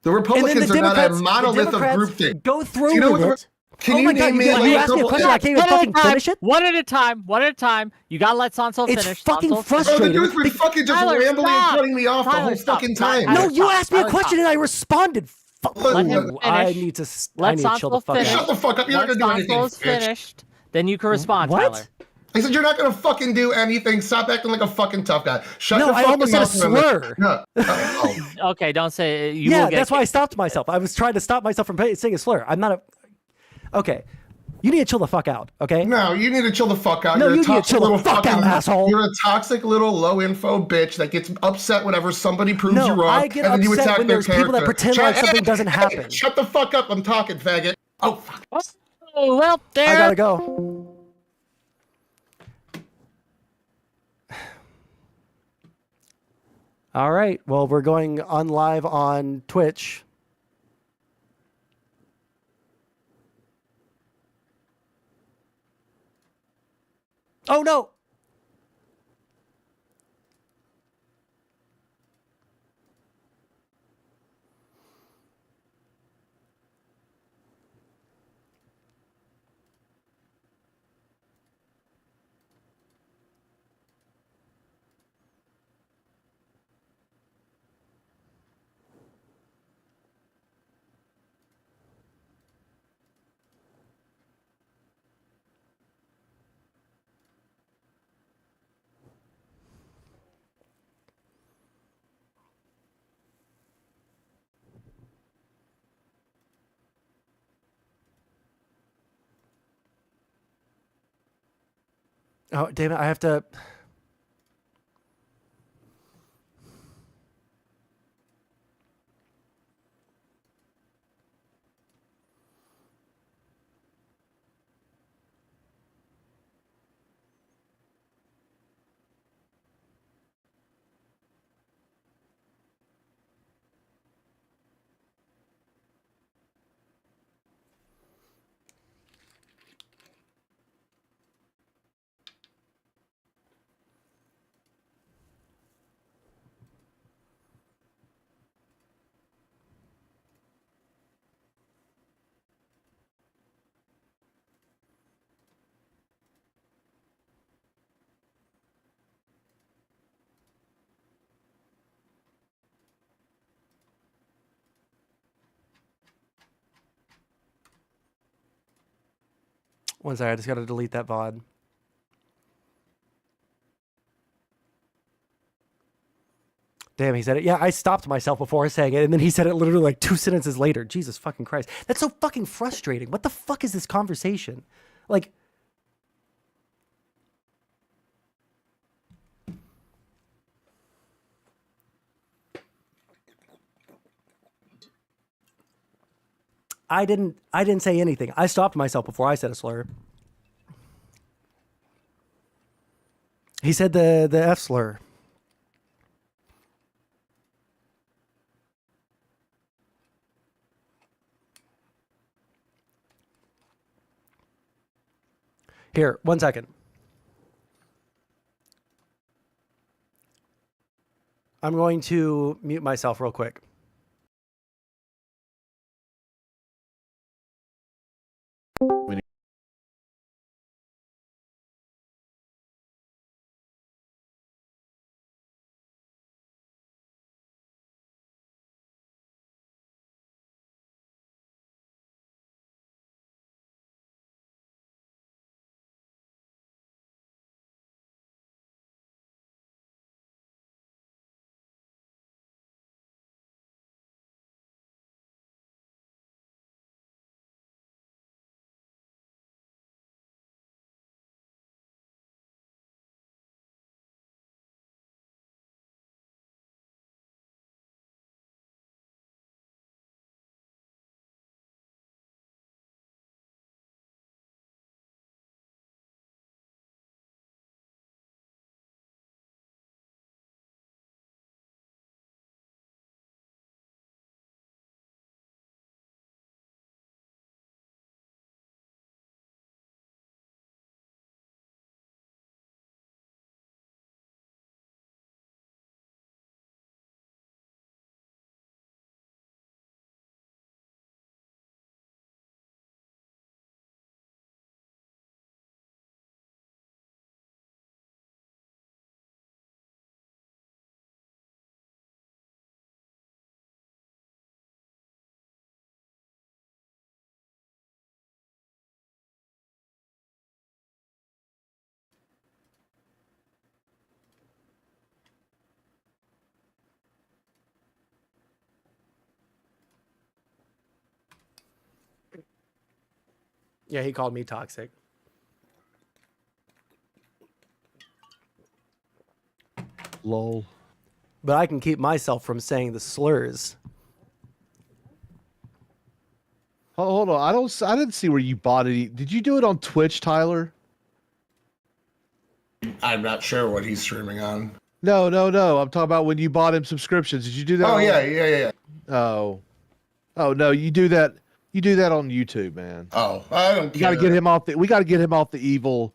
Speaker 7: The
Speaker 1: And
Speaker 7: Republicans
Speaker 1: then the
Speaker 7: are not a
Speaker 1: Democrats,
Speaker 7: monolith
Speaker 1: the Democrats
Speaker 7: of groupthink.
Speaker 1: go through
Speaker 7: You know
Speaker 1: with
Speaker 7: what the-
Speaker 1: it.
Speaker 7: Can
Speaker 1: Oh
Speaker 7: you
Speaker 1: my God,
Speaker 7: name me
Speaker 1: you
Speaker 7: like a
Speaker 1: asked me a
Speaker 7: couple-
Speaker 1: question, I can't even
Speaker 6: One at a
Speaker 1: fucking
Speaker 6: time,
Speaker 1: finish it?
Speaker 6: One at a time. One at a time. You gotta let Sondsol
Speaker 1: It's
Speaker 6: finish.
Speaker 1: fucking
Speaker 6: Sondsol finish.
Speaker 1: frustrating.
Speaker 7: Bro, the dude's been fucking just
Speaker 6: Tyler,
Speaker 7: rambling
Speaker 6: stop.
Speaker 7: and cutting me off the
Speaker 6: Tyler,
Speaker 7: whole
Speaker 6: stop.
Speaker 7: fucking
Speaker 6: Tyler,
Speaker 7: time.
Speaker 1: No, you
Speaker 6: stop.
Speaker 1: asked me a
Speaker 6: Tyler,
Speaker 1: question
Speaker 6: stop.
Speaker 1: and I responded.
Speaker 7: Let him
Speaker 1: I
Speaker 6: finish.
Speaker 1: need to
Speaker 6: Let
Speaker 1: chill the
Speaker 6: Sondsol
Speaker 1: fuck
Speaker 6: finish.
Speaker 1: out.
Speaker 7: Shut the fuck up. You're not
Speaker 6: Once
Speaker 7: gonna do anything,
Speaker 6: Sonsol's
Speaker 7: bitch.
Speaker 6: finished, then you can respond,
Speaker 1: What?
Speaker 6: Tyler.
Speaker 7: I said you're not gonna fucking do anything. Stop acting like a fucking tough guy. Shut
Speaker 1: No,
Speaker 7: your
Speaker 1: I
Speaker 7: fucking
Speaker 1: almost said a
Speaker 7: mouth and let me-
Speaker 1: slur.
Speaker 7: No. Oh.
Speaker 6: Okay, don't say you.
Speaker 1: Yeah,
Speaker 6: will get
Speaker 1: that's why I stopped myself. I was trying to stop myself from saying a slur. I'm not a... Okay. You need to chill the fuck out, okay?
Speaker 7: No, you need to chill the fuck out.
Speaker 1: No,
Speaker 7: You're
Speaker 1: you
Speaker 7: a
Speaker 1: need to
Speaker 7: toxic
Speaker 1: chill the
Speaker 7: little
Speaker 1: fuck out,
Speaker 7: fucking
Speaker 1: asshole.
Speaker 7: You're a toxic little low info bitch that gets upset whenever somebody proves
Speaker 1: No,
Speaker 7: you wrong.
Speaker 1: I get
Speaker 7: and then you
Speaker 1: upset
Speaker 7: attack
Speaker 1: when
Speaker 7: their
Speaker 1: there's people that
Speaker 7: character.
Speaker 1: pretend like something doesn't happen.
Speaker 7: Shut the fuck up. I'm talking, faggot. Oh, fuck.
Speaker 6: Oh, well, there.
Speaker 1: I gotta go. All right. Well, we're going on live on Twitch. Oh, no. Oh, damn it. I have to... One second, I just got to delete that VOD. Damn, he said it. Yeah, I stopped myself before saying it, and then he said it literally like 2 sentences later. Jesus fucking Christ. That's so fucking frustrating. What the fuck is this conversation? Like... I didn't say anything. I stopped myself before I said a slur. He said the F slur. Here, 1 second. I'm going to mute myself real quick. Yeah, he called me toxic.
Speaker 8: Lol.
Speaker 1: But I can keep myself from saying the slurs.
Speaker 8: Hold on. I didn't see where you bought it. Did you do it on Twitch, Tyler?
Speaker 7: I'm not sure what he's streaming on.
Speaker 8: No. I'm talking about when you bought him subscriptions. Did you do that?
Speaker 7: Oh, yeah.
Speaker 8: Oh no, you do that. You do that on YouTube, man.
Speaker 7: Oh, I don't
Speaker 8: You got to get him off we got to get him off the evil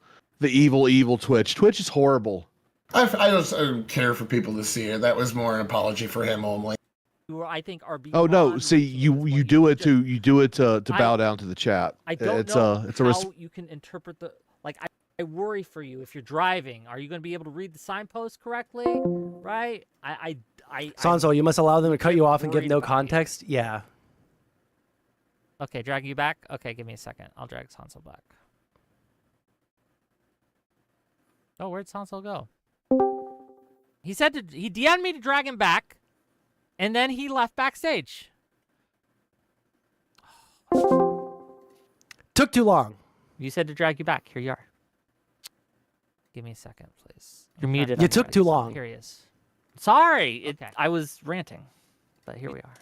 Speaker 8: Twitch. Twitch is horrible.
Speaker 7: I don't care for people to see it. That was more an apology for him only.
Speaker 6: Who I think are
Speaker 8: Oh no,
Speaker 6: beyond
Speaker 8: see
Speaker 6: reasonable
Speaker 8: you
Speaker 6: what
Speaker 8: do
Speaker 6: he
Speaker 8: it
Speaker 6: just-
Speaker 8: to bow down to the chat.
Speaker 6: I don't
Speaker 8: it's
Speaker 6: know
Speaker 8: it's a
Speaker 6: how you can interpret the like. I worry for you if you're driving. Are you going to be able to read the signpost correctly? Right?
Speaker 1: Sondsol, you must allow them to cut you off and give
Speaker 6: worried
Speaker 1: no
Speaker 6: about you.
Speaker 1: context. Yeah.
Speaker 6: Okay, drag you back. Okay, give me a second. I'll drag Sondsol back. Oh, where'd Sondsol go? He said he DM'd me to drag him back, and then he left backstage.
Speaker 1: Took too long.
Speaker 6: You said to drag you back. Here you are. Give me a second, please. You're muted.
Speaker 1: You
Speaker 6: on
Speaker 1: took
Speaker 6: your
Speaker 1: too
Speaker 6: end, so
Speaker 1: long.
Speaker 6: Here he is. Sorry, I was ranting, but here we are.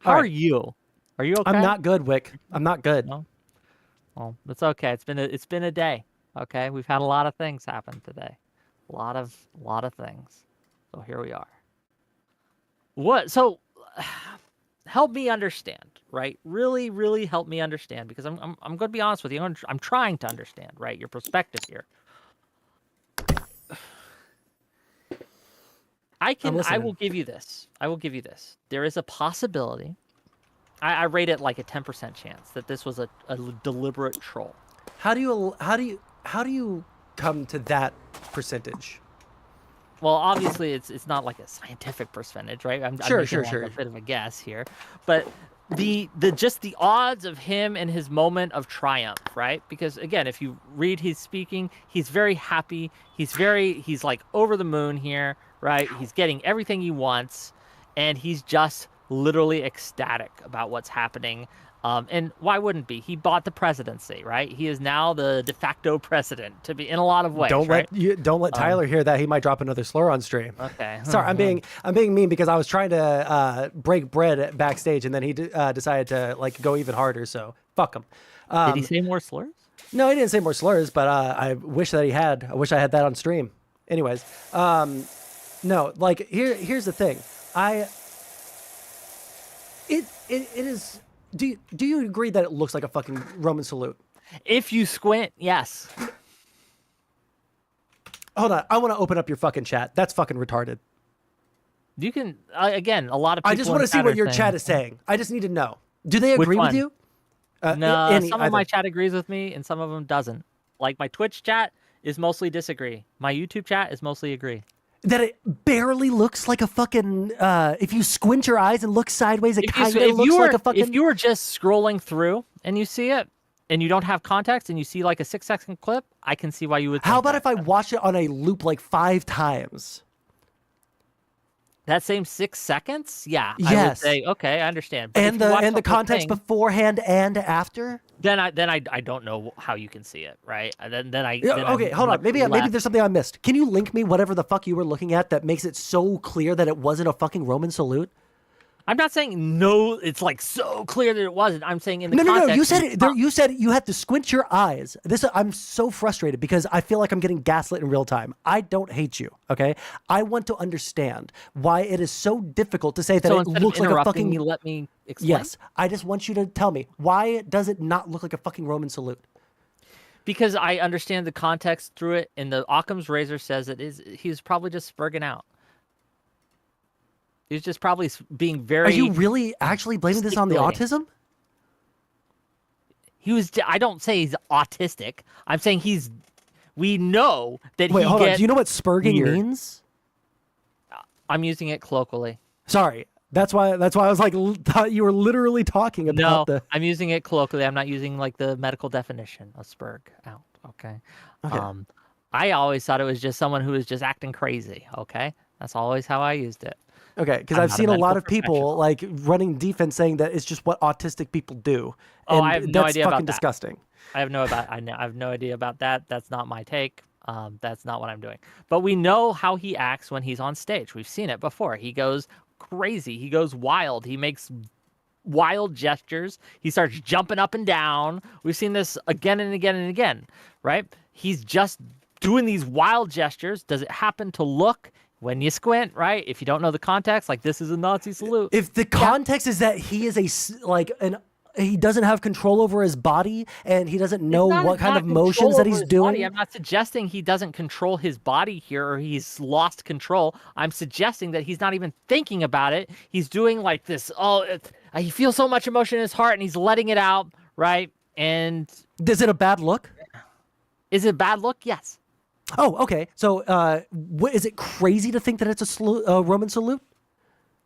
Speaker 6: How
Speaker 1: All
Speaker 6: are
Speaker 1: right.
Speaker 6: you? Are you okay?
Speaker 1: I'm not good, Wick. I'm not good.
Speaker 6: No? Well, it's okay. It's been a day. Okay, we've had a lot of things happen today. A lot of things. So here we are. What? So help me understand, right? Really, really help me understand, because I'm going to be honest with you. I'm trying to understand, right? Your perspective here. I will
Speaker 1: listening.
Speaker 6: give you this. I will give you this. There is a possibility. I rate it like a 10% chance that this was a deliberate troll.
Speaker 1: How do you come to that percentage?
Speaker 6: Well, obviously, it's not like a scientific percentage, right? I'm
Speaker 1: Sure,
Speaker 6: making,
Speaker 1: sure.
Speaker 6: a bit of a guess here, but the odds of him and his moment of triumph, right? Because again, if you read his speaking, he's very happy. He's like over the moon here, right? He's getting everything he wants, and he's just literally ecstatic about what's happening. And why wouldn't be? He bought the presidency, right? He is now the de facto president, to be in a lot of ways.
Speaker 1: Don't
Speaker 6: right?
Speaker 1: let Tyler hear that. He might drop another slur on stream.
Speaker 6: Okay.
Speaker 1: Sorry, I'm being mean because I was trying to break backstage, and then he decided to like go even harder. So fuck him.
Speaker 6: Did he say more slurs?
Speaker 1: No, he didn't say more slurs, but I wish that he had. I wish I had that on stream. Anyways, no, like here's the thing. It is. Do you agree that it looks like a fucking Roman salute?
Speaker 6: If you squint, yes.
Speaker 1: Hold on, I want to open up your fucking chat. That's fucking retarded.
Speaker 6: You can again. A lot of people.
Speaker 1: I just want to see what your chat is saying. I just need to know. Do they agree with you?
Speaker 6: No, some of my chat agrees with me, and some of them doesn't. Like my Twitch chat is mostly disagree. My YouTube chat is mostly agree.
Speaker 1: That it barely looks like a fucking. If you squint your eyes and look sideways, it kind of looks like a fucking.
Speaker 6: If you were just scrolling through and you see it, and you don't have context, and you see like a 6-second clip, I can see why you would.
Speaker 1: How about if I watch it on a loop like 5 times?
Speaker 6: That same 6 seconds? Yeah.
Speaker 1: Yes.
Speaker 6: I would say, okay, I understand. But
Speaker 1: and the context beforehand and after?
Speaker 6: Then I don't know how you can see it, right?
Speaker 1: Okay, hold on. Maybe there's something I missed. Can you link me whatever the fuck you were looking at that makes it so clear that it wasn't a fucking Roman salute?
Speaker 6: I'm not saying no. It's like so clear that it wasn't. I'm saying in the
Speaker 1: no.
Speaker 6: context.
Speaker 1: You said it. You said you had to squint your eyes. I'm so frustrated because I feel like I'm getting gaslit in real time. I don't hate you. Okay, I want to understand why it is so difficult to say that
Speaker 6: so
Speaker 1: it looks like a fucking.
Speaker 6: You let me explain.
Speaker 1: Yes, I just want you to tell me why does it not look like a fucking Roman salute?
Speaker 6: Because I understand the context through it, and the Occam's razor says it is. He's probably just spurging out. He's just probably being very.
Speaker 1: Are you really actually blaming this on the autism?
Speaker 6: He was. I don't say he's autistic. I'm saying he's. We know that.
Speaker 1: Wait, hold on. Do you know what spurging means?
Speaker 6: I'm using it colloquially.
Speaker 1: Sorry, that's why I was like, thought you were literally talking about
Speaker 6: No, I'm using it colloquially. I'm not using like the medical definition of spurg out. Okay. I always thought it was just someone who was just acting crazy. Okay, that's always how I used it.
Speaker 1: Okay, because I've seen a lot of people like running defense saying that it's just what autistic people do. And
Speaker 6: I have no idea about that.
Speaker 1: That's fucking disgusting.
Speaker 6: I have no idea about that. That's not my take. That's not what I'm doing. But we know how he acts when he's on stage. We've seen it before. He goes crazy. He goes wild. He makes wild gestures. He starts jumping up and down. We've seen this again and again and again, right? He's just doing these wild gestures. Does it happen to look? When you squint, right? If you don't know the context, like this is a Nazi salute.
Speaker 1: If the context is that he is he doesn't have control over his body and he doesn't know what kind of motions that he's doing.
Speaker 6: Body. I'm not suggesting he doesn't control his body here or he's lost control. I'm suggesting that he's not even thinking about it. He's doing like this. He feels so much emotion in his heart and he's letting it out, right? And
Speaker 1: is it a bad look?
Speaker 6: Is it a bad look? Yes.
Speaker 1: Oh, okay. So, is it crazy to think that it's a Roman salute?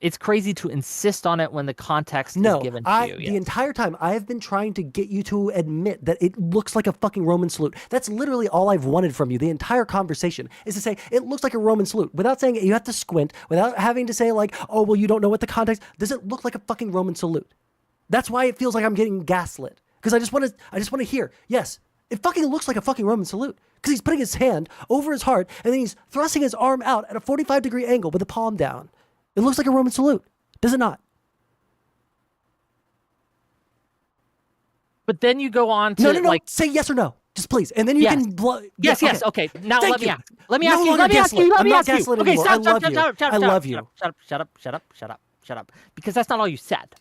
Speaker 6: It's crazy to insist on it when the context is given to you.
Speaker 1: The entire time, I have been trying to get you to admit that it looks like a fucking Roman salute. That's literally all I've wanted from you. The entire conversation is to say, it looks like a Roman salute. Without saying it, you have to squint. Without having to say like, oh, well, you don't know what the context. Does it look like a fucking Roman salute? That's why it feels like I'm getting gaslit. Because I just want to hear, yes, it fucking looks like a fucking Roman salute. Because he's putting his hand over his heart, and then he's thrusting his arm out at a 45-degree angle with the palm down. It looks like a Roman salute. Does it not?
Speaker 6: But then you go on to
Speaker 1: No. Say yes or no. Just please. And then you can...
Speaker 6: Yes. Okay. Now
Speaker 1: Thank
Speaker 6: let me
Speaker 1: you.
Speaker 6: ask. Let me
Speaker 1: No
Speaker 6: ask you.
Speaker 1: longer
Speaker 6: Let me ask you.
Speaker 1: gaslit.
Speaker 6: Let
Speaker 1: I'm
Speaker 6: me
Speaker 1: not
Speaker 6: ask you.
Speaker 1: gaslit
Speaker 6: Okay,
Speaker 1: anymore.
Speaker 6: stop.
Speaker 1: I love you. I love you.
Speaker 6: Shut up. Because that's not all you said.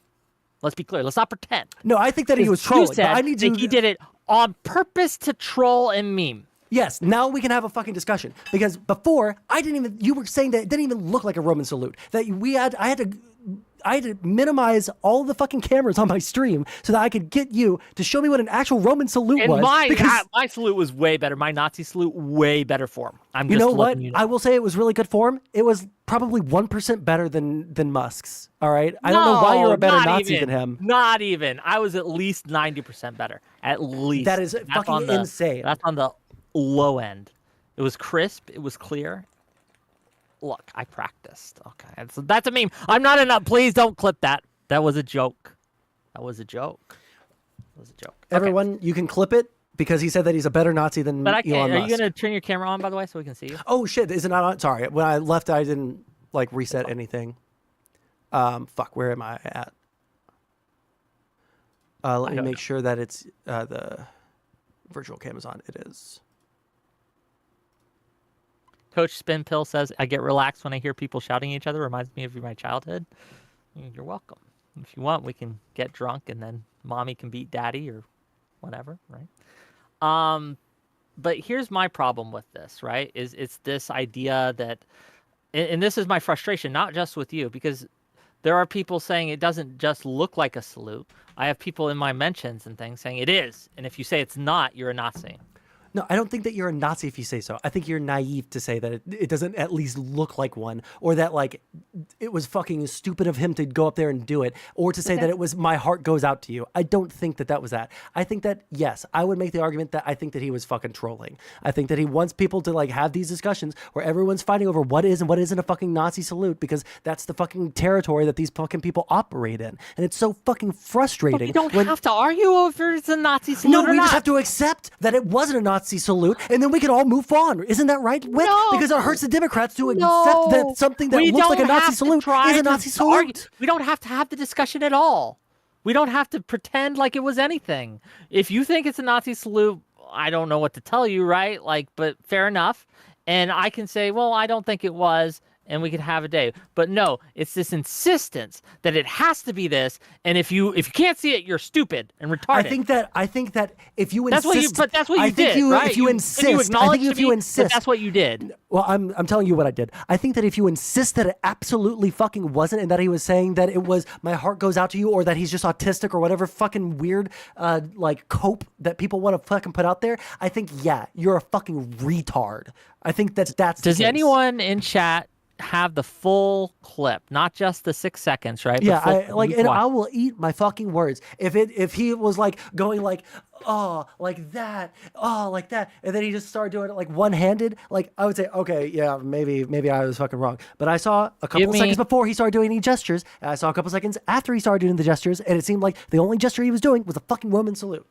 Speaker 6: Let's be clear. Let's not pretend.
Speaker 1: No, I think that he was trolling.
Speaker 6: You said
Speaker 1: but I need
Speaker 6: that
Speaker 1: you...
Speaker 6: he did it on purpose to troll and meme.
Speaker 1: Yes, now we can have a fucking discussion. Because before, you were saying that it didn't even look like a Roman salute. That I had to minimize all the fucking cameras on my stream so that I could get you to show me what an actual Roman salute was.
Speaker 6: My salute was way better. My Nazi salute, way better form.
Speaker 1: You know what? I will say it was really good form. It was probably 1% better than Musk's. All right? I don't know why you're a better Nazi than him.
Speaker 6: Not even. I was at least 90% better. At least.
Speaker 1: That is fucking insane.
Speaker 6: That's on the low end. It was crisp. It was clear. Look, I practiced. Okay, that's a meme. I'm not enough. Please don't clip that. That was a joke.
Speaker 1: Everyone, you can clip it because he said that he's a better Nazi than
Speaker 6: But I can't.
Speaker 1: Elon
Speaker 6: Are
Speaker 1: Musk.
Speaker 6: you gonna turn your camera on, by the way, so we can see you?
Speaker 1: Oh shit! Is it not on? Sorry, when I left, I didn't like reset anything. Fuck. Where am I at? Let me make sure that it's the Virtual cam is on. It is.
Speaker 6: Coach Spin Pill says, I get relaxed when I hear people shouting at each other. Reminds me of my childhood. You're welcome. If you want, we can get drunk and then mommy can beat daddy or whatever, right? But here's my problem with this, right? It's this idea that, and this is my frustration, not just with you, because there are people saying it doesn't just look like a salute. I have people in my mentions and things saying it is. And if you say it's not, you're a Nazi.
Speaker 1: No, I don't think that you're a Nazi if you say so. I think you're naive to say that it doesn't at least look like one, or that like it was fucking stupid of him to go up there and do it, or to say that it was my heart goes out to you. I don't think that that was that. I think that, yes, I would make the argument that I think that he was fucking trolling. I think that he wants people to like have these discussions where everyone's fighting over what is and what isn't a fucking Nazi salute, because that's the fucking territory that these fucking people operate in. And it's so fucking frustrating.
Speaker 6: We don't have to argue over it's a Nazi salute
Speaker 1: No,
Speaker 6: or
Speaker 1: we
Speaker 6: not.
Speaker 1: just have to accept that it wasn't a Nazi salute, and then we can all move on. Isn't that right, Wick?
Speaker 6: No.
Speaker 1: Because it hurts the Democrats to accept that something that
Speaker 6: We
Speaker 1: looks like a
Speaker 6: don't
Speaker 1: Nazi
Speaker 6: have to
Speaker 1: salute
Speaker 6: try
Speaker 1: is a
Speaker 6: to
Speaker 1: Nazi
Speaker 6: argue.
Speaker 1: salute.
Speaker 6: We don't have to have the discussion at all. We don't have to pretend like it was anything. If you think it's a Nazi salute, I don't know what to tell you, right? Like, but fair enough. And I can say, well, I don't think it was, and we could have a day. But no, it's this insistence that it has to be this, and if you can't see it, you're stupid and retarded.
Speaker 1: I think that if you
Speaker 6: That's
Speaker 1: insist,
Speaker 6: what you. But that's what you
Speaker 1: I think
Speaker 6: did, right?
Speaker 1: If you insist, I think if you insist,
Speaker 6: that's what you did.
Speaker 1: Well, I'm telling you what I did. I think that if you insist that it absolutely fucking wasn't, and that he was saying that it was my heart goes out to you, or that he's just autistic or whatever fucking weird like cope that people want to fucking put out there, I think you're a fucking retard. I think that's the
Speaker 6: Does
Speaker 1: case.
Speaker 6: anyone in chat have the full clip, not just the 6 seconds, right?
Speaker 1: Yeah,
Speaker 6: And
Speaker 1: I will eat my fucking words. If he was like going like, oh, like that, and then he just started doing it like one-handed, like I would say, okay, yeah, maybe I was fucking wrong. But I saw a couple seconds before he started doing any gestures, and I saw a couple seconds after he started doing the gestures, and it seemed like the only gesture he was doing was a fucking Roman salute.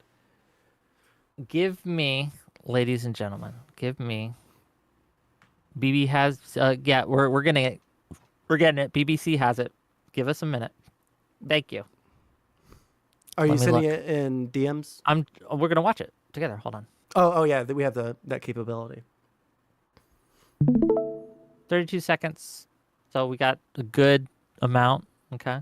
Speaker 6: Give me, ladies and gentlemen, BB has, we're getting it. BBC has it. Give us a minute. Thank you.
Speaker 1: Are you sending it in DMs?
Speaker 6: We're gonna watch it together. Hold on.
Speaker 1: Oh yeah, we have that capability.
Speaker 6: 32 seconds. So we got a good amount. Okay.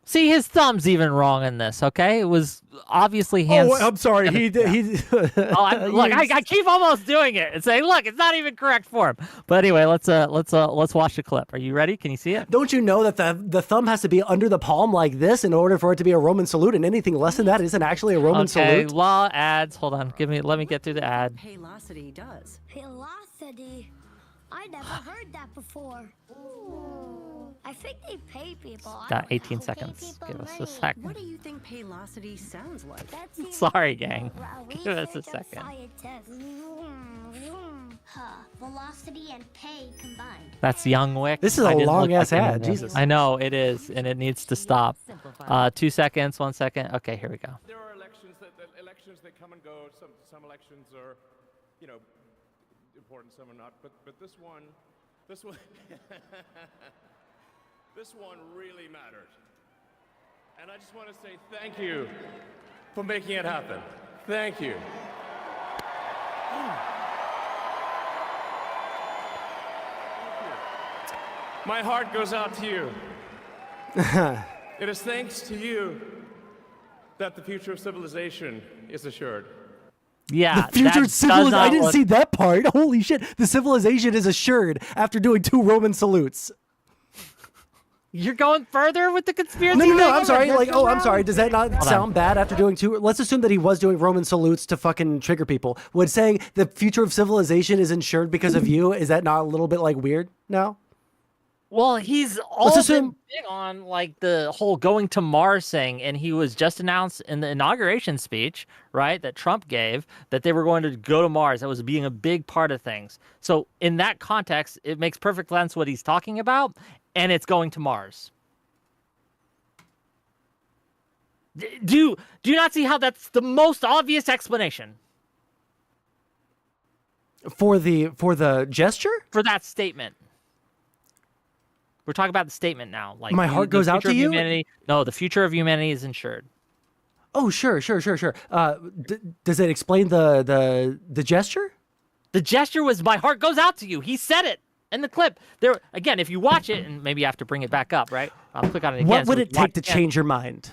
Speaker 6: See, his thumb's even wrong in this. Okay, it was obviously hands.
Speaker 1: Oh, I'm sorry. He
Speaker 6: Look, I keep almost doing it and saying, look, it's not even correct form. But anyway, let's watch the clip. Are you ready? Can you see it?
Speaker 1: Don't you know that the thumb has to be under the palm like this in order for it to be a Roman salute, and anything less than that isn't actually a Roman salute?
Speaker 6: Law ads. Hold on. Let me get through the ad.
Speaker 9: Paylocity does.
Speaker 10: Paylocity? I never heard that before. I think they pay people.
Speaker 6: Got 18 seconds. Give us a second.
Speaker 9: What do you think Paylocity sounds like?
Speaker 6: Sorry, gang. Give us a second.
Speaker 10: Velocity and pay combined.
Speaker 6: That's Young Wick.
Speaker 1: This is a long-ass ad. Jesus.
Speaker 6: I know, it is, and it needs to stop. 2 seconds, 1 second. Okay, here we go.
Speaker 4: There are elections that come and go. Some elections are, important, some are not. But this one, this one really mattered. And I just want to say thank you for making it happen. Thank you. My heart goes out to you. It is thanks to you that the future of civilization is assured.
Speaker 6: Yeah,
Speaker 1: the future civilization. I didn't see that part. Holy shit! The civilization is assured after doing 2 Roman salutes.
Speaker 6: You're going further with the conspiracy.
Speaker 1: No. I'm sorry. I'm sorry. Does that not sound bad after doing 2? Let's assume that he was doing Roman salutes to fucking trigger people. Would saying the future of civilization is ensured because of you, is that not a little bit like weird now?
Speaker 6: Well, he's all been big on like the whole going to Mars thing, and he was just announced in the inauguration speech, right, that Trump gave, that they were going to go to Mars. That was being a big part of things. So in that context, it makes perfect sense what he's talking about, and it's going to Mars. Do you not see how that's the most obvious explanation?
Speaker 1: For the gesture?
Speaker 6: For that statement. We're talking about the statement now. Like
Speaker 1: my heart goes out to you?
Speaker 6: No, the future of humanity is ensured.
Speaker 1: Oh, sure. Does it explain the gesture?
Speaker 6: The gesture was my heart goes out to you. He said it in the clip. There again, if you watch it, and maybe you have to bring it back up, right? I'll click on it again.
Speaker 1: What
Speaker 6: so
Speaker 1: would
Speaker 6: we
Speaker 1: it
Speaker 6: can watch
Speaker 1: take to
Speaker 6: again.
Speaker 1: change your mind?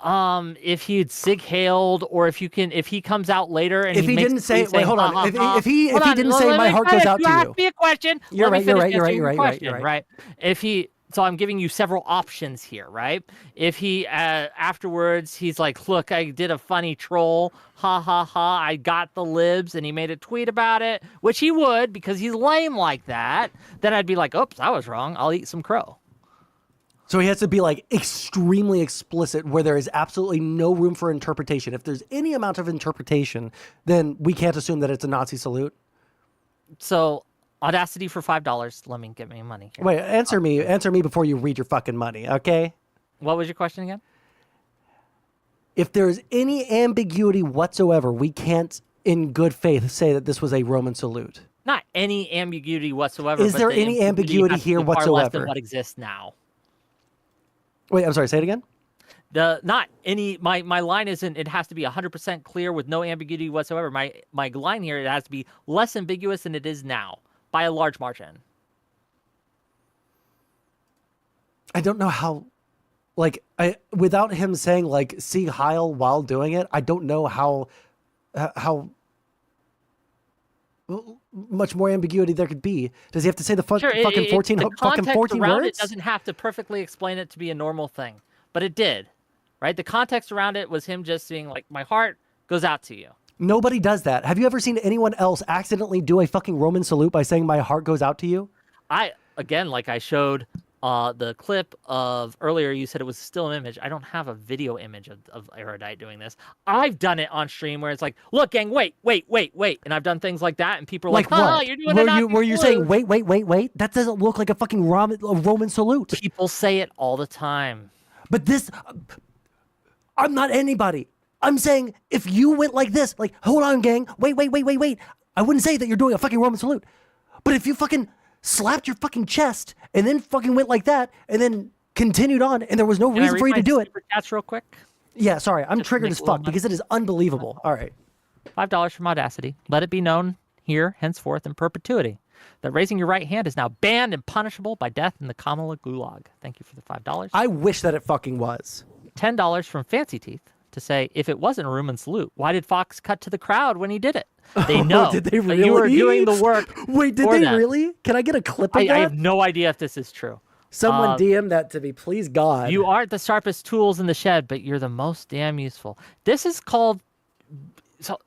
Speaker 6: If he'd sig hailed, or if he comes out later and
Speaker 1: If he
Speaker 6: makes
Speaker 1: didn't
Speaker 6: a
Speaker 1: say,
Speaker 6: tweet
Speaker 1: wait,
Speaker 6: saying,
Speaker 1: hold on.
Speaker 6: "Ha, ha,
Speaker 1: If
Speaker 6: ha."
Speaker 1: he
Speaker 6: Hold on,
Speaker 1: didn't
Speaker 6: let
Speaker 1: say
Speaker 6: me
Speaker 1: my heart
Speaker 6: finish.
Speaker 1: goes out
Speaker 6: You
Speaker 1: to
Speaker 6: asked
Speaker 1: you.
Speaker 6: me a question.
Speaker 1: You're
Speaker 6: Let me
Speaker 1: right, you're
Speaker 6: finish
Speaker 1: right,
Speaker 6: answering
Speaker 1: you're
Speaker 6: your
Speaker 1: right, you're
Speaker 6: question,
Speaker 1: right.
Speaker 6: If he, so I'm giving you several options here, right? If he afterwards he's like, look, I did a funny troll, ha ha ha, I got the libs, and he made a tweet about it, which he would because he's lame like that. Then I'd be like, oops, I was wrong. I'll eat some crow.
Speaker 1: So he has to be like extremely explicit where there is absolutely no room for interpretation. If there's any amount of interpretation, then we can't assume that it's a Nazi salute.
Speaker 6: So Audacity for $5. Let me get me money here.
Speaker 1: Wait, answer me before you read your fucking money, okay?
Speaker 6: What was your question again?
Speaker 1: If there's any ambiguity whatsoever, we can't in good faith say that this was a Roman salute.
Speaker 6: Not any ambiguity whatsoever.
Speaker 1: Is
Speaker 6: but
Speaker 1: there
Speaker 6: the
Speaker 1: any ambiguity
Speaker 6: has to
Speaker 1: here
Speaker 6: be far less than
Speaker 1: whatsoever?
Speaker 6: what exists now.
Speaker 1: Wait, I'm sorry, say it again?
Speaker 6: My line isn't, it has to be 100% clear with no ambiguity whatsoever. My line here, it has to be less ambiguous than it is now by a large margin.
Speaker 1: I don't know how, like, without him saying like Sieg Heil while doing it, I don't know how much more ambiguity there could be. Does he have to say the fucking 14
Speaker 6: the
Speaker 1: fucking 14
Speaker 6: around
Speaker 1: words?
Speaker 6: It doesn't have to perfectly explain it to be a normal thing, but it did, right? The context around it was him just being like, my heart goes out to you.
Speaker 1: Nobody does that. Have you ever seen anyone else accidentally do a fucking Roman salute by saying my heart goes out to you?
Speaker 6: Again, like I showed the clip of earlier, you said it was still an image. I don't have a video image of Erudite doing this. I've done it on stream where it's like, look, gang, wait. And I've done things like that, and people are like, oh, you're doing it.
Speaker 1: Were you saying, wait? That doesn't look like a fucking Roman salute.
Speaker 6: People say it all the time.
Speaker 1: But this, I'm not anybody. I'm saying if you went like this, like, hold on, gang, wait. I wouldn't say that you're doing a fucking Roman salute. But if you fucking slapped your fucking chest and then fucking went like that and then continued on and there was no reason for you to do it.
Speaker 6: Super chats real quick.
Speaker 1: Yeah, sorry. I'm triggered as fuck because it is unbelievable. All right.
Speaker 6: $5 from Audacity. Let it be known here, henceforth, in perpetuity, that raising your right hand is now banned and punishable by death in the Kamala Gulag. Thank you for the $5.
Speaker 1: I wish that it fucking was.
Speaker 6: $10 from Fancy Teeth to say, if it wasn't a Roman salute, why did Fox cut to the crowd when he did it? They know.
Speaker 1: Did they really?
Speaker 6: You were doing the work.
Speaker 1: Wait, did they really? Can I get a clip of that?
Speaker 6: I have no idea if this is true.
Speaker 1: Someone DM that to me, please, God.
Speaker 6: You aren't the sharpest tools in the shed, but you're the most damn useful. This is called... So,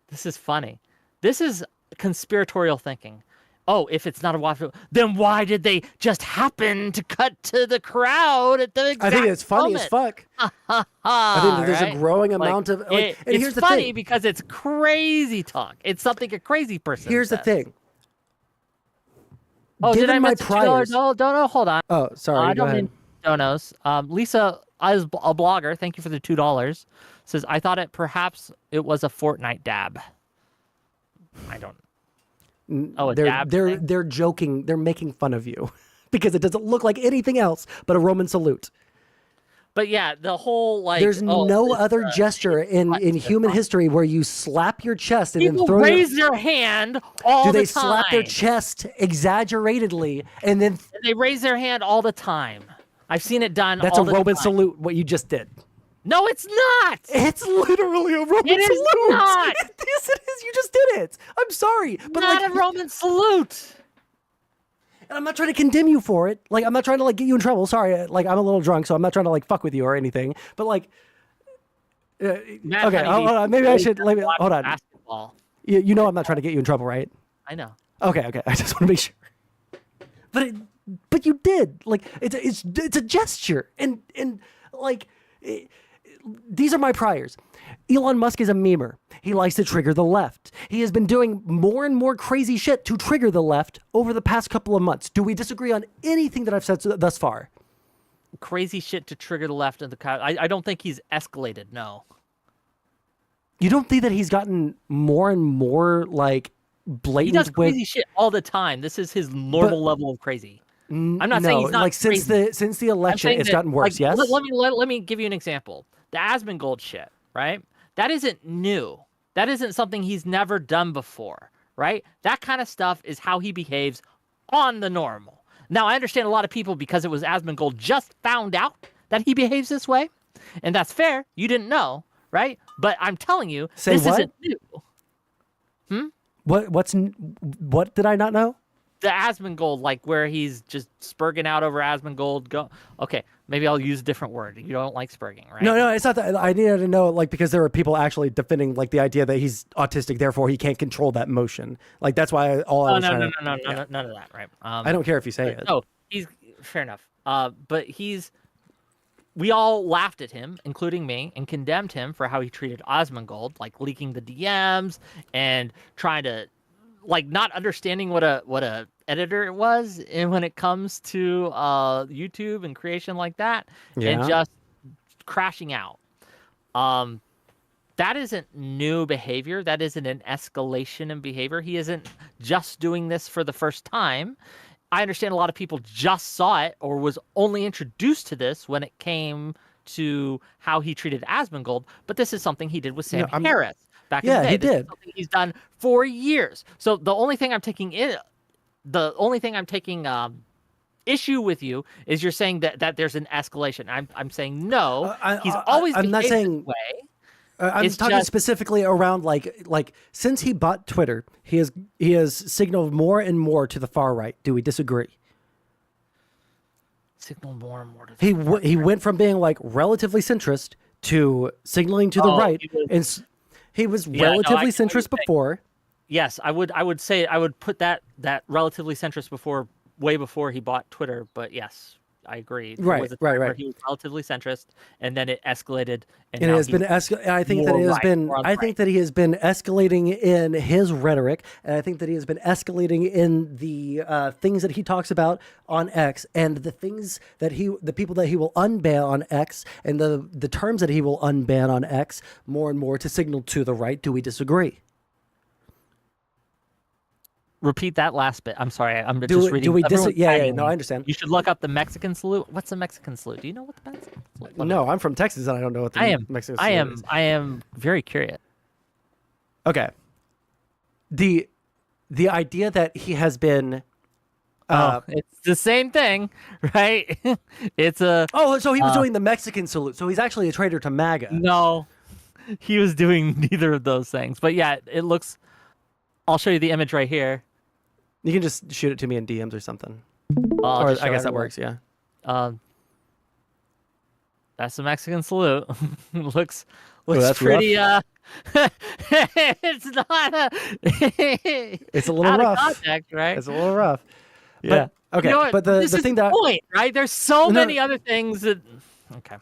Speaker 6: this is funny. This is conspiratorial thinking. Oh, if it's not a waffle, then why did they just happen to cut to the crowd at the exact
Speaker 1: I think it's funny
Speaker 6: moment?
Speaker 1: as fuck. I think that there's a growing amount of... Like, and here's
Speaker 6: it's
Speaker 1: the
Speaker 6: funny
Speaker 1: thing.
Speaker 6: because it's crazy talk. It's something a crazy person
Speaker 1: Here's the
Speaker 6: says.
Speaker 1: thing.
Speaker 6: Oh, did I
Speaker 1: Given my
Speaker 6: mention
Speaker 1: priors...
Speaker 6: $2? No, hold on.
Speaker 1: Oh, sorry,
Speaker 6: I
Speaker 1: go
Speaker 6: don't
Speaker 1: ahead.
Speaker 6: mean donos. Lisa, as a blogger, thank you for the $2, says, I thought it was a Fortnite dab. I don't... Oh, a dab thing?
Speaker 1: They're joking. They're making fun of you because it doesn't look like anything else but a Roman salute.
Speaker 6: But yeah, the whole like
Speaker 1: there's no other gesture in human history where you slap your chest and
Speaker 6: people
Speaker 1: then throw
Speaker 6: raise their hand all the time.
Speaker 1: Do they slap their chest exaggeratedly and then
Speaker 6: they raise their hand all the time? I've seen it done.
Speaker 1: That's
Speaker 6: all
Speaker 1: a
Speaker 6: the
Speaker 1: Roman
Speaker 6: time.
Speaker 1: salute. What you just did.
Speaker 6: No, it's not.
Speaker 1: It's literally a Roman salute.
Speaker 6: It is not.
Speaker 1: Yes, it is. You just did it. I'm sorry, but
Speaker 6: not
Speaker 1: like,
Speaker 6: a Roman salute.
Speaker 1: And I'm not trying to condemn you for it. Like, I'm not trying to like get you in trouble. Sorry, like I'm a little drunk, so I'm not trying to like fuck with you or anything. But like, okay, hold on. Maybe I should. Hold on.
Speaker 6: Basketball.
Speaker 1: You know I'm not trying to get you in trouble, right?
Speaker 6: I know.
Speaker 1: Okay. I just want to make sure. But you did. Like, it's a gesture, and like. These are my priors. Elon Musk is a memer. He likes to trigger the left. He has been doing more and more crazy shit to trigger the left over the past couple of months. Do we disagree on anything that I've said thus far?
Speaker 6: Crazy shit to trigger the left of the crowd. I don't think he's escalated, no.
Speaker 1: You don't think that he's gotten more and more, like, blatant?
Speaker 6: He does crazy shit all the time. This is his normal level of crazy. I'm not saying he's not
Speaker 1: like
Speaker 6: crazy.
Speaker 1: since the election, it's gotten worse.
Speaker 6: Like,
Speaker 1: Yes.
Speaker 6: let me give you an example. The Asmongold shit, right? That isn't new. That isn't something he's never done before, right? That kind of stuff is how he behaves on the normal. Now, I understand a lot of people, because it was Asmongold, just found out that he behaves this way, and that's fair. You didn't know, right? But I'm telling you, this isn't new.
Speaker 1: What did I not know?
Speaker 6: The Asmongold, like where he's just spurging out over Asmongold. Okay, maybe I'll use a different word. You don't like spurging, right?
Speaker 1: No, it's not that. I needed to know, like, because there were people actually defending, like, the idea that he's autistic, therefore he can't control that motion. Like, that's why I was trying to...
Speaker 6: No, none of that, right?
Speaker 1: I don't care if you say it.
Speaker 6: No, he's fair enough. But we all laughed at him, including me, and condemned him for how he treated Asmongold, like leaking the DMs and trying to, like, not understanding what a editor it was, and when it comes to YouTube and creation like that, and just crashing out. That isn't new behavior. That isn't an escalation in behavior. He isn't just doing this for the first time. I understand a lot of people just saw it or was only introduced to this when it came to how he treated Asmongold, but this is something he did with Sam Harris back in the day.
Speaker 1: He
Speaker 6: This
Speaker 1: did.
Speaker 6: is something he's done for years. So the only thing I'm taking issue with you is you're saying that there's an escalation. I'm saying no. He's always
Speaker 1: I'm not
Speaker 6: behaved
Speaker 1: saying
Speaker 6: this way.
Speaker 1: I'm
Speaker 6: It's
Speaker 1: talking
Speaker 6: just-
Speaker 1: specifically around like since he bought Twitter, he has signaled more and more to the far right. Do we disagree?
Speaker 6: Signal more and more to the
Speaker 1: He went from being like relatively centrist to signaling to the right, and he was relatively centrist before.
Speaker 6: Yes, I would say I would put that relatively centrist way before he bought Twitter, but yes, I agree. There was a time where he was relatively centrist, and then it escalated, and
Speaker 1: it
Speaker 6: now
Speaker 1: has been I think that it has been I think that he has been escalating in his rhetoric, and I think that he has been escalating in the things that he talks about on X, and the things that the people that he will unban on X, and the terms that he will unban on X more and more to signal to the right. Do we disagree?
Speaker 6: Repeat that last bit. I'm sorry. I'm just reading.
Speaker 1: Do we
Speaker 6: everyone's
Speaker 1: no, I understand.
Speaker 6: You should look up the Mexican salute. What's the Mexican salute? Do you know what the Mexican salute?
Speaker 1: No, I'm from Texas and I don't know what the Mexican salute is.
Speaker 6: I am very curious.
Speaker 1: Okay. The idea that he has been
Speaker 6: it's the same thing, right? It's a
Speaker 1: so he was doing the Mexican salute. So he's actually a traitor to MAGA.
Speaker 6: No. He was doing neither of those things. But yeah, it looks I'll show you the image right here.
Speaker 1: You can just shoot it to me in DMs or something.
Speaker 6: Or
Speaker 1: I guess that works, yeah.
Speaker 6: That's the Mexican salute. looks
Speaker 1: that's
Speaker 6: pretty it's not
Speaker 1: it's a little
Speaker 6: out
Speaker 1: rough.
Speaker 6: of context, right?
Speaker 1: It's a little rough.
Speaker 6: Yeah.
Speaker 1: But, okay,
Speaker 6: You know what?
Speaker 1: but
Speaker 6: this
Speaker 1: the
Speaker 6: is
Speaker 1: thing
Speaker 6: the
Speaker 1: that
Speaker 6: point, right? There's so many other things that okay.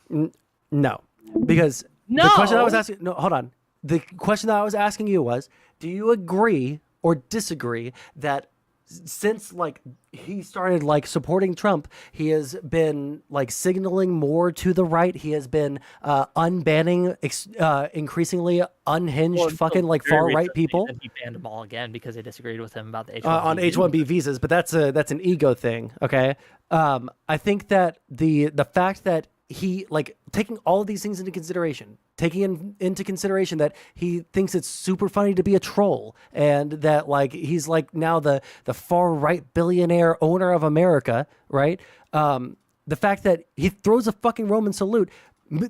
Speaker 1: No. Because
Speaker 6: No.
Speaker 1: the question I was asking hold on. The question that I was asking you was, do you agree or disagree that since like he started like supporting Trump, he has been like signaling more to the right. He has been unbanning increasingly unhinged fucking like far right people.
Speaker 6: He banned them all again because they disagreed with him about the H-1B
Speaker 1: on H-1B visas, but that's an ego thing. Okay, I think that the fact that he like taking all of these things into consideration, into consideration that he thinks it's super funny to be a troll, and that like he's like now the far right billionaire owner of America, right? The fact that he throws a fucking Roman salute,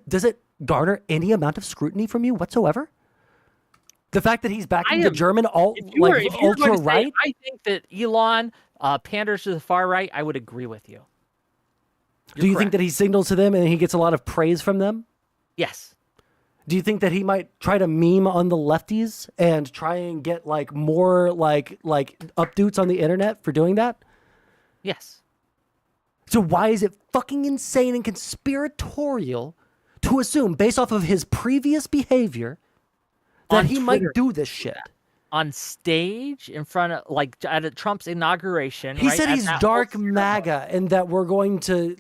Speaker 1: does it garner any amount of scrutiny from you whatsoever? The fact that he's backing the German ultra right.
Speaker 6: I think that Elon panders to the far right. I would agree with you.
Speaker 1: Do you think that he signals to them and he gets a lot of praise from them?
Speaker 6: Yes.
Speaker 1: Do you think that he might try to meme on the lefties and try and get like more like updates on the internet for doing that?
Speaker 6: Yes.
Speaker 1: So why is it fucking insane and conspiratorial to assume, based off of his previous behavior, that
Speaker 6: On
Speaker 1: he might
Speaker 6: Twitter,
Speaker 1: do this shit?
Speaker 6: On stage in front of like at Trump's inauguration.
Speaker 1: He
Speaker 6: right?
Speaker 1: said
Speaker 6: At
Speaker 1: he's
Speaker 6: that
Speaker 1: dark
Speaker 6: whole
Speaker 1: MAGA and that we're going to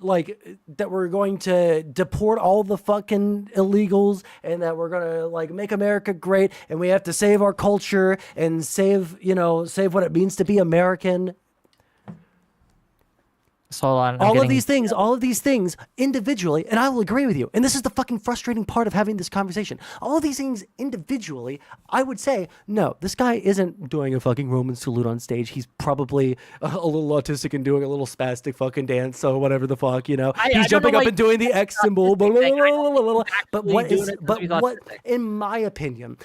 Speaker 1: deport all the fucking illegals and that we're going to like make America great and we have to save our culture and save what it means to be American.
Speaker 6: So hold on,
Speaker 1: all of these things individually, and I will agree with you. And this is the fucking frustrating part of having this conversation. All of these things individually, I would say, no, this guy isn't doing a fucking Roman salute on stage. He's probably a little autistic and doing a little spastic fucking dance or whatever the fuck, you know. He's jumping up and doing the X symbol. Blah, blah, blah, blah, blah. But what, in my opinion,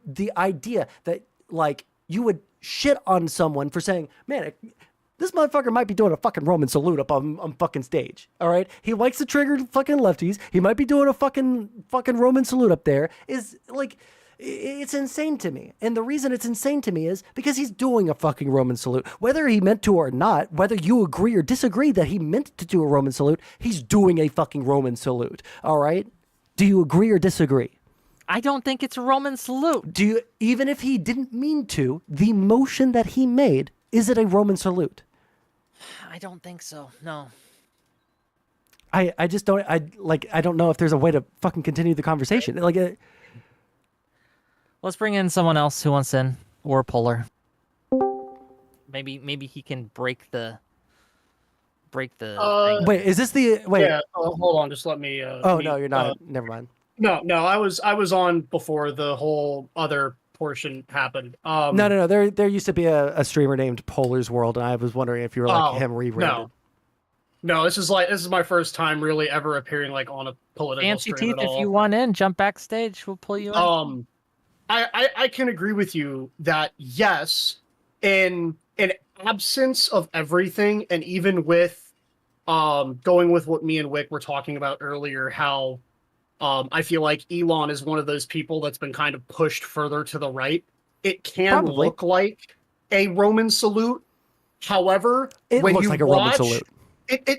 Speaker 1: the idea that like you would shit on someone for saying, man, this motherfucker might be doing a fucking Roman salute up on fucking stage. All right. He likes to trigger fucking lefties. He might be doing a fucking Roman salute up there. Is like, it's insane to me. And the reason it's insane to me is because he's doing a fucking Roman salute. Whether he meant to or not, whether you agree or disagree that he meant to do a Roman salute, he's doing a fucking Roman salute. All right. Do you agree or disagree?
Speaker 6: I don't think it's a Roman salute.
Speaker 1: Do you, even if he didn't mean to, the motion that he made, is it a Roman salute?
Speaker 6: I don't think so. No.
Speaker 1: I just don't. I don't know if there's a way to fucking continue the conversation. Like,
Speaker 6: let's bring in someone else who wants in, or Polar. Maybe he can break the thing.
Speaker 1: Wait, is this the wait?
Speaker 11: Yeah. Hold on. Just let me.
Speaker 1: Oh no, you're not. Never mind.
Speaker 11: No. I was on before the whole other portion happened.
Speaker 1: No. There used to be a streamer named Polar's World, and I was wondering if you were like him rebranded.
Speaker 11: No, this is my first time really ever appearing like on a political
Speaker 6: Fancy
Speaker 11: stream
Speaker 6: teeth.
Speaker 11: at all.
Speaker 6: If you want in, jump backstage. We'll pull you in.
Speaker 11: I can agree with you that yes, in absence of everything, and even with going with what me and Wick were talking about earlier, how I feel like Elon is one of those people that's been kind of pushed further to the right. It can look like a Roman salute. However,
Speaker 1: it
Speaker 11: when
Speaker 1: looks
Speaker 11: you
Speaker 1: like a
Speaker 11: watch,
Speaker 1: Roman salute.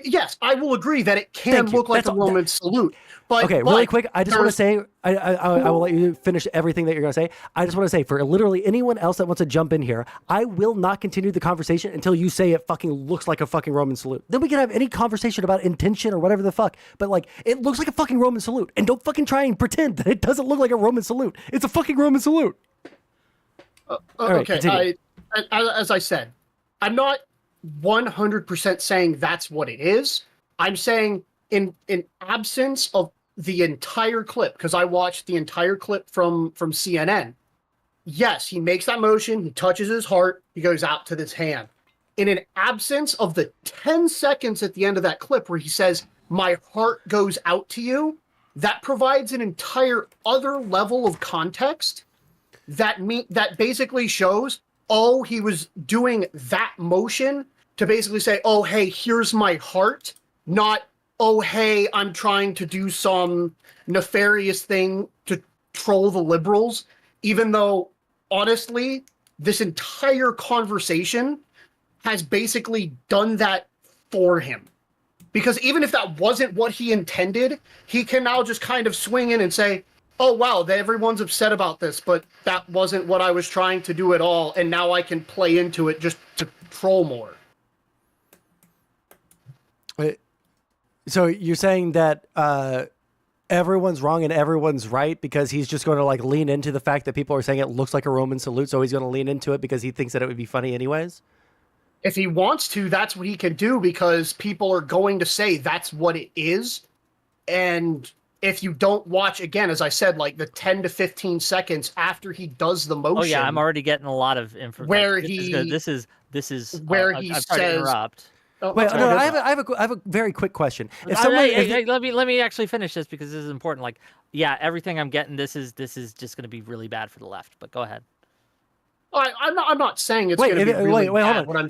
Speaker 11: Yes, I will agree that it can look like a Roman salute. But
Speaker 1: okay, really quick, I just want to say, I will let you finish everything that you're going to say. I just want to say, for literally anyone else that wants to jump in here, I will not continue the conversation until you say it fucking looks like a fucking Roman salute. Then we can have any conversation about intention or whatever the fuck. But like, it looks like a fucking Roman salute. And don't fucking try and pretend that it doesn't look like a Roman salute. It's a fucking Roman salute.
Speaker 11: Okay, as I said, I'm not 100% saying that's what it is. I'm saying in absence of the entire clip, because I watched the entire clip from CNN. Yes, he makes that motion, he touches his heart, he goes out to this hand. In an absence of the 10 seconds at the end of that clip where he says, "My heart goes out to you," that provides an entire other level of context that basically shows, oh, he was doing that motion to basically say, oh, hey, here's my heart, not, oh, hey, I'm trying to do some nefarious thing to troll the liberals, even though, honestly, this entire conversation has basically done that for him. Because even if that wasn't what he intended, he can now just kind of swing in and say, oh, wow, everyone's upset about this, but that wasn't what I was trying to do at all, and now I can play into it just to troll more.
Speaker 1: So you're saying that everyone's wrong and everyone's right because he's just going to like lean into the fact that people are saying it looks like a Roman salute, so he's going to lean into it because he thinks that it would be funny anyways?
Speaker 11: If he wants to, that's what he can do because people are going to say that's what it is. And if you don't watch, again, as I said, like the 10 to 15 seconds after he does the motion.
Speaker 6: Oh yeah, I'm already getting a this is
Speaker 11: where
Speaker 6: he
Speaker 11: says,
Speaker 6: to interrupt.
Speaker 1: Wait, no, I have a very quick question. If someone,
Speaker 6: let me actually finish this because this is important. Like, yeah, everything I'm getting, this is just going to be really bad for the left. But go ahead.
Speaker 11: I'm not saying it's going to be really bad.
Speaker 1: Hold on.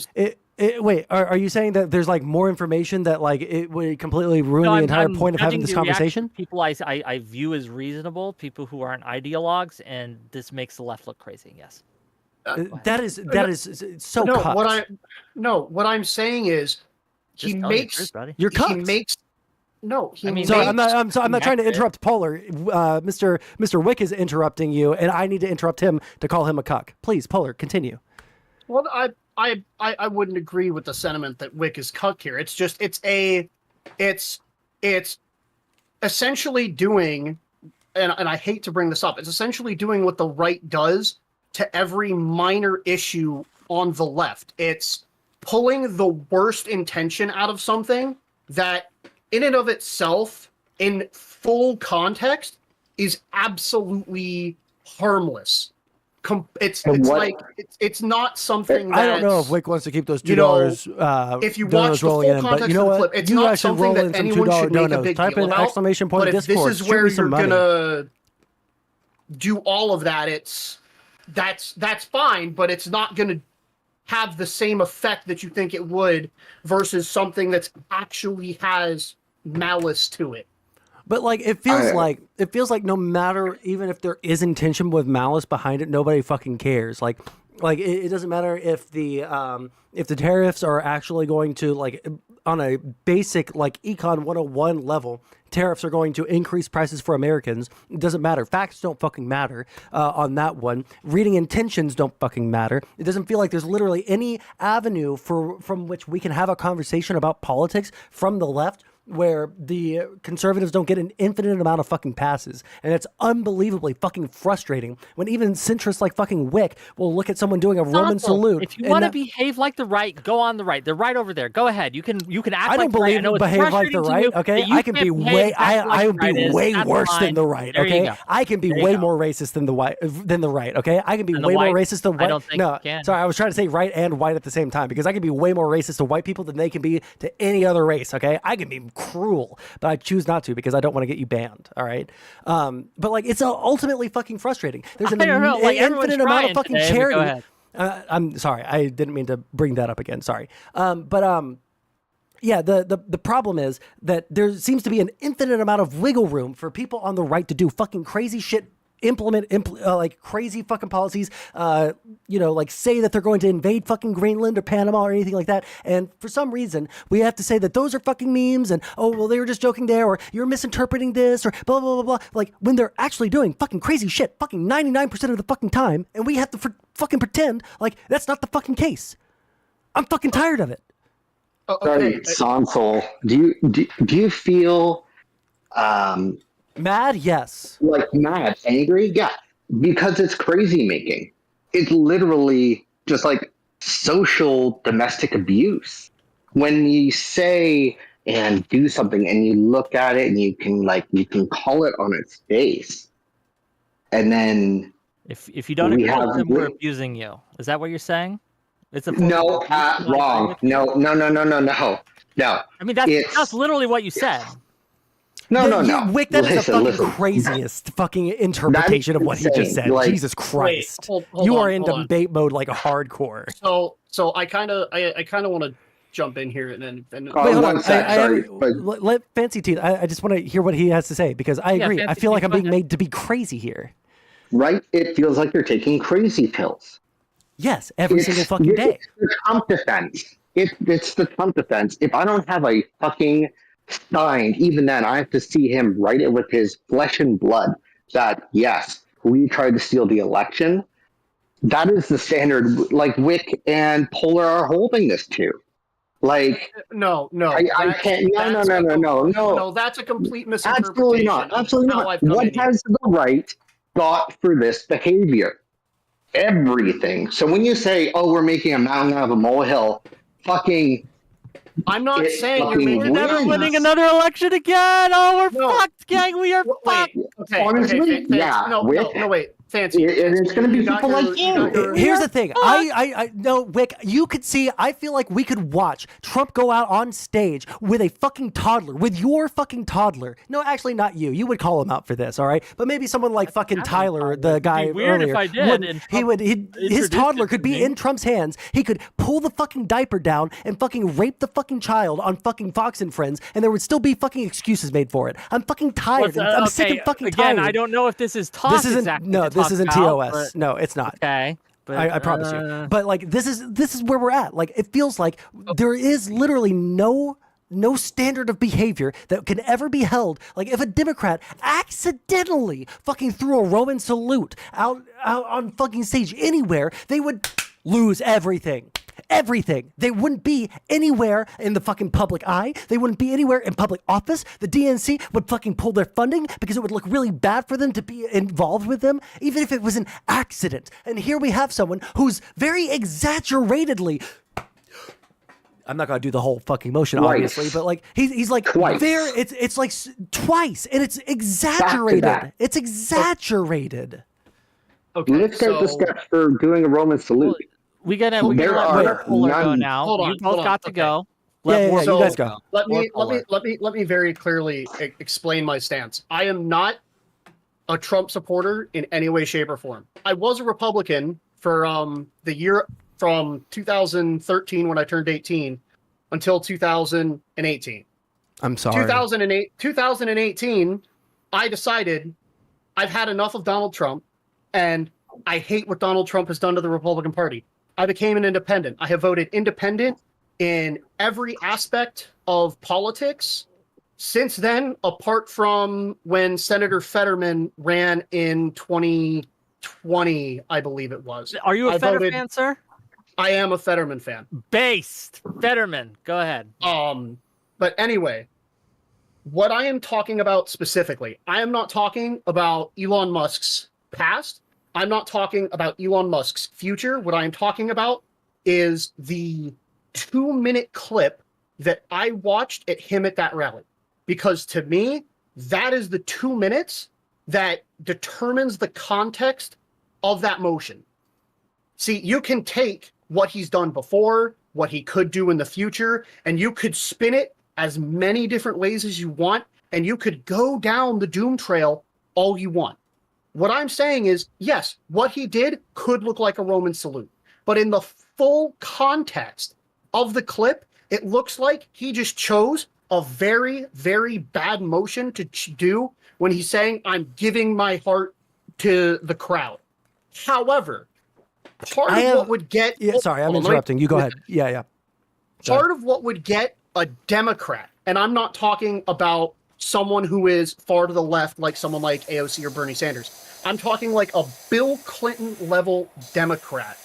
Speaker 1: Are you saying that there's like more information that like it would completely ruin the entire point of having this conversation?
Speaker 6: People I view as reasonable, people who aren't ideologues, and this makes the left look crazy. Yes.
Speaker 1: That is so
Speaker 11: no.
Speaker 1: cut.
Speaker 11: What I'm saying is he makes
Speaker 1: you're cut.
Speaker 11: He makes no. He makes,
Speaker 1: I'm not trying to interrupt Polar. Mr. Wick is interrupting you, and I need to interrupt him to call him a cuck. Please, Polar, continue.
Speaker 11: Well, I wouldn't agree with the sentiment that Wick is cuck here. It's just it's essentially doing, and I hate to bring this up. It's essentially doing what the right does to every minor issue on the left. It's pulling the worst intention out of something that in and of itself, in full context, is absolutely harmless. It's not something that
Speaker 1: I don't know if Wick wants to keep those $2
Speaker 11: if you watch the full
Speaker 1: rolling in, but
Speaker 11: context
Speaker 1: you know
Speaker 11: of the
Speaker 1: what?
Speaker 11: clip, it's
Speaker 1: You
Speaker 11: not
Speaker 1: actually
Speaker 11: something
Speaker 1: roll
Speaker 11: that
Speaker 1: in some
Speaker 11: anyone
Speaker 1: $2
Speaker 11: should make a
Speaker 1: donos.
Speaker 11: big
Speaker 1: Type
Speaker 11: deal
Speaker 1: in
Speaker 11: about.
Speaker 1: exclamation point
Speaker 11: But if
Speaker 1: Discord.
Speaker 11: this is
Speaker 1: Shoot
Speaker 11: where
Speaker 1: me
Speaker 11: you're
Speaker 1: some money.
Speaker 11: gonna do all of that, that's fine, but it's not gonna have the same effect that you think it would versus something that's actually has malice to it.
Speaker 1: But like it feels like no matter, even if there is intention with malice behind it, nobody fucking cares. Like it doesn't matter if the tariffs are actually going to, like, on a basic like econ 101 level, tariffs are going to increase prices for Americans. It doesn't matter. Facts don't fucking matter on that one. Reading intentions don't fucking matter. It doesn't feel like there's literally any avenue from which we can have a conversation about politics from the left where the conservatives don't get an infinite amount of fucking passes. And it's unbelievably fucking frustrating when even centrists like fucking Wick will look at someone doing a Roman salute.
Speaker 6: If you want to behave like the right, go on the right. They're right over there. Go ahead. You can act
Speaker 1: I don't
Speaker 6: like the right.
Speaker 1: believe
Speaker 6: I know it's
Speaker 1: behave like the
Speaker 6: frustrating to
Speaker 1: right,
Speaker 6: you,
Speaker 1: okay?
Speaker 6: but you
Speaker 1: I can be
Speaker 6: can't behave
Speaker 1: way
Speaker 6: exactly like
Speaker 1: I would
Speaker 6: the right
Speaker 1: be
Speaker 6: is.
Speaker 1: way
Speaker 6: That's
Speaker 1: worse
Speaker 6: fine.
Speaker 1: than the right,
Speaker 6: There you
Speaker 1: okay?
Speaker 6: go.
Speaker 1: I can be
Speaker 6: There you
Speaker 1: way
Speaker 6: go.
Speaker 1: more racist than the right, okay? I can be
Speaker 6: And the
Speaker 1: way more
Speaker 6: white,
Speaker 1: racist than white.
Speaker 6: I don't think
Speaker 1: no,
Speaker 6: you can.
Speaker 1: sorry, I was trying to say right and white at the same time because I can be way more racist to white people than they can be to any other race, okay? I can be cruel, but I choose not to because I don't want to get you banned, all right? But like it's ultimately fucking frustrating. There's an
Speaker 6: I don't know, like, everyone's
Speaker 1: infinite amount of
Speaker 6: trying
Speaker 1: fucking
Speaker 6: today, but go
Speaker 1: charity.
Speaker 6: ahead.
Speaker 1: I'm sorry, I didn't mean to bring that up again. Sorry. Yeah, the problem is that there seems to be an infinite amount of wiggle room for people on the right to do fucking crazy shit, implement like crazy fucking policies, like say that they're going to invade fucking Greenland or Panama or anything like that. And for some reason, we have to say that those are fucking memes and, oh, well, they were just joking there, or you're misinterpreting this, or blah, blah, blah, blah. Like when they're actually doing fucking crazy shit fucking 99% of the fucking time, and we have to fucking pretend like that's not the fucking case. I'm fucking tired of it.
Speaker 12: Sorry, Sondsol. Do you feel
Speaker 1: mad? Yes.
Speaker 12: Like mad, angry? Yeah, because it's crazy making. It's literally just like social domestic abuse. When you say and do something and you look at it and you can call it on its face, and then
Speaker 6: if you don't agree with them, we're abusing you. Is that what you're saying? It's
Speaker 12: wrong. No.
Speaker 6: I mean, that's literally what you said.
Speaker 12: No.
Speaker 1: Wick, that is the fucking craziest fucking interpretation of what he just said. Like, Jesus Christ.
Speaker 11: Hold
Speaker 1: you
Speaker 11: on,
Speaker 1: are in debate mode like a hardcore.
Speaker 11: So I kind of want to jump in here and then
Speaker 1: wait, hold on. Let Fancy Teeth. I just want to hear what he has to say because I agree. I feel like I'm being made to be crazy here.
Speaker 12: Right? It feels like you're taking crazy pills.
Speaker 1: Yes, every single fucking day.
Speaker 12: It's the Trump defense. It's the Trump defense. If I don't have a fucking sign, even then, I have to see him write it with his flesh and blood that, yes, we tried to steal the election. That is the standard, like Wick and Polar are holding this to. Like,
Speaker 11: no,
Speaker 12: I can't. No.
Speaker 11: That's a complete misinterpretation.
Speaker 12: Absolutely not. What has the right got for this behavior? Everything. So when you say, "Oh, we're making a mountain out of a molehill," fucking.
Speaker 11: I'm not saying you're
Speaker 6: never winning another election again. Oh, we're fucked, gang. We are fucked.
Speaker 11: Okay.
Speaker 12: Honestly, yeah.
Speaker 11: No, wait. Fancy.
Speaker 12: And it's going to be people like you.
Speaker 1: Here's the thing. I no, Wick, you could see, I feel like we could watch Trump go out on stage with a fucking toddler, with your fucking toddler. No, actually not you. You would call him out for this, all right? But maybe someone like fucking Tyler, the guy earlier.
Speaker 6: If I did.
Speaker 1: His toddler could be in Trump's hands. He could pull the fucking diaper down and fucking rape the fucking child on fucking Fox and Friends, and there would still be fucking excuses made for it. I'm fucking tired. I'm sick and fucking tired.
Speaker 6: Again, I don't know if this is talk.
Speaker 1: This isn't
Speaker 6: exactly
Speaker 1: no. This isn't TOS.
Speaker 6: But,
Speaker 1: no, it's not.
Speaker 6: Okay. But,
Speaker 1: I promise you. But like this is where we're at. Like it feels like there is literally no standard of behavior that can ever be held. Like if a Democrat accidentally fucking threw a Roman salute out on fucking stage anywhere, they would lose everything. Everything. They wouldn't be anywhere in the fucking public eye. They wouldn't be anywhere in public office. The DNC would fucking pull their funding because it would look really bad for them to be involved with them, even if it was an accident. And here we have someone who's very exaggeratedly I'm not gonna do the whole fucking motion,
Speaker 12: Twice.
Speaker 1: obviously, but like he's like
Speaker 12: Twice.
Speaker 1: it's like twice, and it's exaggerated.
Speaker 12: Back.
Speaker 1: It's exaggerated.
Speaker 11: Okay,
Speaker 12: Let's take the steps for doing a Roman salute.
Speaker 6: We gotta
Speaker 12: There
Speaker 6: let
Speaker 12: are
Speaker 6: Water Cooler go
Speaker 12: none-
Speaker 6: now.
Speaker 11: Hold on,
Speaker 6: You both
Speaker 11: hold on,
Speaker 6: got to
Speaker 11: okay.
Speaker 6: go.
Speaker 1: Yeah,
Speaker 6: Water
Speaker 1: you guys
Speaker 6: Cooler
Speaker 1: go.
Speaker 11: Let
Speaker 6: Water
Speaker 11: me very clearly explain my stance. I am not a Trump supporter in any way, shape, or form. I was a Republican for the year from 2013 when I turned 18 until 2018.
Speaker 1: I'm sorry.
Speaker 11: 2018, I decided I've had enough of Donald Trump, and I hate what Donald Trump has done to the Republican Party. I became an independent. I have voted independent in every aspect of politics since then, apart from when Senator Fetterman ran in 2020, I believe it was.
Speaker 6: Are you a
Speaker 11: I
Speaker 6: Fetterman
Speaker 11: voted-
Speaker 6: fan, sir?
Speaker 11: I am a Fetterman fan.
Speaker 6: Based Fetterman. Go ahead.
Speaker 11: But anyway, what I am talking about specifically, I am not talking about Elon Musk's past. I'm not talking about Elon Musk's future. What I am talking about is the 2-minute clip that I watched at him at that rally. Because to me, that is the 2 minutes that determines the context of that motion. See, you can take what he's done before, what he could do in the future, and you could spin it as many different ways as you want, and you could go down the doom trail all you want. What I'm saying is, yes, what he did could look like a Roman salute, but in the full context of the clip, it looks like he just chose a very, very bad motion to do when he's saying, I'm giving my heart to the crowd. However, part of what would get...
Speaker 1: Yeah, sorry, I'm interrupting. You go ahead. Yeah.
Speaker 11: Part of what would get a Democrat, and I'm not talking about someone who is far to the left, like someone like AOC or Bernie Sanders. I'm talking like a Bill Clinton level Democrat,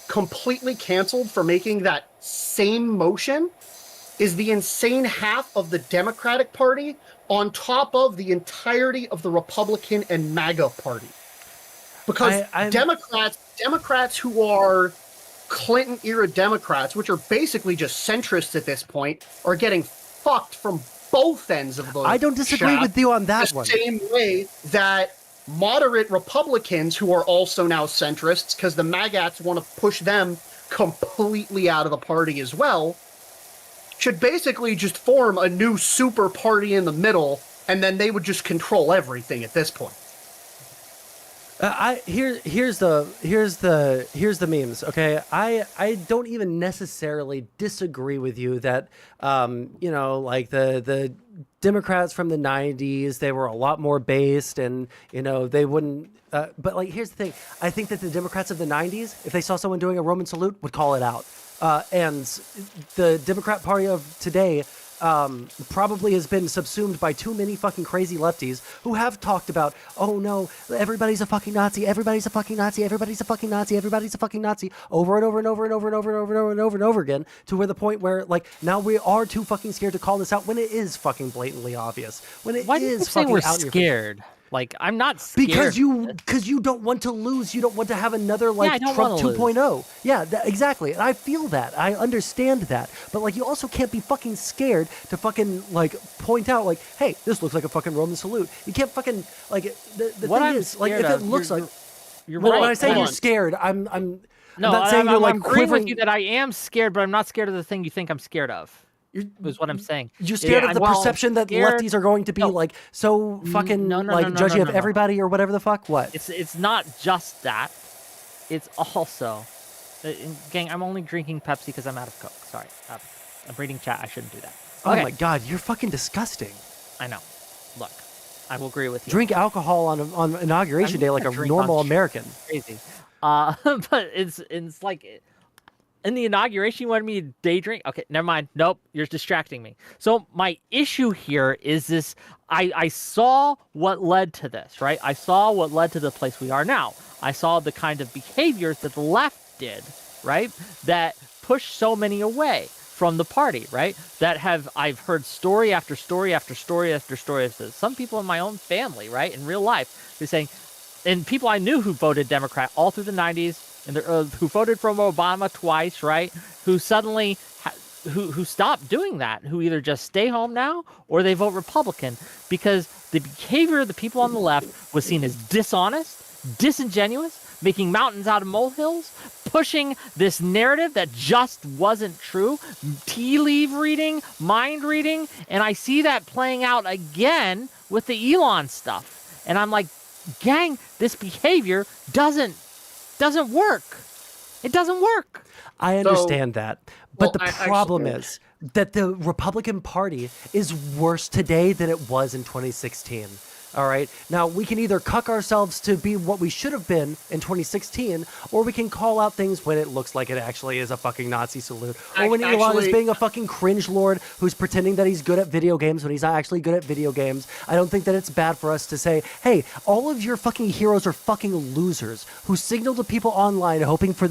Speaker 11: completely canceled for making that same motion, is the insane half of the Democratic Party on top of the entirety of the Republican and MAGA Party. Because Democrats who are Clinton era Democrats, which are basically just centrists at this point, are getting fucked from both ends of the
Speaker 1: I don't disagree
Speaker 11: shaft
Speaker 1: with you on that
Speaker 11: the
Speaker 1: one.
Speaker 11: same way that moderate Republicans who are also now centrists, because the MAGATs want to push them completely out of the party as well, should basically just form a new super party in the middle, and then they would just control everything at this point.
Speaker 1: Here's the memes. Okay, I don't even necessarily disagree with you that like the Democrats from the 90s, they were a lot more based, and they wouldn't. But like, here's the thing: I think that the Democrats of the 90s, if they saw someone doing a Roman salute, would call it out. And the Democrat Party of today probably has been subsumed by too many fucking crazy lefties who have talked about, oh no, everybody's a fucking Nazi, everybody's a fucking Nazi, everybody's a fucking Nazi, everybody's a fucking Nazi, over and over and over and over and over and over and over and over and over again, to where the point where like now we are too fucking scared to call this out when it is fucking blatantly obvious. When it
Speaker 6: Why do you
Speaker 1: is
Speaker 6: say
Speaker 1: fucking
Speaker 6: we're
Speaker 1: out in your face.
Speaker 6: scared? Like, I'm not scared.
Speaker 1: Because you don't want to lose. You don't want to have another like
Speaker 6: I don't
Speaker 1: Trump
Speaker 6: wanna
Speaker 1: 2.0. Yeah, exactly. And I feel that. I understand that. But like, you also can't be fucking scared to fucking like point out like, hey, this looks like a fucking Roman salute. You can't fucking like the
Speaker 6: What
Speaker 1: thing
Speaker 6: I'm
Speaker 1: is like if
Speaker 6: scared
Speaker 1: it
Speaker 6: of-
Speaker 1: looks
Speaker 6: you're-
Speaker 1: like
Speaker 6: you're
Speaker 1: when
Speaker 6: right.
Speaker 1: I say
Speaker 6: Hold
Speaker 1: you're
Speaker 6: on.
Speaker 1: scared, I'm
Speaker 6: No,
Speaker 1: not saying
Speaker 6: I'm,
Speaker 1: you're like
Speaker 6: I'm agreeing
Speaker 1: quivering.
Speaker 6: with you that I am scared, but I'm not scared of the thing you think I'm scared of. Is what I'm saying.
Speaker 1: You're scared of the
Speaker 6: I'm
Speaker 1: perception that
Speaker 6: scared-
Speaker 1: levties are going to be like so fucking like judgy of everybody or whatever the fuck. What?
Speaker 6: It's not just that. It's also, gang. I'm only drinking Pepsi because I'm out of Coke. Sorry, I'm reading chat. I shouldn't do that.
Speaker 1: Oh
Speaker 6: Okay.
Speaker 1: my god, you're fucking disgusting.
Speaker 6: I know. Look, I will agree with you.
Speaker 1: Drink alcohol on inauguration
Speaker 6: I'm
Speaker 1: day like a
Speaker 6: gonna drink
Speaker 1: normal
Speaker 6: on
Speaker 1: American.
Speaker 6: Crazy. But it's like in the inauguration, you wanted me to day drink? Okay, never mind. Nope, you're distracting me. So my issue here is this. I saw what led to this, right? I saw what led to the place we are now. I saw the kind of behaviors that the left did, right? That pushed so many away from the party, right? I've heard story after story after story after story. Some people in my own family, right? In real life, they're saying, and people I knew who voted Democrat all through the 90s, and who voted for Obama twice, right? Who suddenly who stopped doing that, who either just stay home now or they vote Republican, because the behavior of the people on the left was seen as dishonest, disingenuous, making mountains out of molehills, pushing this narrative that just wasn't true, tea leaf reading, mind reading, and I see that playing out again with the Elon stuff. And I'm like, gang, this behavior doesn't work. It doesn't work.
Speaker 1: I understand that. But
Speaker 11: well,
Speaker 1: the problem is that the Republican Party is worse today than it was in 2016. All right. Now, we can either cuck ourselves to be what we should have been in 2016, or we can call out things when it looks like it actually is a fucking Nazi salute. Or when Elon is being a fucking cringe lord who's pretending that he's good at video games when he's not actually good at video games. I don't think that it's bad for us to say, hey, all of your fucking heroes are fucking losers who signal to people online hoping for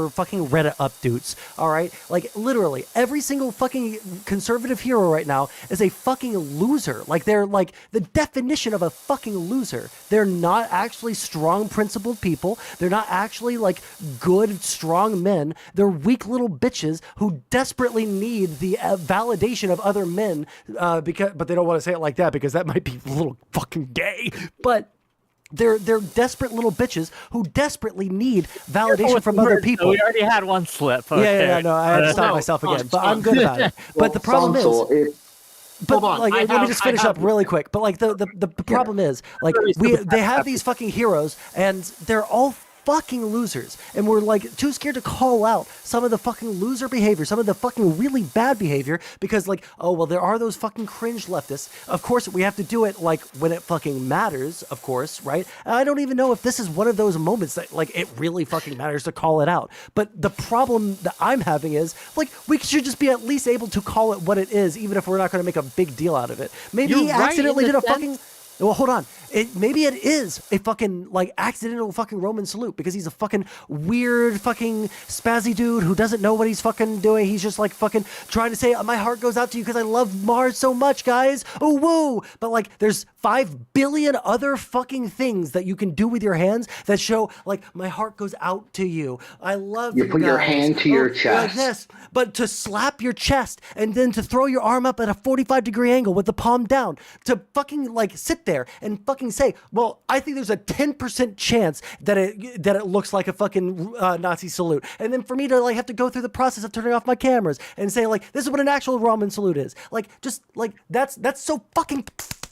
Speaker 1: fucking Reddit updates. All right. Like, literally, every single fucking conservative hero right now is a fucking loser. Like, they're like the definition of a fucking loser. They're not actually strong, principled people. They're not actually like good, strong men. They're weak little bitches who desperately need the validation of other men. But they don't want to say it like that because that might be a little fucking gay. But they're desperate little bitches who desperately need validation from other people.
Speaker 6: So we already had one slip. Okay.
Speaker 1: Yeah, no, I had to stop myself again, but I'm good about it. But the problem is. But like, let me just finish up really quick. But like the problem is like they have these fucking heroes and they're all fucking losers, and we're like too scared to call out some of the fucking loser behavior, some of the fucking really bad behavior, because like, oh well, there are those fucking cringe leftists. Of course we have to do it like when it fucking matters, of course, right? And I don't even know if this is one of those moments that like it really fucking matters to call it out. But the problem that I'm having is like we should just be at least able to call it what it is, even if we're not going to make a big deal out of it. Maybe he accidentally did a fucking. Well, hold on. Maybe it is a fucking, like, accidental fucking Roman salute because he's a fucking weird fucking spazzy dude who doesn't know what he's fucking doing. He's just, like, fucking trying to say, my heart goes out to you because I love Mars so much, guys. Oh, woo. But, like, there's 5 billion other fucking things that you can do with your hands that show, like, my heart goes out to you. I love you,
Speaker 12: put
Speaker 1: guys.
Speaker 12: your hand to your chest.
Speaker 1: Like this. But to slap your chest and then to throw your arm up at a 45-degree angle with the palm down, to fucking, like, sit there and fucking say, well, I think there's a 10% chance that it looks like a fucking Nazi salute, and then for me to like have to go through the process of turning off my cameras and say like this is what an actual Roman salute is, like just like that's so fucking.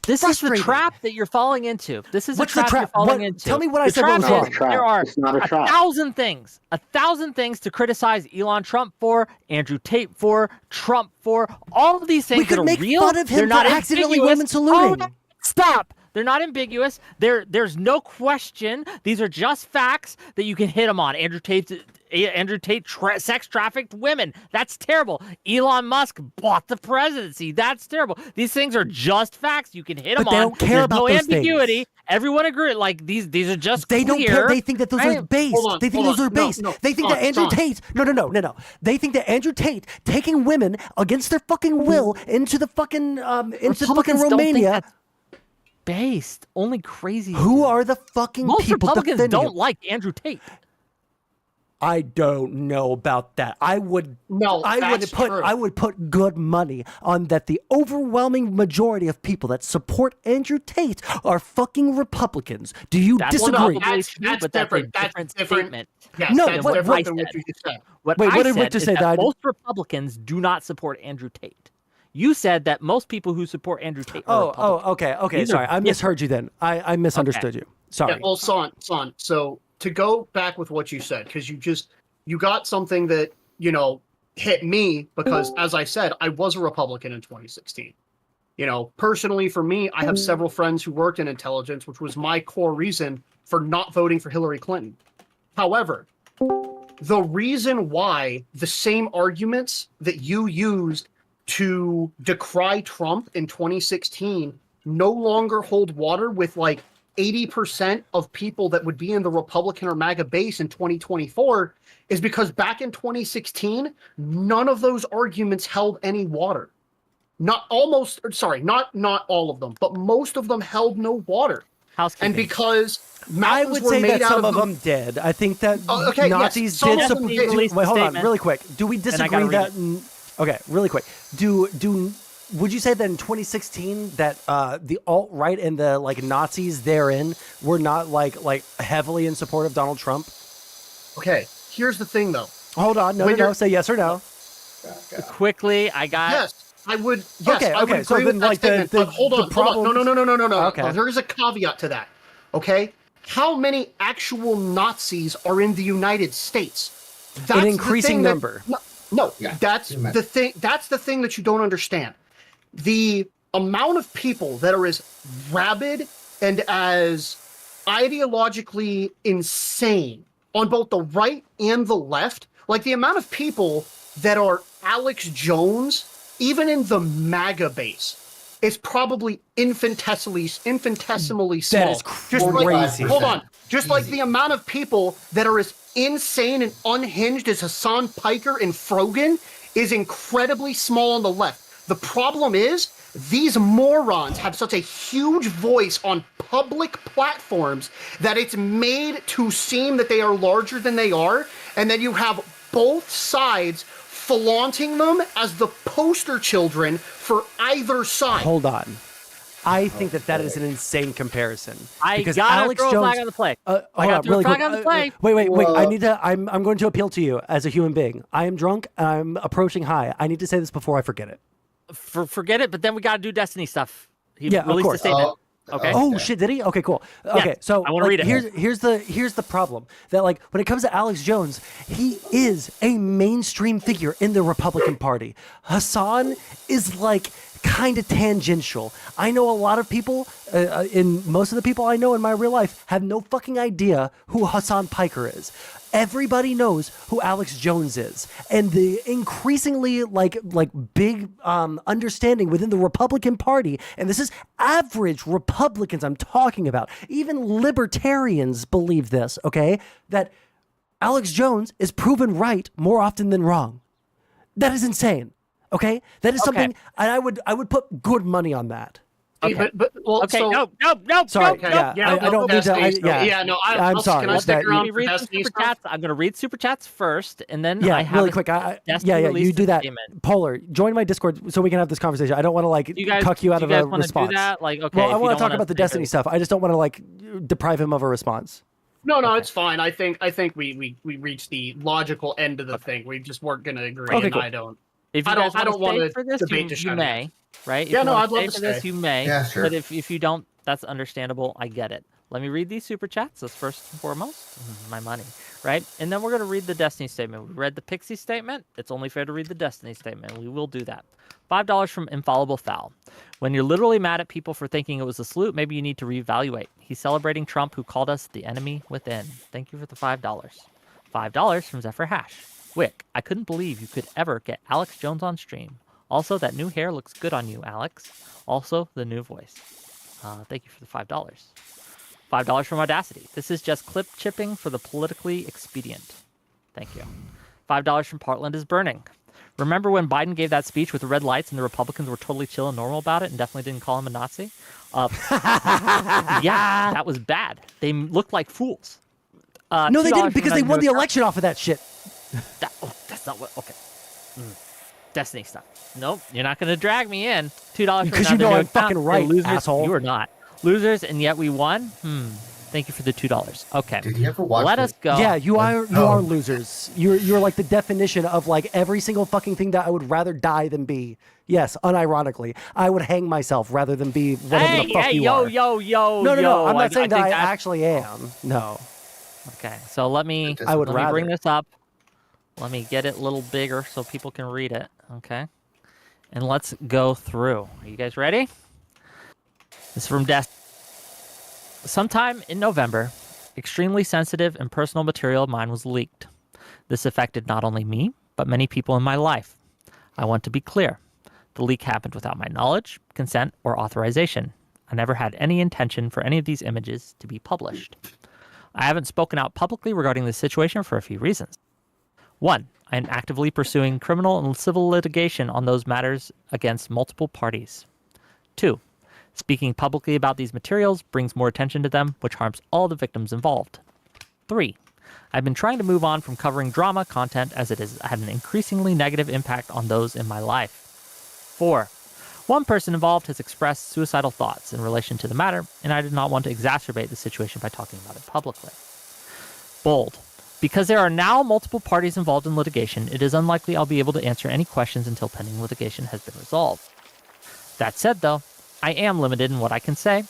Speaker 6: This is the trap that you're falling into. This is the trap you're falling into.
Speaker 1: Tell me what I said was wrong.
Speaker 6: There are a thousand things to criticize Elon Trump for, Andrew Tate for, Trump for. All of these things
Speaker 1: we could
Speaker 6: that are
Speaker 1: make
Speaker 6: real.
Speaker 1: fun of him
Speaker 6: they're not
Speaker 1: for accidentally
Speaker 6: ambiguous.
Speaker 1: women saluting.
Speaker 6: Oh, stop. They're not ambiguous. There's no question. These are just facts that you can hit them on. Andrew Tate sex trafficked women. That's terrible. Elon Musk bought the presidency. That's terrible. These things are just facts. You can hit them on.
Speaker 1: But they don't care about
Speaker 6: no
Speaker 1: those
Speaker 6: ambiguity.
Speaker 1: things.
Speaker 6: Everyone agree. Like these are just
Speaker 1: they
Speaker 6: clear.
Speaker 1: don't care. They think that those are based. They think those are based. They think that Andrew Tate. No. They think that Andrew Tate taking women against their fucking will into the fucking Romania.
Speaker 6: Based. Only crazy.
Speaker 1: Who are the fucking
Speaker 6: most
Speaker 1: people
Speaker 6: Republicans don't
Speaker 1: him?
Speaker 6: like Andrew Tate.
Speaker 1: I don't know about that. I would put good money on that the overwhelming majority of people that support Andrew Tate are fucking Republicans. Do you disagree?
Speaker 11: That's different. That's different.
Speaker 6: Statement.
Speaker 11: Yes,
Speaker 1: no,
Speaker 11: that's different than what you just said.
Speaker 6: What did Richard say? That most Republicans do not support Andrew Tate. You said that most people who support Andrew Tate are Republicans.
Speaker 1: Okay. Sorry, I misheard you then. I misunderstood you. Sorry.
Speaker 11: Yeah, well, Son. So to go back with what you said, because you got something that, hit me because, as I said, I was a Republican in 2016. Personally for me, I have several friends who worked in intelligence, which was my core reason for not voting for Hillary Clinton. However, the reason why the same arguments that you used to decry Trump in 2016 no longer hold water with like 80% of people that would be in the Republican or MAGA base in 2024 is because back in 2016, none of those arguments held any water. Not all of them, but most of them held no water.
Speaker 6: Housekeeping.
Speaker 11: And because
Speaker 1: I
Speaker 11: mountains
Speaker 1: would
Speaker 11: were
Speaker 1: say
Speaker 11: made
Speaker 1: that
Speaker 11: out
Speaker 1: some of
Speaker 11: the-
Speaker 1: them did. I think that
Speaker 11: okay, yes,
Speaker 1: Nazis
Speaker 11: some
Speaker 1: did.
Speaker 11: of them did.
Speaker 1: Wait, hold on,
Speaker 6: statement.
Speaker 1: really quick. Do we
Speaker 6: I gotta
Speaker 1: disagree
Speaker 6: read
Speaker 1: that?
Speaker 6: it.
Speaker 1: Okay, really quick. Would you say that in 2016 that the alt right and the like Nazis therein were not like heavily in support of Donald Trump?
Speaker 11: Okay, here's the thing though.
Speaker 1: Hold on, no. Say yes or no.
Speaker 6: Quickly, I got.
Speaker 11: Yes, I would. Yes,
Speaker 1: Okay,
Speaker 11: I would
Speaker 1: okay, so
Speaker 11: agree
Speaker 1: then,
Speaker 11: with that
Speaker 1: like,
Speaker 11: statement.
Speaker 1: the
Speaker 11: But hold on,
Speaker 1: problem-
Speaker 11: No.
Speaker 1: Okay.
Speaker 11: There is a caveat to that. Okay, how many actual Nazis are in the United States? That's the
Speaker 1: increasing
Speaker 11: thing that-
Speaker 1: number.
Speaker 11: No, that's the thing. That's the thing that you don't understand. The amount of people that are as rabid and as ideologically insane on both the right and the left, like the amount of people that are Alex Jones, even in the MAGA base, is probably infinitesimally small.
Speaker 1: That is crazy.
Speaker 11: Hold on. Just like the amount of people that are as insane and unhinged as Hassan Piker and Frogan is incredibly small on the left. The problem is these morons have such a huge voice on public platforms that it's made to seem that they are larger than they are, and then you have both sides flaunting them as the poster children for either side.
Speaker 1: Hold on. I think that is an insane comparison.
Speaker 6: I
Speaker 1: because
Speaker 6: gotta
Speaker 1: Alex
Speaker 6: throw a
Speaker 1: Jones,
Speaker 6: flag on the play.
Speaker 1: Hold
Speaker 6: I gotta
Speaker 1: on,
Speaker 6: throw a
Speaker 1: really
Speaker 6: flag
Speaker 1: quick.
Speaker 6: on the play.
Speaker 1: Wait. I need to. I'm going to appeal to you as a human being. I am drunk. And I'm approaching high. I need to say this before I forget it.
Speaker 6: Forget it, but then we gotta do Destiny stuff. He
Speaker 1: Yeah, of
Speaker 6: released a
Speaker 1: course.
Speaker 6: statement. Okay.
Speaker 1: Oh shit! Did he? Okay, cool. Okay, so
Speaker 6: I wanna read it.
Speaker 1: Here's the problem that like when it comes to Alex Jones, he is a mainstream figure in the Republican Party. Hassan is like kind of tangential. I know a lot of people, in most of the people I know in my real life, have no fucking idea who Hassan Piker is. Everybody knows who Alex Jones is, and the increasingly like big understanding within the Republican Party, and this is average Republicans I'm talking about. Even libertarians believe this. Okay, that Alex Jones is proven right more often than wrong. That is insane. Okay, that is something, and I would put good money on that.
Speaker 11: Okay.
Speaker 6: Okay,
Speaker 11: so,
Speaker 6: no.
Speaker 1: Sorry,
Speaker 6: no,
Speaker 1: yeah, I don't mean to. I'm sorry.
Speaker 11: Can I stick around
Speaker 6: me
Speaker 11: for
Speaker 6: read
Speaker 11: Destiny
Speaker 6: super
Speaker 11: stuff?
Speaker 6: chats. I'm gonna read super chats first, and then
Speaker 1: Yeah,
Speaker 6: I have
Speaker 1: really
Speaker 6: a
Speaker 1: quick.
Speaker 6: Destiny
Speaker 1: You
Speaker 6: released
Speaker 1: do that.
Speaker 6: statement.
Speaker 1: Polar, join my Discord so we can have this conversation. I don't want to like
Speaker 6: You guys,
Speaker 1: cuck you out
Speaker 6: do
Speaker 1: of
Speaker 6: you guys
Speaker 1: a
Speaker 6: wanna
Speaker 1: response.
Speaker 6: Do that? Like, okay,
Speaker 1: well, I
Speaker 6: if you
Speaker 1: want
Speaker 6: don't
Speaker 1: to talk
Speaker 6: wanna
Speaker 1: about the
Speaker 6: say
Speaker 1: Destiny
Speaker 6: it.
Speaker 1: stuff. I just don't want to like deprive him of a response.
Speaker 11: No, it's fine. I think we reached the logical end of the thing. We just weren't going to agree,
Speaker 1: Okay,
Speaker 11: and
Speaker 1: cool.
Speaker 11: I don't.
Speaker 6: If you
Speaker 11: I
Speaker 6: guys
Speaker 11: don't
Speaker 6: want
Speaker 11: wanna
Speaker 6: to for this,
Speaker 11: debate
Speaker 6: you may, right? If
Speaker 11: Yeah,
Speaker 6: you
Speaker 11: no,
Speaker 6: wanna
Speaker 11: I'd love
Speaker 6: stay
Speaker 11: to
Speaker 6: for this,
Speaker 11: stay.
Speaker 6: you may.
Speaker 12: Yeah, sure.
Speaker 6: But if you don't, that's understandable. I get it. Let me read these super chats. That's first and foremost. My money, right? And then we're going to read the Destiny statement. We read the Pixie statement. It's only fair to read the Destiny statement. We will do that. $5 from Infallible Foul. When you're literally mad at people for thinking it was a salute, maybe you need to reevaluate. He's celebrating Trump, who called us the enemy within. Thank you for the $5. $5 from Zephyr Hash. Wick, I couldn't believe you could ever get Alex Jones on stream. Also, that new hair looks good on you, Alex. Also, the new voice. Thank you for the $5. $5 from Audacity. This is just clip chipping for the politically expedient. Thank you. $5 from Portland is Burning. Remember when Biden gave that speech with the red lights and the Republicans were totally chill and normal about it and definitely didn't call him a Nazi? Yeah, that was bad. They looked like fools.
Speaker 1: No, they
Speaker 6: $2
Speaker 1: didn't
Speaker 6: from
Speaker 1: because they won the
Speaker 6: Nugget.
Speaker 1: election off of that shit.
Speaker 6: That's not what. Okay. Destiny stuff. Nope, you're not going to drag me in. $2
Speaker 1: Because you know I'm fucking right,
Speaker 6: losers,
Speaker 1: asshole.
Speaker 6: You are not. Losers, and yet we won? Thank you for the $2. Okay.
Speaker 12: Did you ever watch
Speaker 6: Let us go.
Speaker 1: Yeah, you are losers. You're like the definition of like every single fucking thing that I would rather die than be. Yes, unironically, I would hang myself rather than be whatever the fuck you are.
Speaker 6: Yo.
Speaker 1: No. I'm not saying that I
Speaker 6: think
Speaker 1: actually am. No.
Speaker 6: Okay, so let me
Speaker 1: I would
Speaker 6: let me bring
Speaker 1: rather.
Speaker 6: this up. Let me get it a little bigger so people can read it. Okay. And let's go through. Are you guys ready? This is from Death. Sometime in November, extremely sensitive and personal material of mine was leaked. This affected not only me, but many people in my life. I want to be clear. The leak happened without my knowledge, consent, or authorization. I never had any intention for any of these images to be published. I haven't spoken out publicly regarding this situation for a few reasons. 1. I am actively pursuing criminal and civil litigation on those matters against multiple parties. 2. Speaking publicly about these materials brings more attention to them, which harms all the victims involved. 3. I've been trying to move on from covering drama content as it has had an increasingly negative impact on those in my life. 4. One person involved has expressed suicidal thoughts in relation to the matter, and I did not want to exacerbate the situation by talking about it publicly. Bold. Because there are now multiple parties involved in litigation, it is unlikely I'll be able to answer any questions until pending litigation has been resolved. That said, though, I am limited in what I can say.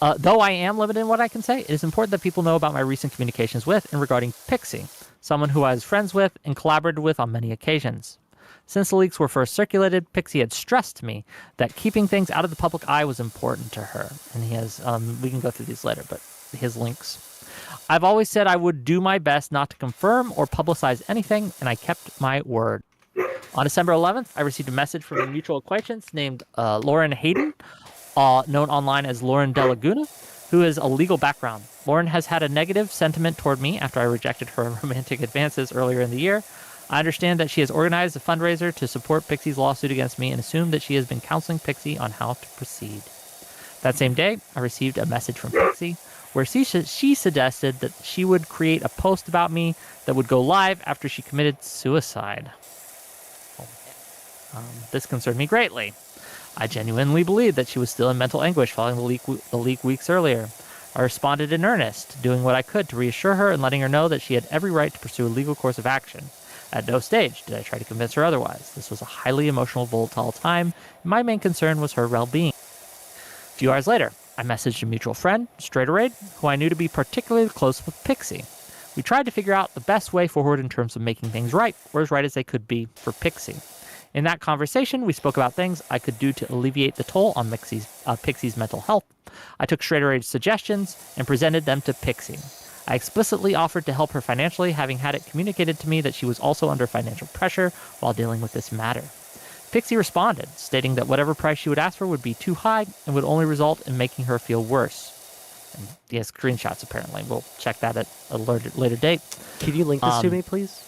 Speaker 6: It is important that people know about my recent communications with and regarding Pixie, someone who I was friends with and collaborated with on many occasions. Since the leaks were first circulated, Pixie had stressed to me that keeping things out of the public eye was important to her. And he has, we can go through these later, but his links. I've always said I would do my best not to confirm or publicize anything, and I kept my word. On December 11th, I received a message from a mutual acquaintance named Lauren Hayden, known online as Lauren De Laguna, who has a legal background. Lauren has had a negative sentiment toward me after I rejected her romantic advances earlier in the year. I understand that she has organized a fundraiser to support Pixie's lawsuit against me and assume that she has been counseling Pixie on how to proceed. That same day, I received a message from Pixie where she suggested that she would create a post about me that would go live after she committed suicide. This concerned me greatly. I genuinely believed that she was still in mental anguish following the leak weeks earlier. I responded in earnest, doing what I could to reassure her and letting her know that she had every right to pursue a legal course of action. At no stage did I try to convince her otherwise. This was a highly emotional, volatile time, and my main concern was her well-being. A few hours later, I messaged a mutual friend, Straighterade, who I knew to be particularly close with Pixie. We tried to figure out the best way forward in terms of making things right, or as right as they could be for Pixie. In that conversation, we spoke about things I could do to alleviate the toll on Pixie's mental health. I took Straighterade's suggestions and presented them to Pixie. I explicitly offered to help her financially, having had it communicated to me that she was also under financial pressure while dealing with this matter. Pixie responded, stating that whatever price she would ask for would be too high and would only result in making her feel worse. And he has screenshots, apparently. We'll check that at a later date.
Speaker 1: Can you link this to me, please?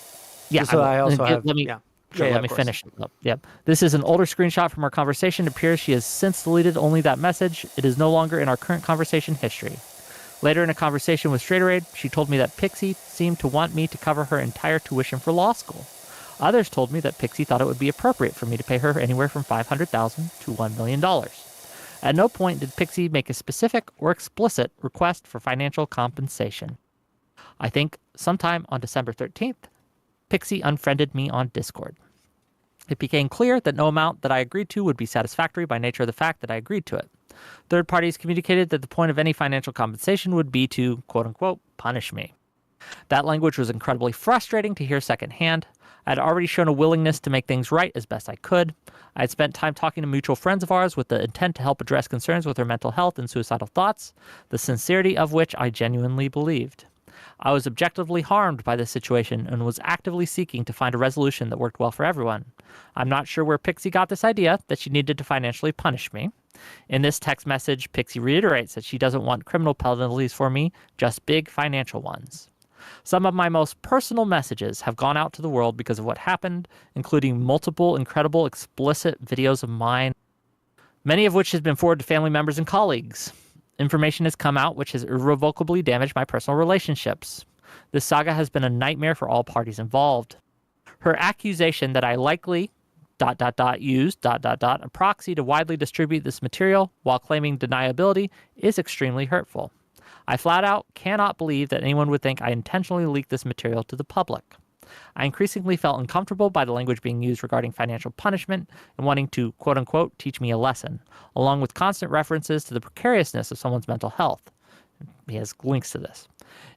Speaker 6: Yeah.
Speaker 1: Just so I also have...
Speaker 6: Let me,
Speaker 1: yeah.
Speaker 6: Sure, let me finish. Yep. This is an older screenshot from our conversation. It appears she has since deleted only that message. It is no longer in our current conversation history. Later in a conversation with Straighterade, she told me that Pixie seemed to want me to cover her entire tuition for law school. Others told me that Pixie thought it would be appropriate for me to pay her anywhere from $500,000 to $1 million. At no point did Pixie make a specific or explicit request for financial compensation. I think sometime on December 13th, Pixie unfriended me on Discord. It became clear that no amount that I agreed to would be satisfactory by nature of the fact that I agreed to it. Third parties communicated that the point of any financial compensation would be to, quote-unquote, punish me. That language was incredibly frustrating to hear secondhand. I had already shown a willingness to make things right as best I could. I had spent time talking to mutual friends of ours with the intent to help address concerns with her mental health and suicidal thoughts, the sincerity of which I genuinely believed. I was objectively harmed by this situation and was actively seeking to find a resolution that worked well for everyone. I'm not sure where Pixie got this idea that she needed to financially punish me. In this text message, Pixie reiterates that she doesn't want criminal penalties for me, just big financial ones. Some of my most personal messages have gone out to the world because of what happened, including multiple incredible explicit videos of mine, many of which has been forwarded to family members and colleagues. Information has come out which has irrevocably damaged my personal relationships. This saga has been a nightmare for all parties involved. Her accusation that I likely used a proxy to widely distribute this material while claiming deniability is extremely hurtful. I flat out cannot believe that anyone would think I intentionally leaked this material to the public. I increasingly felt uncomfortable by the language being used regarding financial punishment and wanting to, quote-unquote, teach me a lesson, along with constant references to the precariousness of someone's mental health. He has links to this.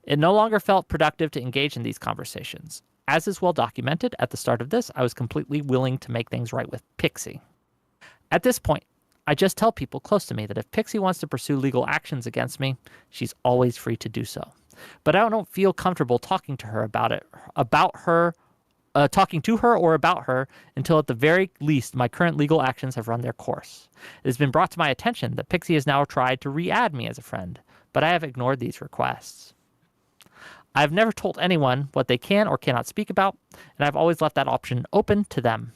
Speaker 6: It no longer felt productive to engage in these conversations. As is well documented, at the start of this, I was completely willing to make things right with Pixie. At this point, I just tell people close to me that if Pixie wants to pursue legal actions against me, she's always free to do so. But I don't feel comfortable talking to her or about her until at the very least my current legal actions have run their course. It has been brought to my attention that Pixie has now tried to re-add me as a friend, but I have ignored these requests. I have never told anyone what they can or cannot speak about, and I've always left that option open to them.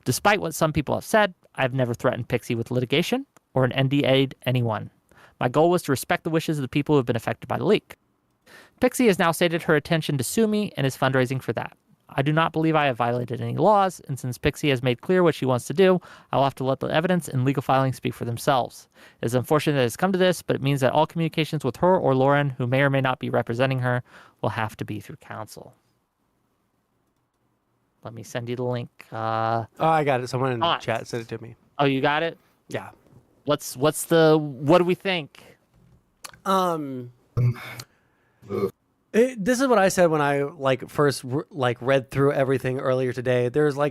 Speaker 6: Despite what some people have said, I've never threatened Pixie with litigation or an NDA'd anyone. My goal was to respect the wishes of the people who have been affected by the leak. Pixie has now stated her intention to sue me and is fundraising for that. I do not believe I have violated any laws, and since Pixie has made clear what she wants to do, I will have to let the evidence and legal filings speak for themselves. It is unfortunate that it's come to this, but it means that all communications with her or Lauren, who may or may not be representing her, will have to be through counsel. Let me send you the link.
Speaker 1: Oh, I got it. Someone in the chat sent it to me.
Speaker 6: Oh, you got it?
Speaker 1: Yeah.
Speaker 6: What do we think?
Speaker 1: This is what I said when I first read through everything earlier today. There's I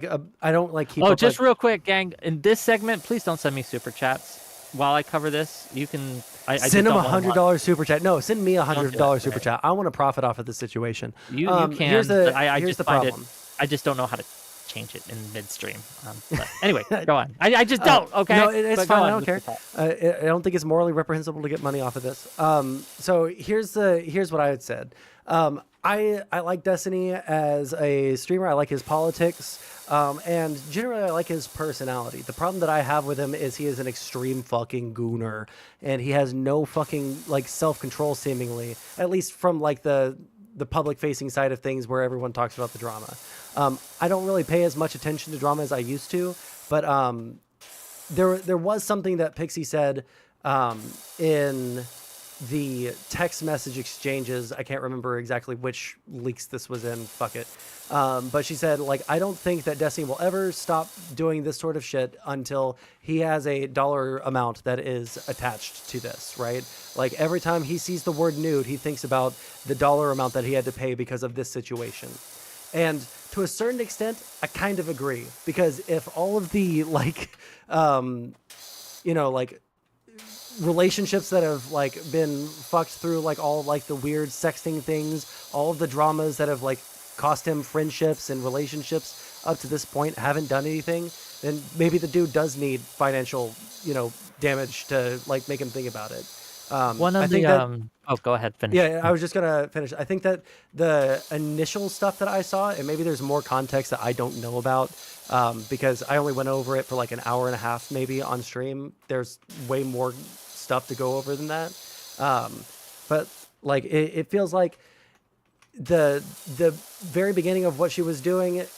Speaker 1: don't keep.
Speaker 6: Oh,
Speaker 1: up,
Speaker 6: just real quick, gang. In this segment, please don't send me super chats while I cover this. You can
Speaker 1: send them $100 super chat. No, send me $100 super chat. I want to profit off of this situation.
Speaker 6: You can. Here's
Speaker 1: the problem.
Speaker 6: I just don't know how to change it in midstream. But anyway, go on. I just don't. Okay.
Speaker 1: No, it's fine. I don't care. I don't think it's morally reprehensible to get money off of this. So here's what I had said. I like Destiny as a streamer. I like his politics. And generally I like his personality. The problem that I have with him is he is an extreme fucking gooner, and he has no fucking self-control seemingly, at least from the public facing side of things where everyone talks about the drama. I don't really pay as much attention to drama as I used to, but there was something that Pixie said in the text message exchanges. I can't remember exactly which leaks this was in. Fuck it. But she said, I don't think that Destiny will ever stop doing this sort of shit until he has a dollar amount that is attached to this, right? Every time he sees the word nude, he thinks about the dollar amount that he had to pay because of this situation. And to a certain extent, I kind of agree, because if all of the relationships that have been fucked through, all the weird sexting things, all of the dramas that have cost him friendships and relationships up to this point haven't done anything, then maybe the dude does need financial, damage to make him think about it.
Speaker 6: Go ahead, finish.
Speaker 1: Yeah, I was just gonna finish. I think that the initial stuff that I saw, and maybe there's more context that I don't know about, because I only went over it for an hour and a half maybe on stream. There's way more stuff to go over than that. But it feels like the very beginning of what she was doing, it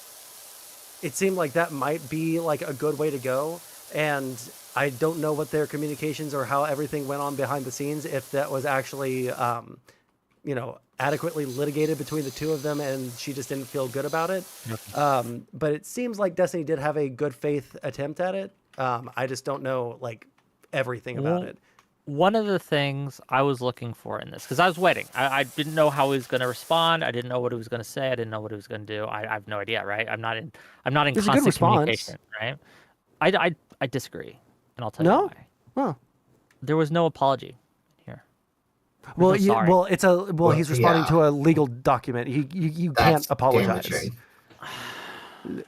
Speaker 1: seemed like that might be a good way to go. And I don't know what their communications or how everything went on behind the scenes, if that was actually, adequately litigated between the two of them and she just didn't feel good about it. But it seems like Destiny did have a good faith attempt at it. I just don't know everything about it.
Speaker 6: One of the things I was looking for in this, because I was waiting, I didn't know how he was going to respond. I didn't know what he was going to say. I didn't know what he was going to do. I have no idea, right? I'm not in constant communication, right? I disagree, and I'll tell you why.
Speaker 1: Well,
Speaker 6: there was no apology here.
Speaker 1: Well, he's responding to a legal document. You can't apologize. Damaging.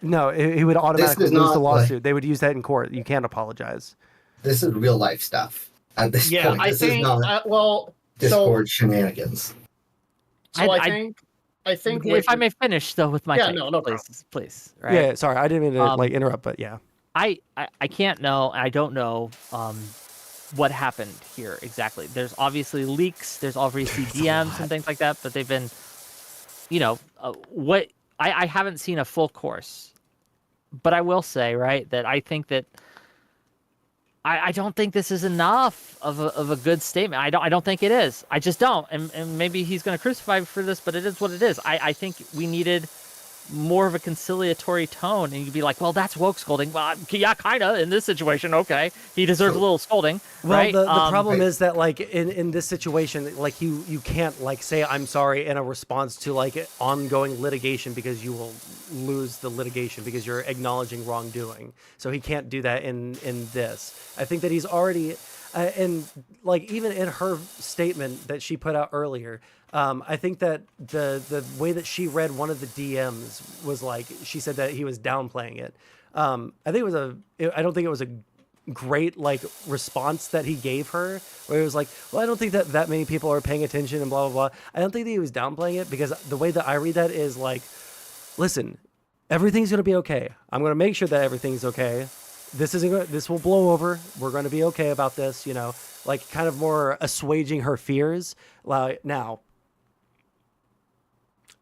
Speaker 1: No, he would automatically lose the lawsuit. They would use that in court. You can't apologize.
Speaker 13: This is real life stuff at this point.
Speaker 11: I think.
Speaker 13: Discord shenanigans.
Speaker 11: So I think
Speaker 6: if I may finish though with my take,
Speaker 11: no
Speaker 6: please. Right?
Speaker 1: Yeah, sorry, I didn't mean to interrupt, but yeah.
Speaker 6: I can't know. I don't know what happened here exactly. There's obviously leaks. There's obviously DMs and things like that. But they've been, what I haven't seen a full course. But I will say, right, that I think that I don't think this is enough of a good statement. I don't think it is. I just don't. And maybe he's going to crucify me for this, but it is what it is. I think we needed more of a conciliatory tone, and you'd be like, well, that's woke scolding. Well, yeah, kind of in this situation. Okay, he deserves a little scolding.
Speaker 1: Well,
Speaker 6: right?
Speaker 1: the problem is that in this situation, you can't say I'm sorry in a response to ongoing litigation, because you will lose the litigation because you're acknowledging wrongdoing. So he can't do that in this. I think that he's already and even in her statement that she put out earlier, I think that the way that she read one of the DMs was she said that he was downplaying it. I don't think it was a great response that he gave her, where he was well, I don't think that many people are paying attention and blah blah blah. I don't think that he was downplaying it, because the way that I read that is listen, everything's gonna be okay. I'm gonna make sure that everything's okay. this will blow over. We're going to be okay about this, you know, like kind of more assuaging her fears. Now,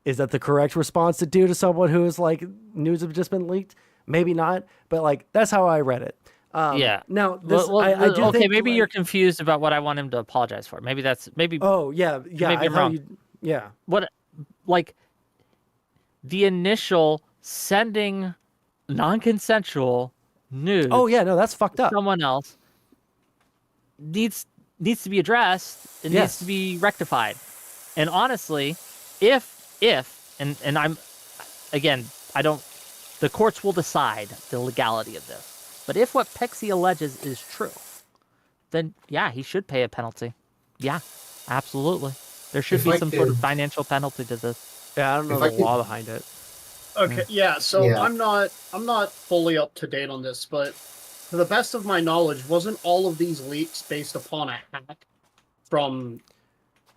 Speaker 1: is that the correct response to do to someone who is like news have just been leaked? Maybe not, but like that's how I read it.
Speaker 6: Yeah.
Speaker 1: Now, this
Speaker 6: I do
Speaker 1: okay.
Speaker 6: Think,
Speaker 1: maybe
Speaker 6: you're confused about what I want him to apologize for. Maybe that's maybe.
Speaker 1: Oh yeah.
Speaker 6: Maybe I'm wrong. What, like, the initial sending non-consensual nudes.
Speaker 1: Oh yeah, no, that's fucked up.
Speaker 6: Someone else needs to be addressed. It needs to be rectified. And honestly, if and I'm again, I don't. The courts will decide the legality of this. But if what Pixie alleges is true, then yeah, he should pay a penalty. Yeah, absolutely. There should be some sort of financial penalty to this.
Speaker 1: Yeah, I don't know the law behind it.
Speaker 11: Okay, so I'm not fully up to date on this, but to the best of my knowledge, wasn't all of these leaks based upon a hack from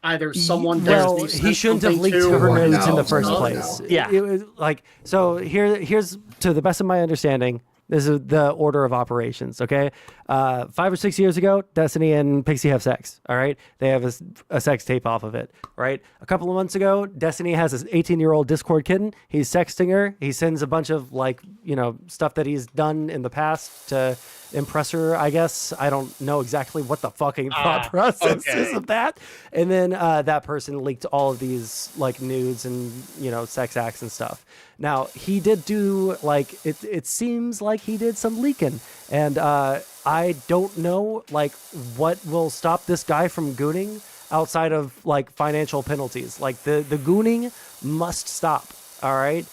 Speaker 11: either someone?
Speaker 1: Well, he shouldn't have leaked her nudes in the first place.
Speaker 6: Yeah,
Speaker 1: it was like so. Here's to the best of my understanding. This is the order of operations, okay? 5 or 6 years ago, Destiny and Pixie have sex, all right? They have a sex tape off of it, right? A couple of months ago, Destiny has this 18-year-old Discord kitten. He's sexting her. He sends a bunch of, like, you know, stuff that he's done in the past to impress her, I guess. I don't know exactly what the fucking thought process is of that. And then that person leaked all of these, like, nudes and, you know, sex acts and stuff. Now, he did do, like, it seems like he did some leaking. And I don't know, like, what will stop this guy from gooning outside of, like, financial penalties. Like, the gooning must stop, all right?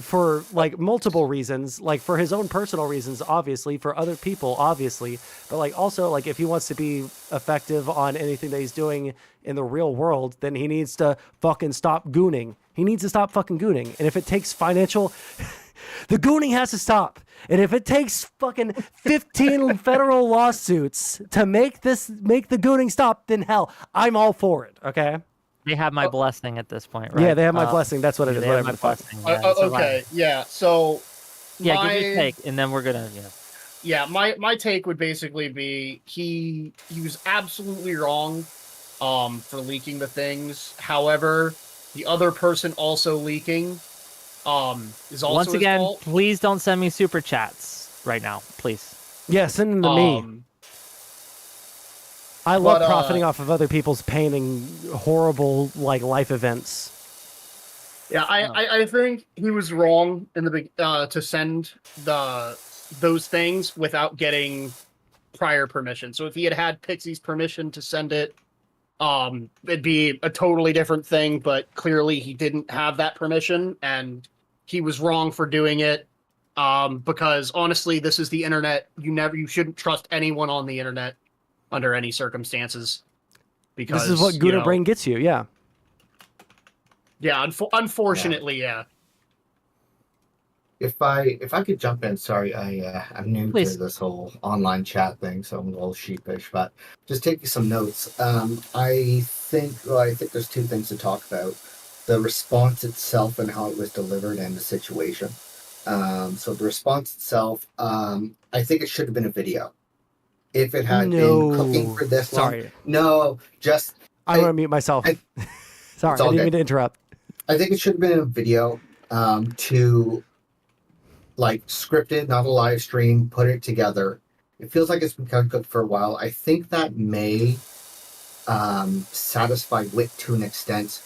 Speaker 1: For, like, multiple reasons. Like, for his own personal reasons, obviously. For other people, obviously. But, like, also, like, if he wants to be effective on anything that he's doing in the real world, then he needs to fucking stop gooning. He needs to stop fucking gooning. And if it takes financial... the gooning has to stop. And if it takes fucking 15 federal lawsuits to make the gooning stop, then hell, I'm all for it, okay?
Speaker 6: They have my blessing at this point, right?
Speaker 1: Yeah, they have my blessing. That's what it is.
Speaker 6: They have my blessing.
Speaker 11: Yeah, so...
Speaker 6: Yeah, give your take, and then we're gonna...
Speaker 11: Yeah, my take would basically be he was absolutely wrong for leaking the things. However, the other person also leaking is also
Speaker 6: once again,
Speaker 11: his fault.
Speaker 6: Please don't send me super chats right now, please.
Speaker 1: Yeah, send them to me. I love profiting off of other people's pain and horrible like life events.
Speaker 11: Yeah, I think he was wrong in the to send those things without getting prior permission. So if he had had Pixie's permission to send it, it'd be a totally different thing. But clearly, he didn't have that permission, and he was wrong for doing it. Because honestly, this is the internet. You shouldn't trust anyone on the internet under any circumstances. Because
Speaker 1: this is what Gouda Brain gets you. Yeah.
Speaker 11: Yeah, unfortunately, yeah.
Speaker 13: If I could jump in, sorry, I'm new to this whole online chat thing, so I'm a little sheepish, but just taking some notes. I think there's two things to talk about: the response itself and how it was delivered, and the situation. So the response itself, I think it should have been a video. If it had been cooking for this long, I'm
Speaker 1: going to mute myself. Sorry, I didn't mean to interrupt.
Speaker 13: I think it should have been a video to scripted, not a live stream, put it together. It feels like it's been kind of cooked for a while. I think that may satisfy Wit to an extent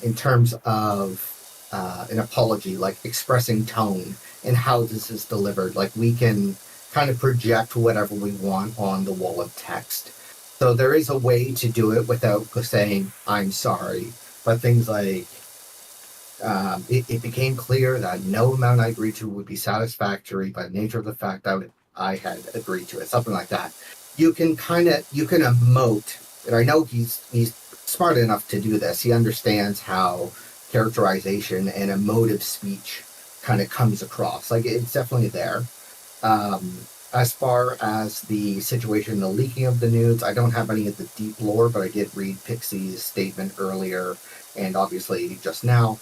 Speaker 13: in terms of an apology, like expressing tone and how this is delivered. Like we can kind of project whatever we want on the wall of text. So there is a way to do it without saying, I'm sorry. But things like, it became clear that no amount I agreed to would be satisfactory by the nature of the fact that I had agreed to it, something like that. You can emote, and I know he's smart enough to do this. He understands how characterization and emotive speech kind of comes across. Like, it's definitely there. As far as the situation, the leaking of the nudes, I don't have any of the deep lore, but I did read Pixie's statement earlier, and obviously just now.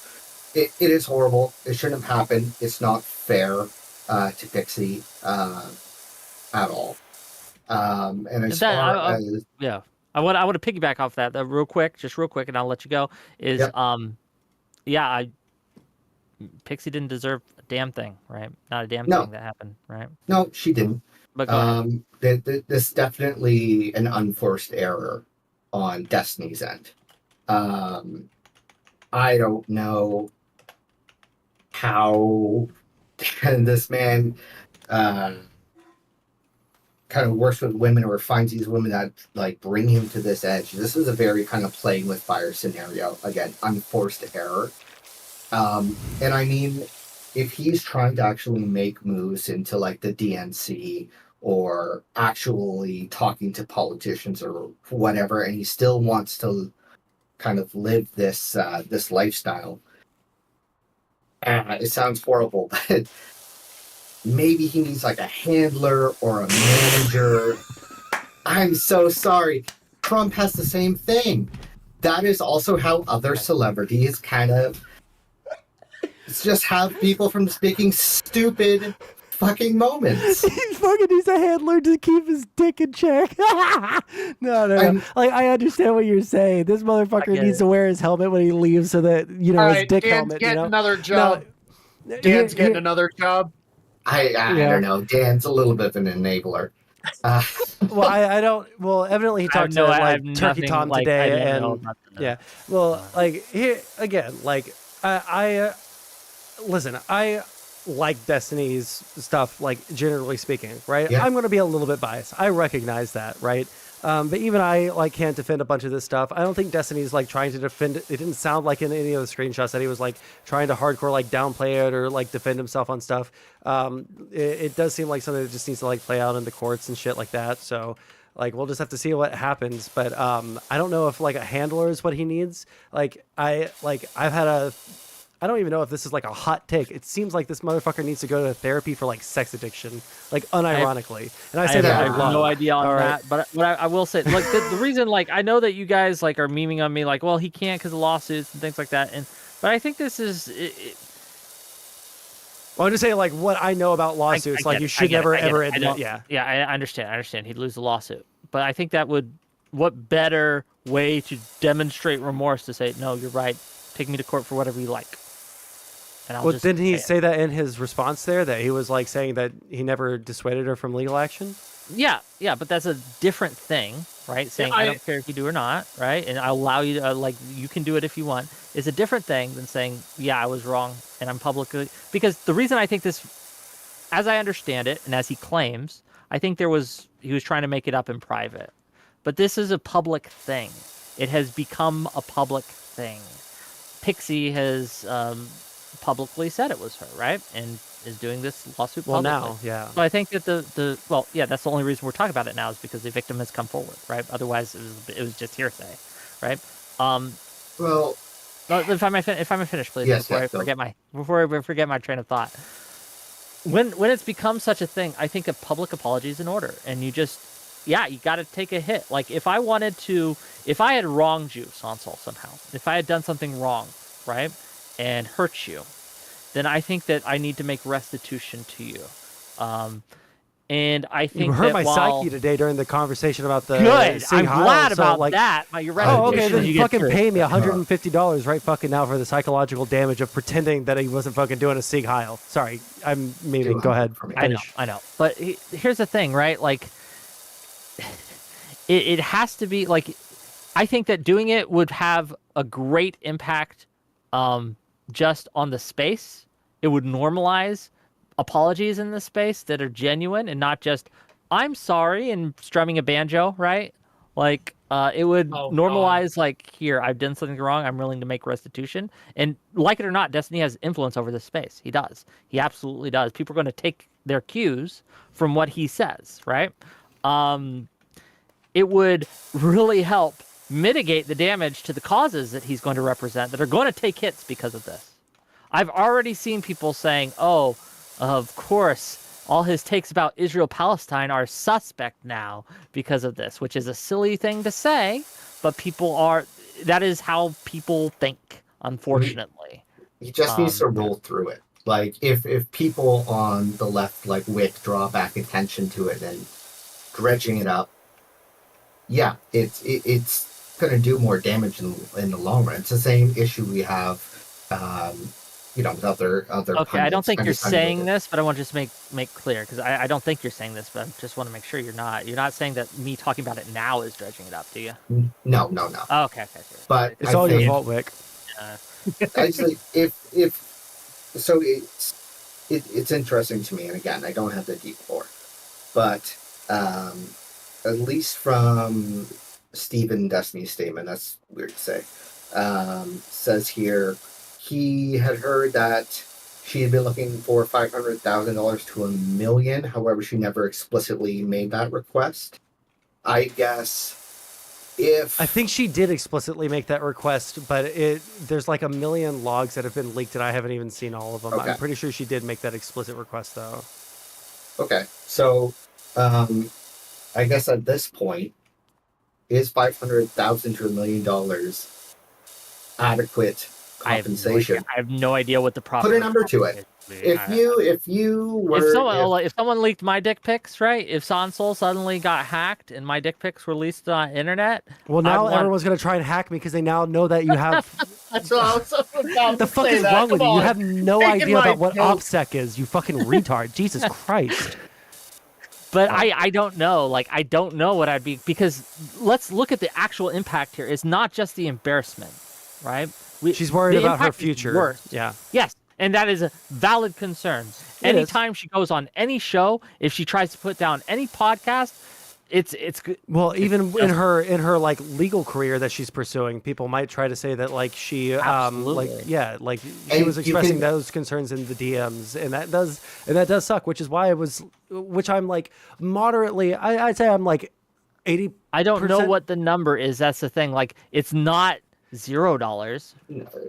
Speaker 13: It is horrible. It shouldn't have happened. It's not fair. to Pixie at all. And as
Speaker 6: That,
Speaker 13: far as
Speaker 6: yeah, I want to piggyback off that real quick, and I'll let you go. Is yeah, Pixie didn't deserve a damn thing, right? Not a damn thing that happened, right?
Speaker 13: No, she didn't.
Speaker 6: But go ahead.
Speaker 13: This definitely an unforced error on Destiny's end. I don't know how this man kind of works with women or finds these women that like bring him to this edge. This is a very kind of playing with fire scenario. Again, unforced error. And I mean, if he's trying to actually make moves into like the DNC or actually talking to politicians or whatever, and he still wants to kind of live this this lifestyle, it sounds horrible, but maybe he needs like a handler or a manager. I'm so sorry. Trump has the same thing. That is also how other celebrities kind of just have people from speaking stupid fucking moments.
Speaker 1: He fucking needs a handler to keep his dick in check. No. Like, I understand what you're saying. This motherfucker needs to wear his helmet when he leaves so that, his dick
Speaker 11: Dan's
Speaker 1: helmet,
Speaker 11: getting another job.
Speaker 1: No,
Speaker 11: Dan's getting another job.
Speaker 13: I don't know. Dan's a little bit of an enabler.
Speaker 1: Well, I don't. Well, evidently he talked to like Turkey Tom today, and yeah. Well, like here again, like I listen. I like Destiny's stuff, like generally speaking, right?
Speaker 13: Yeah.
Speaker 1: I'm going to be a little bit biased. I recognize that, right? But even I like can't defend a bunch of this stuff. I don't think Destiny's like trying to defend it. It didn't sound like in any of the screenshots that he was like trying to hardcore like downplay it or like defend himself on stuff. It does seem like something that just needs to like play out in the courts and shit like that. So like we'll just have to see what happens. But I don't know if like a handler is what he needs. I don't even know if this is like a hot take. It seems like this motherfucker needs to go to therapy for like sex addiction, like unironically. And I say that
Speaker 6: I have no idea on that, but I will say, like the reason, like I know that you guys like are memeing on me, like, well, he can't because of lawsuits and things like that, but I think this is.
Speaker 1: Well, I'm just saying, like what I know about lawsuits, like you should never ever admit. Yeah,
Speaker 6: I understand. He'd lose the lawsuit, but I think that what better way to demonstrate remorse to say, no, you're right, take me to court for whatever you like.
Speaker 1: Well, didn't he say that in his response there, that he was like saying that he never dissuaded her from legal action?
Speaker 6: Yeah, but that's a different thing, right? Saying I don't care if you do or not, right? And I'll allow you to, like, you can do it if you want, is a different thing than saying, yeah, I was wrong and I'm publicly. Because the reason I think this, as I understand it, and as he claims, I think he was trying to make it up in private. But this is a public thing. It has become a public thing. Pixie has publicly said it was her, right? And is doing this lawsuit publicly.
Speaker 1: Well, now, yeah.
Speaker 6: So I think that that's the only reason we're talking about it now is because the victim has come forward, right? Otherwise, it was just hearsay, right?
Speaker 13: Well,
Speaker 6: if I may finish, please,
Speaker 13: yes,
Speaker 6: before I forget my train of thought. When it's become such a thing, I think a public apology is in order, and you got to take a hit. Like if I had wronged you, Sondsol, somehow, if I had done something wrong, right, and hurt you, then I think that I need to make restitution to you. And I think
Speaker 1: you hurt my psyche today during the conversation about the
Speaker 6: good. I'm glad
Speaker 1: so,
Speaker 6: about
Speaker 1: like,
Speaker 6: that. Your
Speaker 1: okay, then you fucking pay me $150 right fucking now for the psychological damage of pretending that he wasn't fucking doing a Sig Heil. Sorry, I'm memeing. Go ahead.
Speaker 6: I know. But here's the thing, right? Like, it has to be like, I think that doing it would have a great impact. Just on the space, it would normalize apologies in the space that are genuine and not just I'm sorry and strumming a banjo, right? Like it would normalize like, here, I've done something wrong, I'm willing to make restitution. And like it or not, Destiny has influence over the space. He does. He absolutely does. People are going to take their cues from what he says, right? It would really help mitigate the damage to the causes that he's going to represent that are going to take hits because of this. I've already seen people saying, oh, of course, all his takes about Israel-Palestine are suspect now because of this, which is a silly thing to say, but that is how people think, unfortunately.
Speaker 13: He just needs to roll through it. Like if people on the left like Wick draw back attention to it and dredging it up, yeah, it's going to do more damage in the long run. It's the same issue we have, with other.
Speaker 6: Okay, I don't
Speaker 13: pundits
Speaker 6: think
Speaker 13: kind
Speaker 6: you're
Speaker 13: of talking
Speaker 6: saying
Speaker 13: about it.
Speaker 6: this, but I want to just make clear because I don't think you're saying this, but I just want to make sure you're not. You're not saying that me talking about it now is dredging it up, do you?
Speaker 13: No.
Speaker 6: Oh, okay.
Speaker 13: But
Speaker 1: It's
Speaker 13: I
Speaker 1: all your
Speaker 13: think-
Speaker 1: fault, Wick.
Speaker 13: Actually, if so, it's interesting to me, and again, I don't have the deep lore, but at least from Stephen Destiny's statement, that's weird to say, says here he had heard that she had been looking for $500,000 to $1 million. However, she never explicitly made that request. I guess.
Speaker 1: I think she did explicitly make that request, but there's like a million logs that have been leaked and I haven't even seen all of them.
Speaker 13: Okay.
Speaker 1: I'm pretty sure she did make that explicit request though.
Speaker 13: Okay, so I guess at this point, is $500,000 to $1 million adequate compensation?
Speaker 6: I have no idea what the proper.
Speaker 13: Put a number to it. If
Speaker 6: someone leaked my dick pics, right? If Sondsol suddenly got hacked and my dick pics were released on internet,
Speaker 1: Well, now everyone's going to try and hack me because they now know that you have...
Speaker 11: That's what I was about
Speaker 1: What the
Speaker 11: to
Speaker 1: fuck
Speaker 11: say
Speaker 1: is
Speaker 11: that.
Speaker 1: wrong with
Speaker 11: Come
Speaker 1: you? You
Speaker 11: on.
Speaker 1: have no
Speaker 11: Taking
Speaker 1: idea
Speaker 11: my
Speaker 1: about what
Speaker 11: joke.
Speaker 1: OPSEC is, you fucking retard. Jesus Christ.
Speaker 6: But I don't know. Like, I don't know what I'd be, because let's look at the actual impact here. It's not just the embarrassment, right?
Speaker 1: She's worried
Speaker 6: the
Speaker 1: about her
Speaker 6: impact is
Speaker 1: future.
Speaker 6: worse.
Speaker 1: Yeah.
Speaker 6: Yes, and that is a valid concern.
Speaker 1: It is.
Speaker 6: Anytime she goes on any show, if she tries to put down any podcast, it's
Speaker 1: Well, even in her like legal career that she's pursuing, people might try to say that like she
Speaker 6: Absolutely.
Speaker 1: she
Speaker 13: And
Speaker 1: was
Speaker 13: you
Speaker 1: expressing
Speaker 13: can-
Speaker 1: those concerns in the DMs, and that does suck, which is why I'm like moderately I'd say I'm like 80.
Speaker 6: I don't know what the number is. That's the thing. Like, it's not $0.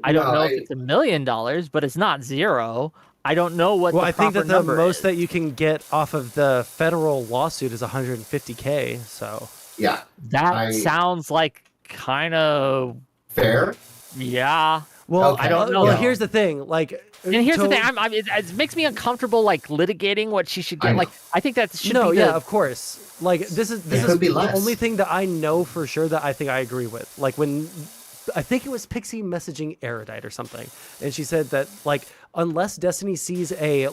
Speaker 6: I don't know if it's $1 million, but it's not zero. I don't know what.
Speaker 1: Well,
Speaker 6: the
Speaker 1: I think
Speaker 6: proper
Speaker 1: that the
Speaker 6: number
Speaker 1: most
Speaker 6: is.
Speaker 1: that you can get off of the federal lawsuit is $150K. So
Speaker 13: yeah,
Speaker 6: that sounds like kind of
Speaker 13: fair.
Speaker 6: Yeah.
Speaker 1: Well,
Speaker 6: I don't know.
Speaker 1: Well, here's the thing. Like,
Speaker 6: And here's the thing. It makes me uncomfortable, like litigating what she should get. Like, I think that should be.
Speaker 1: Yeah, of course. Like, this is
Speaker 13: could be
Speaker 1: the
Speaker 13: less.
Speaker 1: only thing that I know for sure that I think I agree with. Like, when I think it was Pixie messaging Erudite or something, and she said that like unless Destiny sees a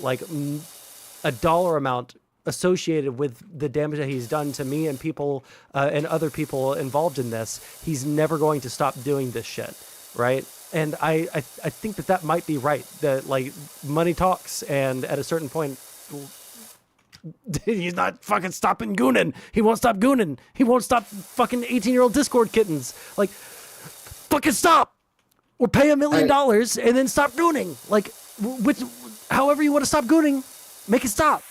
Speaker 1: dollar amount associated with the damage that he's done to me and people and other people involved in this, he's never going to stop doing this shit, right? And I think that might be right. That like money talks, and at a certain point, he's not fucking stopping gooning. He won't stop gooning. He won't stop fucking 18-year-old Discord kittens. Like, fucking stop, or pay $1 million and then stop gooning. Like, however you want to stop gooning, make it stop.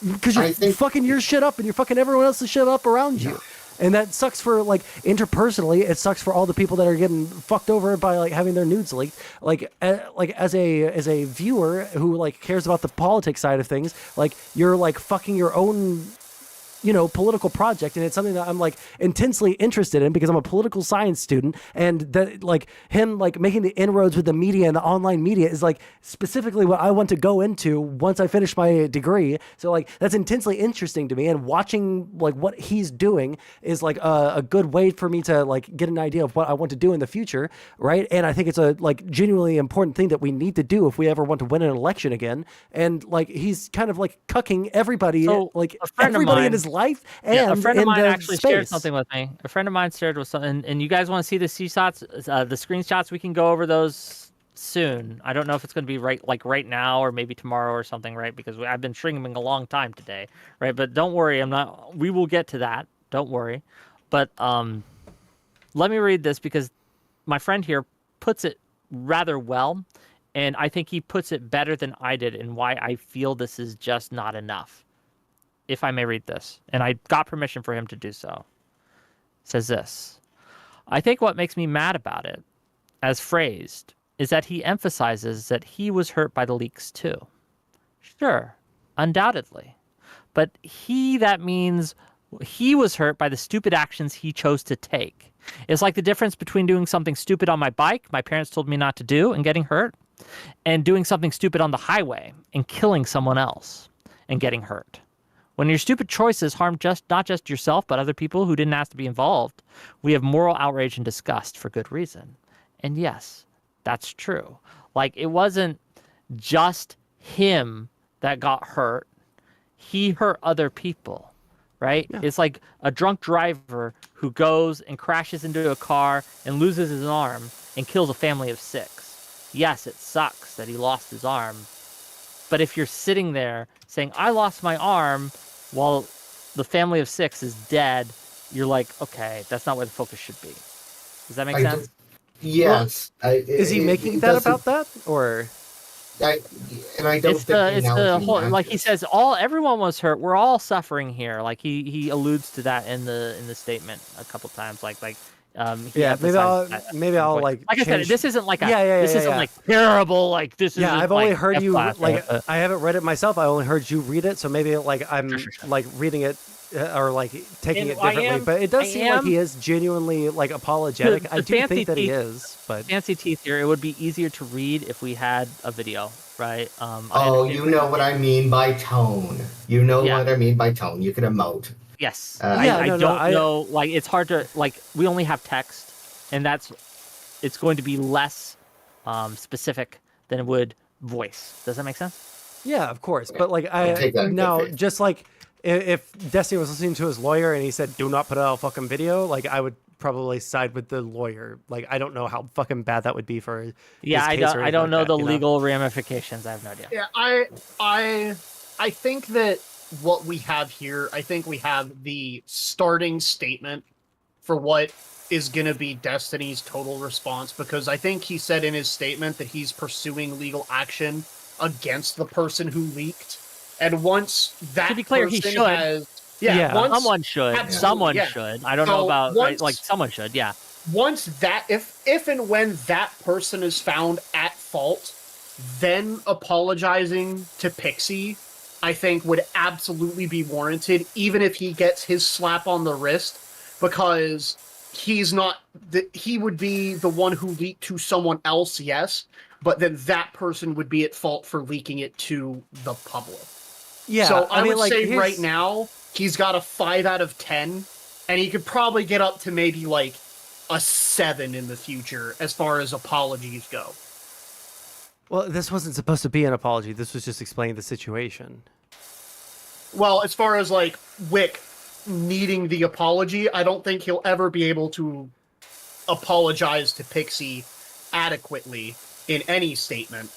Speaker 1: Because you're fucking your shit up and you're fucking everyone else's shit up around you. And that sucks for, like, interpersonally, it sucks for all the people that are getting fucked over by, like, having their nudes leaked. Like as a viewer who, like, cares about the politics side of things, like, you're, like, fucking your own, political project. And it's something that I'm, like, intensely interested in because I'm a political science student. And that, like, him, like, making the inroads with the media and the online media is, like, specifically what I want to go into once I finish my degree. So, like, that's intensely interesting to me. And watching, like, what he's doing is, like, a good way for me to, like, get an idea of what I want to do in the future, right? And I think it's a, like, genuinely important thing that we need to do if we ever want to win an election again. And, like, he's kind of, like, cucking everybody,
Speaker 6: So,
Speaker 1: like,
Speaker 6: a friend of
Speaker 1: everybody in
Speaker 6: mine-
Speaker 1: his life and
Speaker 6: a friend of
Speaker 1: in
Speaker 6: mine
Speaker 1: the
Speaker 6: actually
Speaker 1: space.
Speaker 6: shared something with me. A friend of mine shared with something, and you guys want to see the screenshots? The screenshots, we can go over those soon. I don't know if it's going to be right now or maybe tomorrow or something, right? Because I've been streaming a long time today, right? But don't worry, we will get to that. Don't worry. But let me read this because my friend here puts it rather well, and I think he puts it better than I did in why I feel this is just not enough. If I may read this, and I got permission for him to do so. It says this: I think what makes me mad about it, as phrased, is that he emphasizes that he was hurt by the leaks too. Sure, undoubtedly. But that means he was hurt by the stupid actions he chose to take. It's like the difference between doing something stupid on my bike, my parents told me not to do, and getting hurt. and doing something stupid on the highway and killing someone else and getting hurt. When your stupid choices harm not just yourself, but other people who didn't ask to be involved, we have moral outrage and disgust for good reason. And yes, that's true. Like, it wasn't just him that got hurt. He hurt other people, right? Yeah. It's like a drunk driver who goes and crashes into a car and loses his arm and kills a family of 6. Yes, it sucks that he lost his arm. But if you're sitting there saying, I lost my arm while the family of 6 is dead, you're like, okay, that's not where the focus should be. Does that make sense?
Speaker 13: Yes.
Speaker 1: Well, is he making that about that? Or...
Speaker 13: I don't think
Speaker 6: it's the whole, like he says, everyone was hurt. We're all suffering here. Like he alludes to that in the statement a couple times. Maybe I'll like I said, this isn't like this isn't like terrible. Like this is
Speaker 1: I've only heard you like I haven't read it myself. I only heard you read it, so maybe like I'm like reading it or like taking it differently. But it does seem like he is genuinely like apologetic. I do think that he is, but
Speaker 6: fancy teeth here. It would be easier to read if we had a video, right?
Speaker 13: You know what I mean by tone. You know what I mean by tone. You can emote.
Speaker 6: Yes. I don't know. Like, it's hard to, like, we only have text, and it's going to be less specific than it would voice. Does that make sense?
Speaker 1: Yeah, of course. But like, just like if Destiny was listening to his lawyer and he said, do not put out a fucking video, like, I would probably side with the lawyer. Like, I don't know how fucking bad that would be for his case
Speaker 6: I don't know the legal ramifications. I have no idea.
Speaker 11: Yeah, I think that what we have here, I think we have the starting statement for what is going to be Destiny's total response, because I think he said in his statement that he's pursuing legal action against the person who leaked. And once that,
Speaker 6: to be clear, he should. Someone should.
Speaker 11: Absolutely,
Speaker 6: someone should. I don't know about someone should. Yeah.
Speaker 11: Once that, if and when that person is found at fault, then apologizing to Pixie, I think, would absolutely be warranted, even if he gets his slap on the wrist, because he's not. He would be the one who leaked to someone else, yes, but then that person would be at fault for leaking it to the public.
Speaker 1: Yeah,
Speaker 11: so I would say right now he's got a 5 out of 10, and he could probably get up to maybe like a 7 in the future as far as apologies go.
Speaker 1: Well, this wasn't supposed to be an apology. This was just explaining the situation.
Speaker 11: Well, as far as like Wick needing the apology, I don't think he'll ever be able to apologize to Pixie adequately in any statement.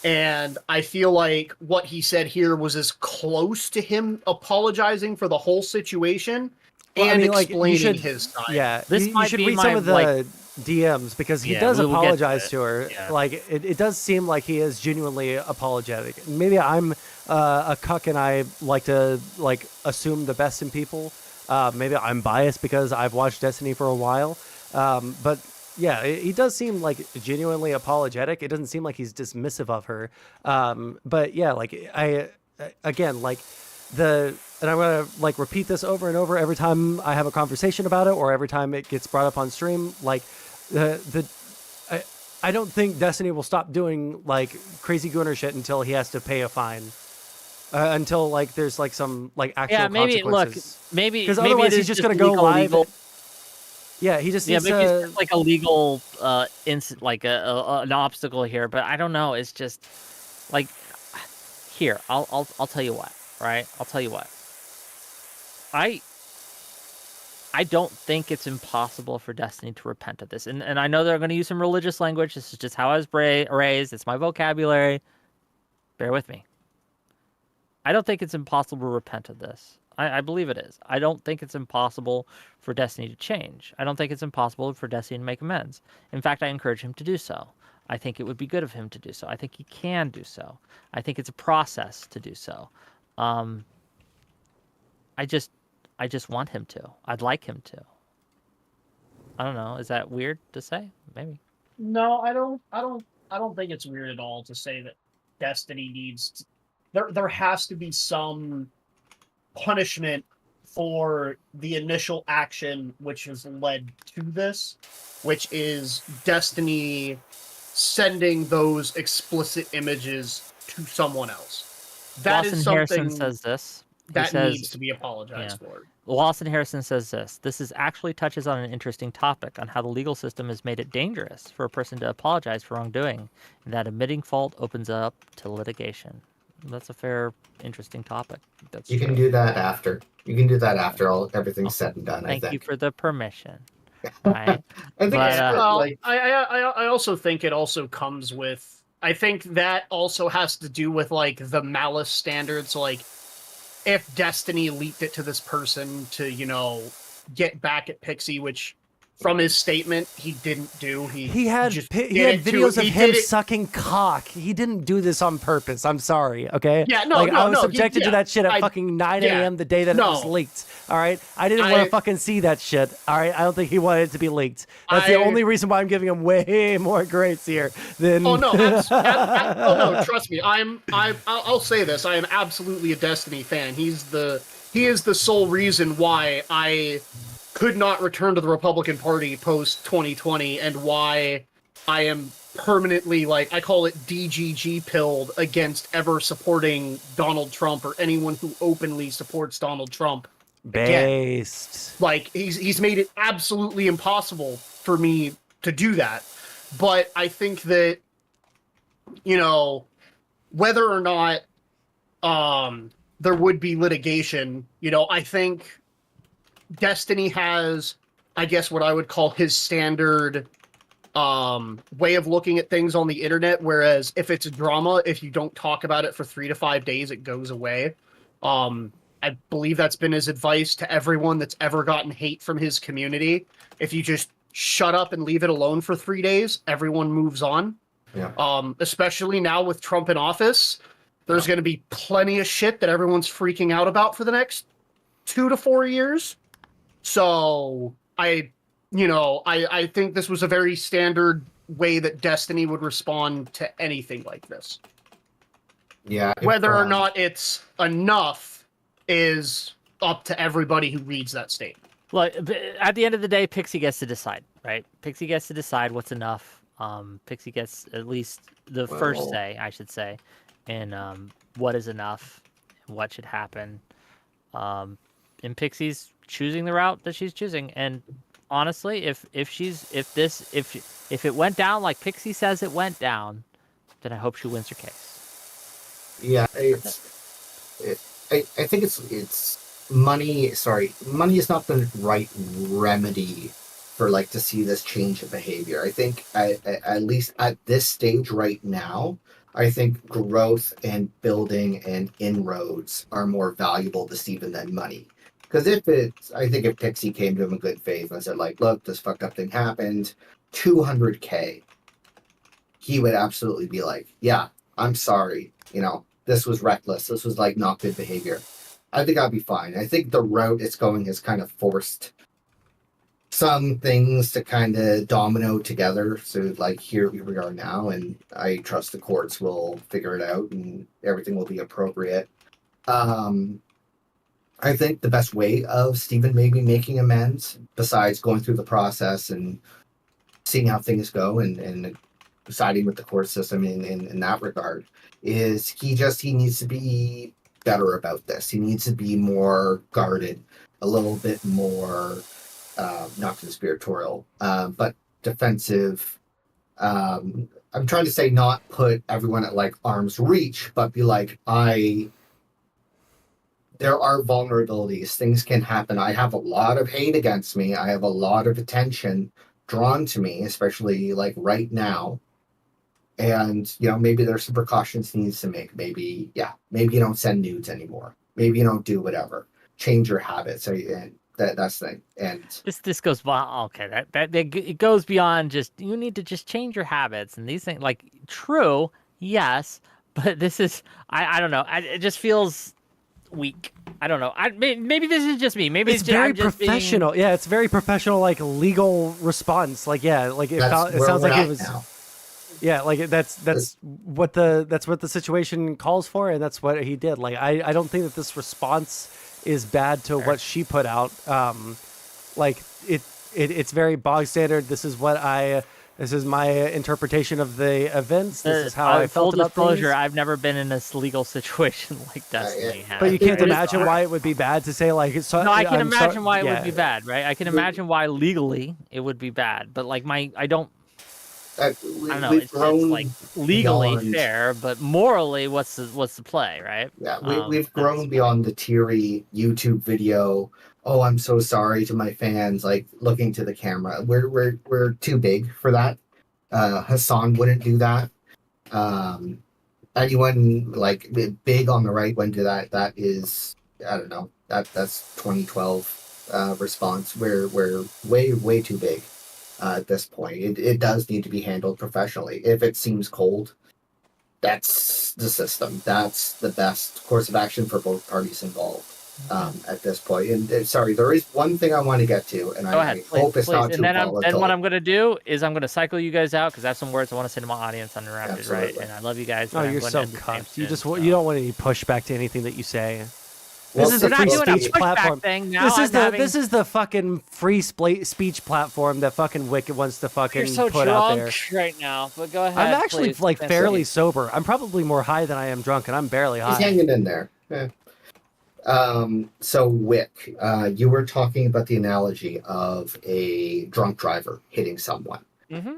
Speaker 11: And I feel like what he said here was as close to him apologizing for the whole situation and explaining his side.
Speaker 1: Yeah, you should read some of the DMs, because he does apologize to her. Yeah. Like, it does seem like he is genuinely apologetic. Maybe I'm a cuck and I like to like assume the best in people. Maybe I'm biased because I've watched Destiny for a while. But yeah, he does seem like genuinely apologetic. It doesn't seem like he's dismissive of her. But yeah, like again, like and I'm gonna like repeat this over and over every time I have a conversation about it, or every time it gets brought up on stream. Like I don't think Destiny will stop doing like crazy gooner shit until he has to pay a fine. Until like there's like some like actual consequences.
Speaker 6: Maybe
Speaker 1: because otherwise he's just gonna go live. Yeah, he just needs
Speaker 6: maybe it's just like a legal an obstacle here, but I don't know. It's just like here. I'll tell you what, right? I'll tell you what. I don't think it's impossible for Destiny to repent of this, and I know they're going to use some religious language. This is just how I was raised. It's my vocabulary. Bear with me. I don't think it's impossible to repent of this. I believe it is. I don't think it's impossible for Destiny to change. I don't think it's impossible for Destiny to make amends. In fact, I encourage him to do so. I think it would be good of him to do so. I think he can do so. I think it's a process to do so. I just want him to. I'd like him to. I don't know. Is that weird to say? Maybe.
Speaker 11: No, I don't think it's weird at all to say that Destiny needs there has to be some punishment for the initial action which has led to this, which is Destiny sending those explicit images to someone else. That
Speaker 6: Lawson
Speaker 11: is
Speaker 6: Harrison
Speaker 11: something
Speaker 6: says this. He
Speaker 11: that
Speaker 6: says,
Speaker 11: needs to be apologized for.
Speaker 6: Lawson Harrison says this. This is actually touches on an interesting topic on how the legal system has made it dangerous for a person to apologize for wrongdoing, and that admitting fault opens up to litigation. That's a fair, interesting topic. That's
Speaker 13: You can do that after. You can do that after everything's said and done.
Speaker 6: Thank
Speaker 13: I think.
Speaker 6: you for the permission. Right?
Speaker 13: I think
Speaker 11: I also think it also comes with. I think that also has to do with like the malice standards. Like, if Destiny leaked it to this person to, get back at Pixie, which from his statement he didn't do. He had
Speaker 1: videos of him sucking cock. He didn't do this on purpose. I'm sorry. Okay.
Speaker 11: Yeah. No.
Speaker 1: I was subjected to that shit at fucking 9 a.m. the day that it was leaked. All right. I didn't want to fucking see that shit. All right. I don't think he wanted it to be leaked. That's the only reason why I'm giving him way more grace here than.
Speaker 11: Oh no. No. Trust me. I'll say this. I am absolutely a Destiny fan. He is the sole reason why I could not return to the Republican Party post 2020, and why I am permanently, like, I call it DGG pilled against ever supporting Donald Trump or anyone who openly supports Donald Trump.
Speaker 1: Based.
Speaker 11: Again. Like, he's made it absolutely impossible for me to do that. But I think that, whether or not there would be litigation, I think Destiny has, I guess, what I would call his standard way of looking at things on the internet, whereas if it's a drama, if you don't talk about it for 3 to 5 days, it goes away. I believe that's been his advice to everyone that's ever gotten hate from his community. If you just shut up and leave it alone for 3 days, everyone moves on.
Speaker 13: Yeah.
Speaker 11: Especially now with Trump in office, there's going to be plenty of shit that everyone's freaking out about for the next 2 to 4 years. So I think this was a very standard way that Destiny would respond to anything like this.
Speaker 13: Yeah.
Speaker 11: Whether or not it's enough is up to everybody who reads that statement.
Speaker 6: Look, at the end of the day, Pixie gets to decide, right? Pixie gets to decide what's enough. Pixie gets at least the first say, I should say, in what is enough, what should happen. And Pixie's choosing the route that she's choosing, and honestly, if it went down like Pixie says it went down, then I hope she wins her case.
Speaker 13: Yeah, I think it's money. Sorry, money is not the right remedy for to see this change of behavior. I think at least at this stage right now, I think growth and building and inroads are more valuable to Steven than money. Because I think if Pixie came to him in good faith and said, look, this fucked up thing happened, $200K, he would absolutely be like, yeah, I'm sorry. This was reckless. This was not good behavior. I think I'd be fine. I think the route it's going has kind of forced some things to kind of domino together. So here we are now, and I trust the courts will figure it out and everything will be appropriate. I think the best way of Steven maybe making amends, besides going through the process and seeing how things go and siding with the court system in that regard, is he needs to be better about this. He needs to be more guarded, a little bit more, not conspiratorial, but defensive. I'm trying to say not put everyone at arm's reach, but be there are vulnerabilities. Things can happen. I have a lot of hate against me. I have a lot of attention drawn to me, especially right now. And, maybe there's some precautions he needs to make. Maybe you don't send nudes anymore. Maybe you don't do whatever. Change your habits. That's the thing. And
Speaker 6: this goes okay. That it goes beyond just you need to just change your habits and these things. True, yes, but this is I don't know. It just feels weak. I don't know. Maybe this is just me. Maybe
Speaker 1: it's very professional. Yeah, it's very professional, legal response. It sounds like it was. Now. Yeah, that's what the situation calls for, and that's what he did. I don't think that this response is bad to what she put out. It's very bog standard. This is what I This is my interpretation of the events. This is how I
Speaker 6: full
Speaker 1: felt about
Speaker 6: disclosure,
Speaker 1: things.
Speaker 6: I've never been in a legal situation like Destiny has.
Speaker 1: But you can't
Speaker 6: right?
Speaker 1: imagine why it would be bad to say like. So,
Speaker 6: No, I can
Speaker 1: I'm
Speaker 6: imagine why it would be
Speaker 1: yeah.
Speaker 6: bad, right? I can imagine why legally it would be bad, but like I don't know. It's like legally
Speaker 13: beyond,
Speaker 6: fair, but morally, what's the play, right?
Speaker 13: Yeah, we've grown beyond the teary YouTube video. Oh, I'm so sorry to my fans. Like looking to the camera, we're too big for that. Hassan wouldn't do that. Anyone like big on the right wouldn't do that. That is, I don't know. That's 2012 response. We're way too big at this point. It does need to be handled professionally. If it seems cold, that's the system. That's the best course of action for both parties involved at this point. And sorry, there is one thing I want to get to, and
Speaker 6: Go ahead,
Speaker 13: I hope it's not
Speaker 6: and
Speaker 13: too
Speaker 6: then
Speaker 13: volatile.
Speaker 6: what I'm going to do is I'm going to cycle you guys out because I have some words I want to say to my audience uninterrupted, right?
Speaker 13: Absolutely.
Speaker 6: And I love you guys.
Speaker 1: Oh,
Speaker 6: but I'm
Speaker 1: you're
Speaker 6: going
Speaker 1: so
Speaker 6: to end the stream
Speaker 1: cucked. You
Speaker 6: soon,
Speaker 1: just
Speaker 6: so.
Speaker 1: you don't want any pushback to anything that you say.
Speaker 13: Well,
Speaker 1: This is the
Speaker 6: we're not
Speaker 1: free
Speaker 6: doing a
Speaker 1: speech
Speaker 6: pushback
Speaker 1: platform.
Speaker 6: thing now.
Speaker 1: This is the fucking free speech platform that fucking Wicked wants to fucking
Speaker 6: You're so
Speaker 1: put out there.
Speaker 6: drunk right now, but go ahead.
Speaker 1: I'm actually
Speaker 6: please.
Speaker 1: like
Speaker 6: That's
Speaker 1: fairly
Speaker 6: it.
Speaker 1: sober. I'm probably more high than I am drunk, and I'm barely
Speaker 13: He's
Speaker 1: high.
Speaker 13: hanging in there. Yeah. So Wick, you were talking about the analogy of a drunk driver hitting someone.
Speaker 6: Mm-hmm.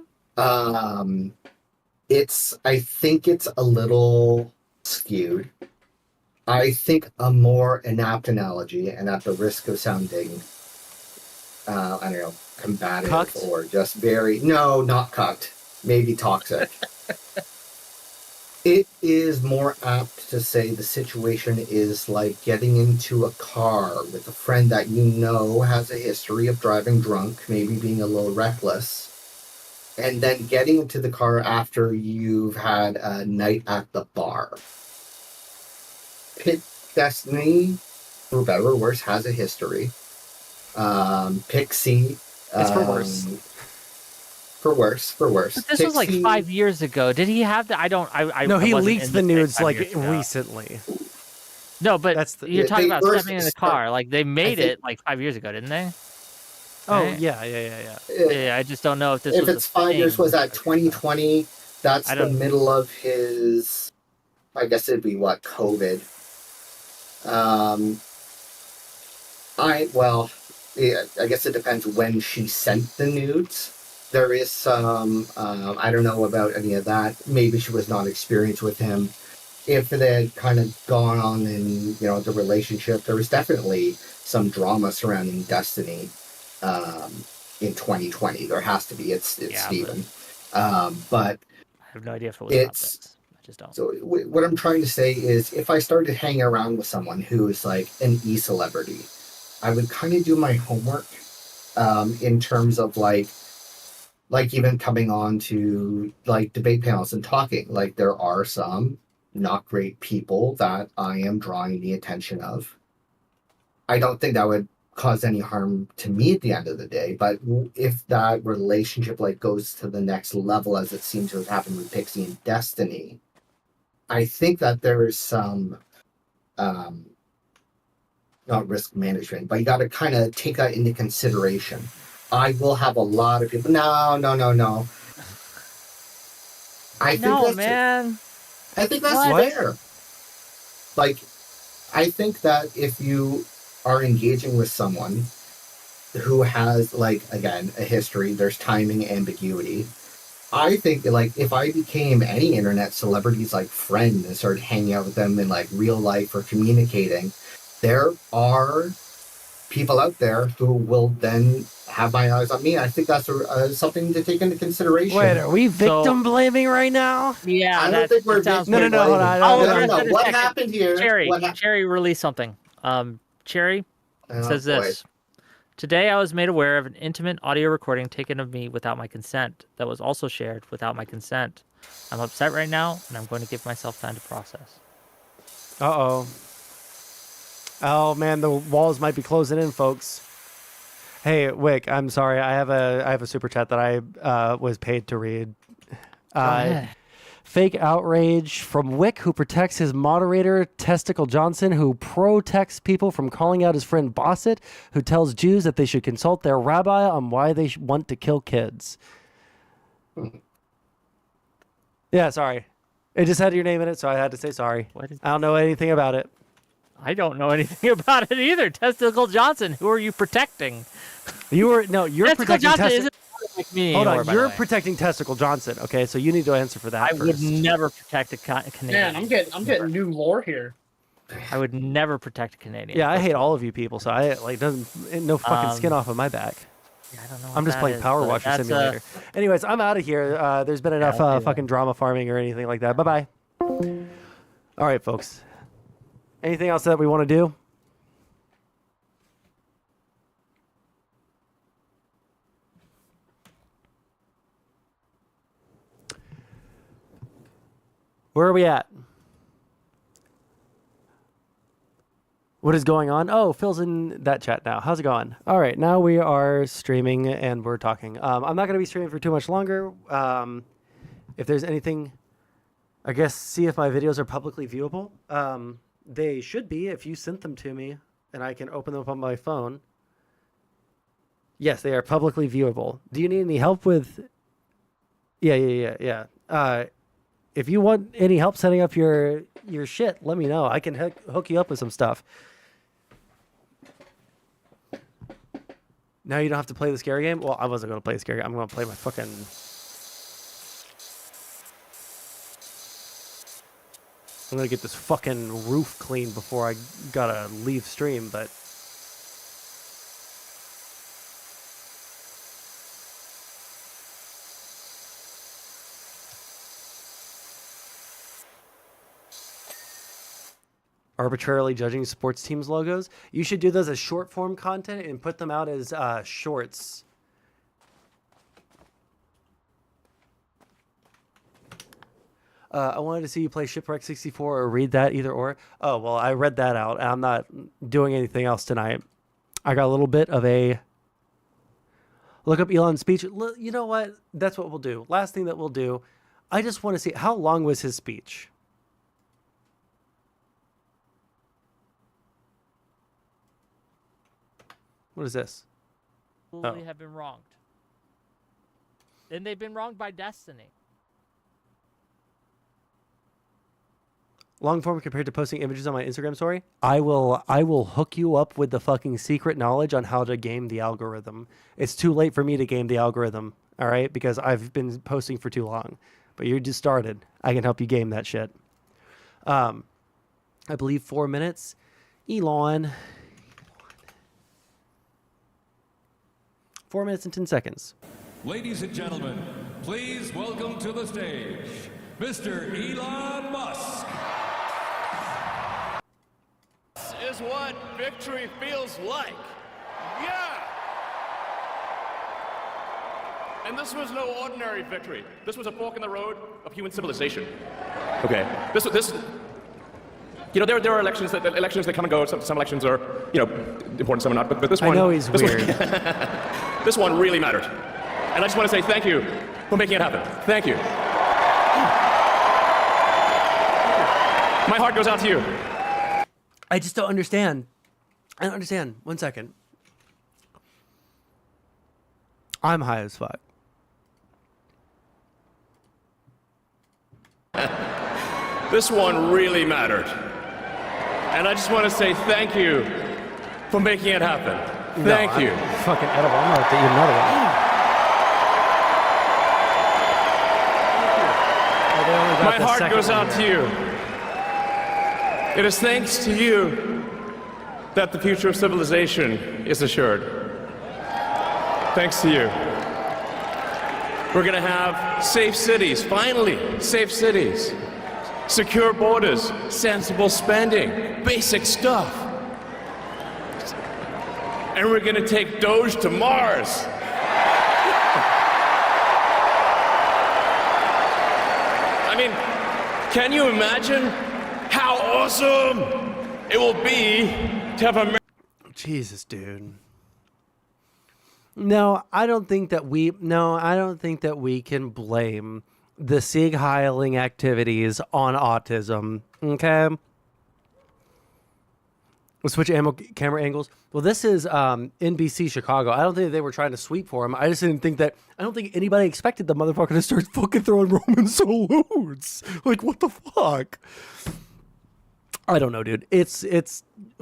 Speaker 13: I think it's a little skewed. I think a more inapt analogy, and at the risk of sounding, I don't know, combative
Speaker 1: Cucked?
Speaker 13: or just no, not cucked, maybe toxic. It is more apt to say the situation is like getting into a car with a friend that you know has a history of driving drunk, maybe being a little reckless, and then getting into the car after you've had a night at the bar. Destiny, for better or worse, has a history. Pixie.
Speaker 1: It's for worse.
Speaker 13: For worse.
Speaker 6: But this was like 5 years ago. Did he have the?
Speaker 1: No, he
Speaker 6: wasn't
Speaker 1: leaked
Speaker 6: in
Speaker 1: the nudes
Speaker 6: thing 5
Speaker 1: like
Speaker 6: years ago.
Speaker 1: recently.
Speaker 6: No, but you're talking
Speaker 13: they
Speaker 6: about
Speaker 13: first
Speaker 6: stepping in the
Speaker 13: start-
Speaker 6: car. Like they made
Speaker 13: think-
Speaker 6: it like 5 years ago, didn't they?
Speaker 1: Oh
Speaker 6: Right?
Speaker 1: yeah.
Speaker 6: Yeah, I just don't know if this
Speaker 13: If
Speaker 6: was
Speaker 13: it's
Speaker 6: a
Speaker 13: 5 years,
Speaker 6: thing.
Speaker 13: was that 2020? That's
Speaker 6: I
Speaker 13: the
Speaker 6: don't-
Speaker 13: middle of his. I guess it'd be what, COVID. I guess it depends when she sent the nudes. There is some, I don't know about any of that. Maybe she was not experienced with him. If they had kind of gone on in, the relationship, there was definitely some drama surrounding Destiny in 2020. There has to be. It's Steven. But
Speaker 6: I have no idea if it was about
Speaker 13: it's
Speaker 6: this. I just don't.
Speaker 13: so what I'm trying to say is, if I started hanging around with someone who is like an e-celebrity, I would kind of do my homework in terms of like even coming on to like debate panels and talking. Like there are some not great people that I am drawing the attention of. I don't think that would cause any harm to me at the end of the day, but if that relationship like goes to the next level, as it seems to have happened with Pixie and Destiny, I think that there is some not risk management, but you got to kind of take that into consideration. I will have a lot of people. No. I think that's fair. Like, I think that if you are engaging with someone who has, like, again, a history, there's timing, ambiguity. I think, like, if I became any internet celebrity's, like, friend and started hanging out with them in, like, real life or communicating, there are people out there who will then have my eyes on me. I think that's something to take into consideration.
Speaker 1: Wait, are we victim blaming right now?
Speaker 6: Yeah,
Speaker 13: I don't think we're victim
Speaker 1: No, hold on.
Speaker 13: No. What happened here?
Speaker 6: Cherry released something. Cherry says
Speaker 13: boy.
Speaker 6: this. Today I was made aware of an intimate audio recording taken of me without my consent that was also shared without my consent. I'm upset right now, and I'm going to give myself time to process.
Speaker 1: Uh-oh. Oh, man, the walls might be closing in, folks. Hey, Wick, I'm sorry. I have a super chat that I was paid to read.
Speaker 6: Go ahead.
Speaker 1: Fake outrage from Wick, who protects his moderator, Testicle Johnson, who protects people from calling out his friend Bosset, who tells Jews that they should consult their rabbi on why they want to kill kids. Yeah, sorry. It just had your name in it, so I had to say sorry. I don't know anything about it.
Speaker 6: I don't know anything about it either. Testicle Johnson, who are you protecting?
Speaker 1: You're
Speaker 6: Testicle
Speaker 1: protecting
Speaker 6: Johnson
Speaker 1: Testicle.
Speaker 6: isn't like me
Speaker 1: Hold
Speaker 6: anymore,
Speaker 1: on,
Speaker 6: by the
Speaker 1: you're
Speaker 6: way.
Speaker 1: protecting Testicle Johnson. Okay, so you need to answer for that.
Speaker 6: I would never protect a Canadian.
Speaker 11: Man, I'm getting new lore here.
Speaker 6: I would never protect a Canadian.
Speaker 1: Yeah, I hate all of you people, so I like doesn't no fucking skin off of my back.
Speaker 6: Yeah, I don't know.
Speaker 1: I'm just playing Power Washer Simulator. Anyways, I'm out of here. There's been enough fucking drama farming or anything like that. Bye bye. All right, folks. Anything else that we want to do? Where are we at? What is going on? Oh, Phil's in that chat now. How's it going? All right, now we are streaming and we're talking. I'm not going to be streaming for too much longer. If there's anything, I guess, see if my videos are publicly viewable. They should be if you sent them to me and I can open them up on my phone. Yes, they are publicly viewable. Do you need any help with... Yeah. If you want any help setting up your shit, let me know. I can hook you up with some stuff. Now you don't have to play the scary game? Well, I wasn't going to play the scary game. I'm going to play my fucking... I'm going to get this fucking roof clean before I gotta leave stream, but... Arbitrarily judging sports teams' logos. You should do those as short form content and put them out as shorts. I wanted to see you play Shipwreck 64 or read that, either or. Oh, well, I read that out. I'm not doing anything else tonight. I got a little bit of a... Look up Elon's speech. You know what? That's what we'll do. Last thing that we'll do. I just want to see, how long was his speech? What is this?
Speaker 6: They have been wronged. And they've been wronged by destiny.
Speaker 1: Long form compared to posting images on my Instagram story? I will hook you up with the fucking secret knowledge on how to game the algorithm. It's too late for me to game the algorithm, all right? Because I've been posting for too long. But you just started. I can help you game that shit. I believe 4 minutes. Elon. 4 minutes and 10 seconds.
Speaker 14: Ladies and gentlemen, please welcome to the stage, Mr. Elon Musk.
Speaker 4: This is what victory feels like. Yeah! And this was no ordinary victory. This was a fork in the road of human civilization. Okay. This you know, there are elections that come and go. Some elections are, you know, important, some are not. But this one,
Speaker 1: I know he's weird.
Speaker 4: This one really mattered. And I just want to say thank you for making it happen. Thank you. My heart goes out to you.
Speaker 1: I just don't understand. I don't understand. 1 second. I'm high as fuck.
Speaker 4: This one really mattered. And I just want to say thank you for making it happen. Thank you.
Speaker 1: Fucking edible. I'm gonna have to eat another one.
Speaker 4: My heart goes out to you. It is thanks to you that the future of civilization is assured. Thanks to you. We're going to have safe cities, finally, safe cities. Secure borders, sensible spending, basic stuff. And we're going to take Doge to Mars. I mean, can you imagine how awesome it will be to have a...
Speaker 1: Jesus, dude. No, I don't think that we can blame the Sieg Heiling activities on autism. Okay? We'll switch camera angles. Well, this is NBC Chicago. I don't think they were trying to sweep for him. I just didn't think that. I don't think anybody expected the motherfucker to start fucking throwing Roman salutes. Like, what the fuck? I don't know, dude. It's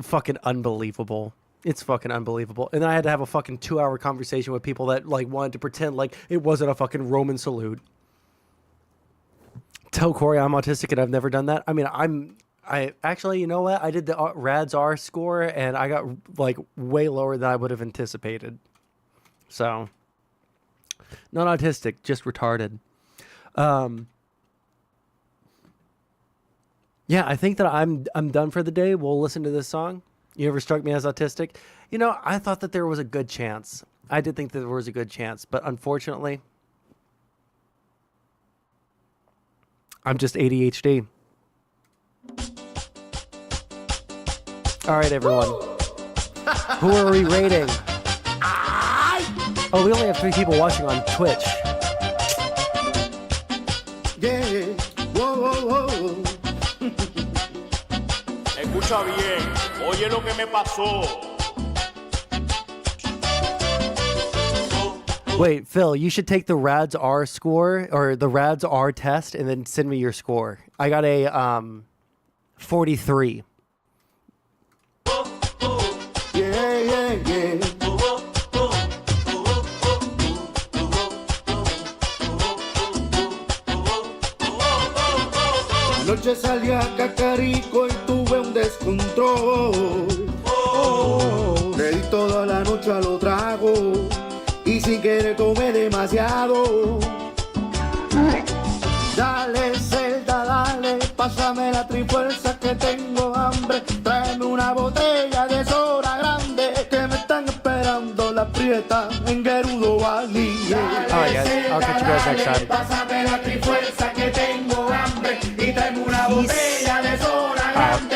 Speaker 1: fucking unbelievable. It's fucking unbelievable. And then I had to have a fucking 2-hour conversation with people that like wanted to pretend like it wasn't a fucking Roman salute. Tell Corey I'm autistic and I've never done that. I mean, I actually, you know what? I did the RADS R score and I got like way lower than I would have anticipated. So, not autistic, just retarded. Yeah, I think that I'm done for the day. We'll listen to this song. You ever struck me as autistic? You know, I thought that there was a good chance. I did think that there was a good chance, but unfortunately, I'm just ADHD. All right, everyone. Who are we rating? Oh, we only have 3 people watching on Twitch.
Speaker 5: Yeah. Whoa, whoa, whoa. Escucha bien. Oye lo que me pasó.
Speaker 1: Wait, Phil, you should take the RADS R score or the RADS R test and then send me your score. I got a 43.
Speaker 5: Yeah, yeah, yeah. Anoche salí a Cacarico y tuve un descontrol. Le di toda la noche a lo trago y sin querer tomé demasiado. Dale, Zelda, dale, pásame la trifuerza que tengo hambre. Tráeme una botella de soda grande que me están esperando la prieta en Gerudo Valley.
Speaker 1: Alright guys, I'll catch you guys next time.
Speaker 5: Pásame la trifuerza que tengo hambre y tráeme una botella de